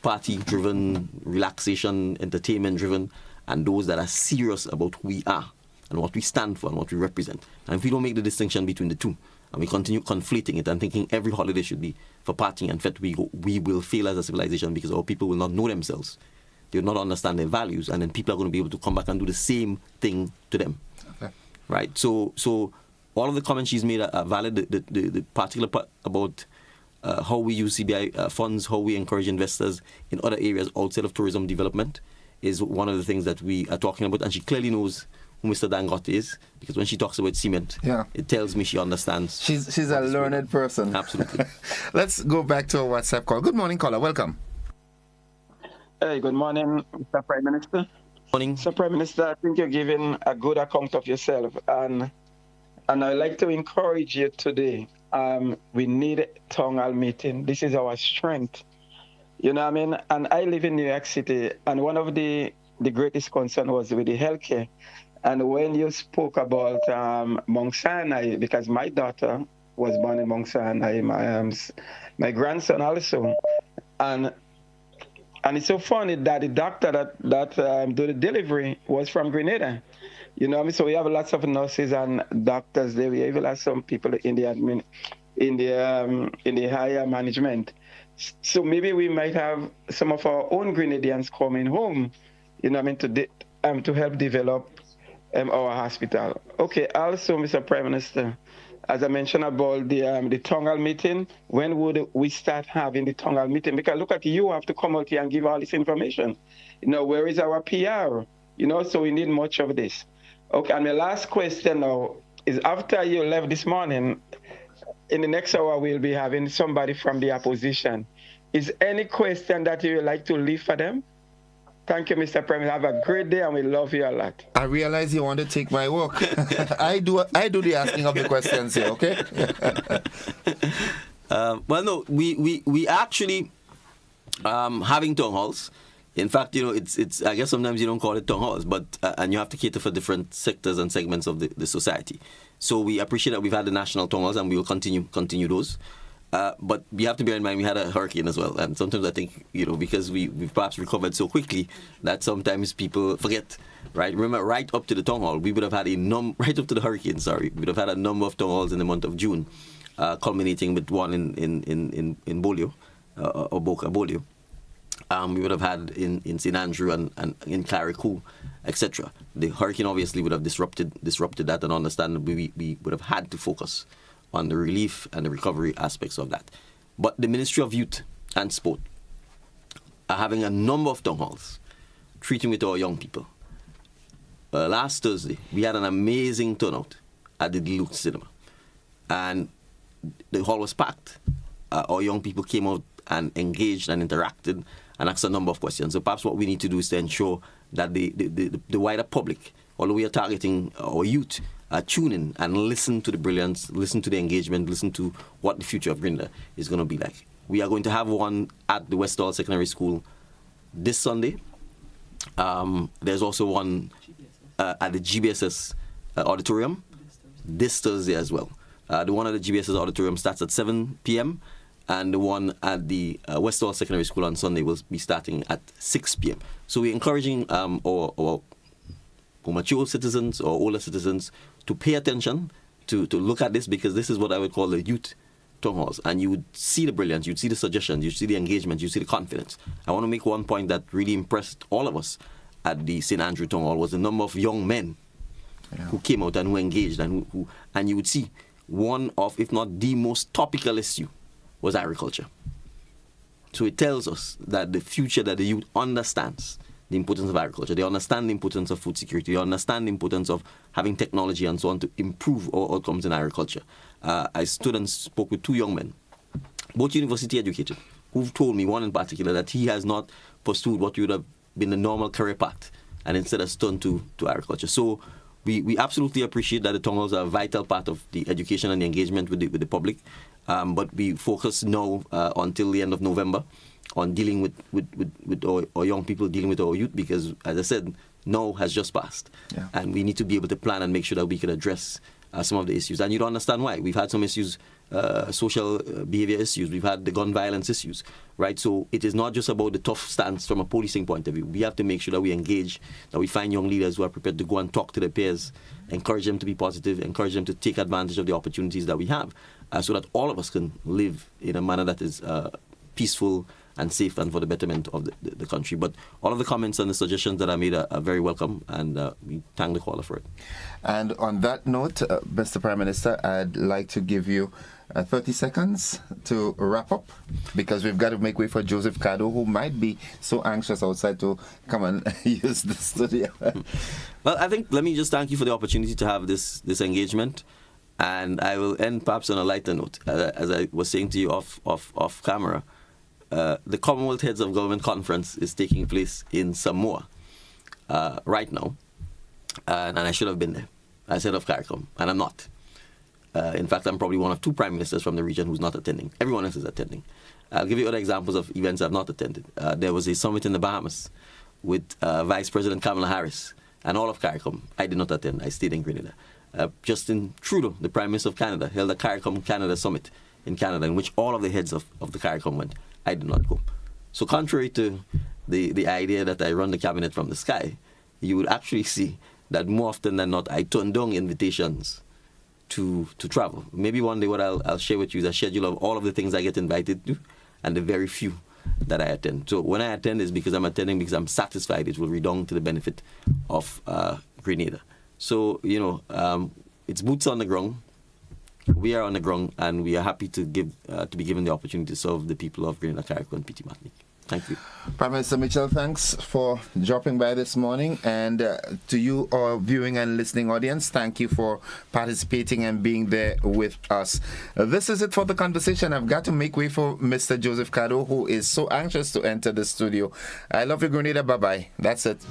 party-driven, relaxation, entertainment-driven, and those that are serious about who we are and what we stand for and what we represent. And if we don't make the distinction between the two, and we continue conflating it and thinking every holiday should be for partying and fet, we will fail as a civilization, because our people will not know themselves. They will not understand their values, and then people are going to be able to come back and do the same thing to them. Okay. Right? So all of the comments she's made are valid. The particular part about how we use CBI funds, how we encourage investors in other areas outside of tourism development is one of the things that we are talking about, and she clearly knows who Mr. Dangote is, because when she talks about cement, it tells me she understands. She's a learned person. Absolutely. Let's go back to a WhatsApp call. Good morning, caller. Welcome. Hey, good morning, Mr. Prime Minister. Morning. Mr. Prime Minister, I think you're giving a good account of yourself, and I'd like to encourage you today. We need a town hall meeting. This is our strength. You know what I mean? And I live in New York City, and one of the greatest concern was with the healthcare. And when you spoke about Mount Sinai, because my daughter was born in Mount Sinai, my grandson also, and it's so funny that the doctor that do the delivery was from Grenada. You know what I mean? So we have lots of nurses and doctors there. We even have some people in the higher management. So maybe we might have some of our own Grenadians coming home. You know what I mean? To help develop our hospital. Okay, also, Mr. Prime Minister, as I mentioned about the town hall meeting, when would we start having the town hall meeting? Because look at you have to come out here and give all this information. Where is our PR? So we need much of this. Okay, and my last question now is, after you left this morning, in the next hour we'll be having somebody from the opposition. Is any question that you would like to leave for them? Thank you, Mr. Prime Minister. Have a great day, and we love you a lot. I realize you want to take my work. I do the asking of the questions here, okay? Well, no, we actually having town halls. In fact, it's I guess sometimes you don't call it town halls, but and you have to cater for different sectors and segments of the society. So we appreciate that we've had the national town halls, and we will continue those. But we have to bear in mind we had a hurricane as well, and sometimes I think because we've perhaps recovered so quickly that sometimes people forget. Right? Remember, right up to the town hall, we would have had right up to the hurricane. Sorry, we would have had a number of town halls in the month of June, culminating with one in Bolio, or Boca Bolio. We would have had in St. Andrew and in Clarico, etc. The hurricane obviously would have disrupted that, and understandably we would have had to focus on the relief and the recovery aspects of that. But the Ministry of Youth and Sport, are having a number of town halls, treating with our young people. Last Thursday, we had an amazing turnout at the Deluxe Cinema. And the hall was packed. Our young people came out and engaged and interacted and asked a number of questions. So perhaps what we need to do is to ensure that the wider public, although we are targeting our youth, tune in and listen to the brilliance, listen to the engagement, listen to what the future of Grenada is going to be like. We are going to have one at the Westall Secondary School this Sunday. There's also one at the GBSS auditorium this Thursday as well. The one at the GBSS auditorium starts at 7 p.m. and the one at the Westall Secondary School on Sunday will be starting at 6 p.m. So we're encouraging our mature citizens or older citizens to pay attention, to look at this, because this is what I would call the youth town halls. And you would see the brilliance, you'd see the suggestions, you'd see the engagement, you'd see the confidence. I want to make one point that really impressed all of us at the St. Andrew Town Hall was the number of young men who came out and who engaged, and you would see one of, if not the most topical issue, was agriculture. So it tells us that the future, that the youth understands the importance of agriculture. They understand the importance of food security. They understand the importance of having technology and so on to improve our outcomes in agriculture. I stood and spoke with two young men, both university educated, who've told me, one in particular, that he has not pursued what would have been the normal career path and instead has turned to agriculture. So we absolutely appreciate that the town halls are a vital part of the education and the engagement with the public. But we focus now until the end of November on dealing with our young people, dealing with our youth, because, as I said, now has just passed. Yeah. And we need to be able to plan and make sure that we can address some of the issues. And you don't understand why. We've had some issues, social behavior issues. We've had the gun violence issues, right? So it is not just about the tough stance from a policing point of view. We have to make sure that we engage, that we find young leaders who are prepared to go and talk to their peers, encourage them to be positive, encourage them to take advantage of the opportunities that we have, so that all of us can live in a manner that is peaceful and safe and for the betterment of the country. But all of the comments and the suggestions that I made are very welcome, and we thank the caller for it. And on that note, Mr. Prime Minister, I'd like to give you 30 seconds to wrap up, because we've got to make way for Joseph Cado, who might be so anxious outside to come and use the studio. Well, I think, let me just thank you for the opportunity to have this engagement. And I will end perhaps on a lighter note. As I was saying to you off camera, the Commonwealth Heads of Government Conference is taking place in Samoa right now. And I should have been there as head of CARICOM, and I'm not. In fact, I'm probably one of two prime ministers from the region who's not attending. Everyone else is attending. I'll give you other examples of events I've not attended. There was a summit in the Bahamas with Vice President Kamala Harris and all of CARICOM. I did not attend. I stayed in Grenada. Justin Trudeau, the Prime Minister of Canada, held a CARICOM Canada Summit in Canada, in which all of the heads of the CARICOM went. I did not go. So contrary to the idea that I run the cabinet from the sky, you would actually see that more often than not, I turn down invitations to travel. Maybe one day what I'll share with you is a schedule of all of the things I get invited to and the very few that I attend. So when I attend, is because I'm attending because I'm satisfied it will redound to the benefit of Grenada. So, it's boots on the ground. We are on the ground, and we are happy to be given the opportunity to serve the people of Grenada, Carriacou, and Petit Martinique. Thank you. Prime Minister Mitchell, thanks for dropping by this morning. And to you, our viewing and listening audience, thank you for participating and being there with us. This is it for the conversation. I've got to make way for Mr. Joseph Cado, who is so anxious to enter the studio. I love you, Grenada. Bye-bye. That's it.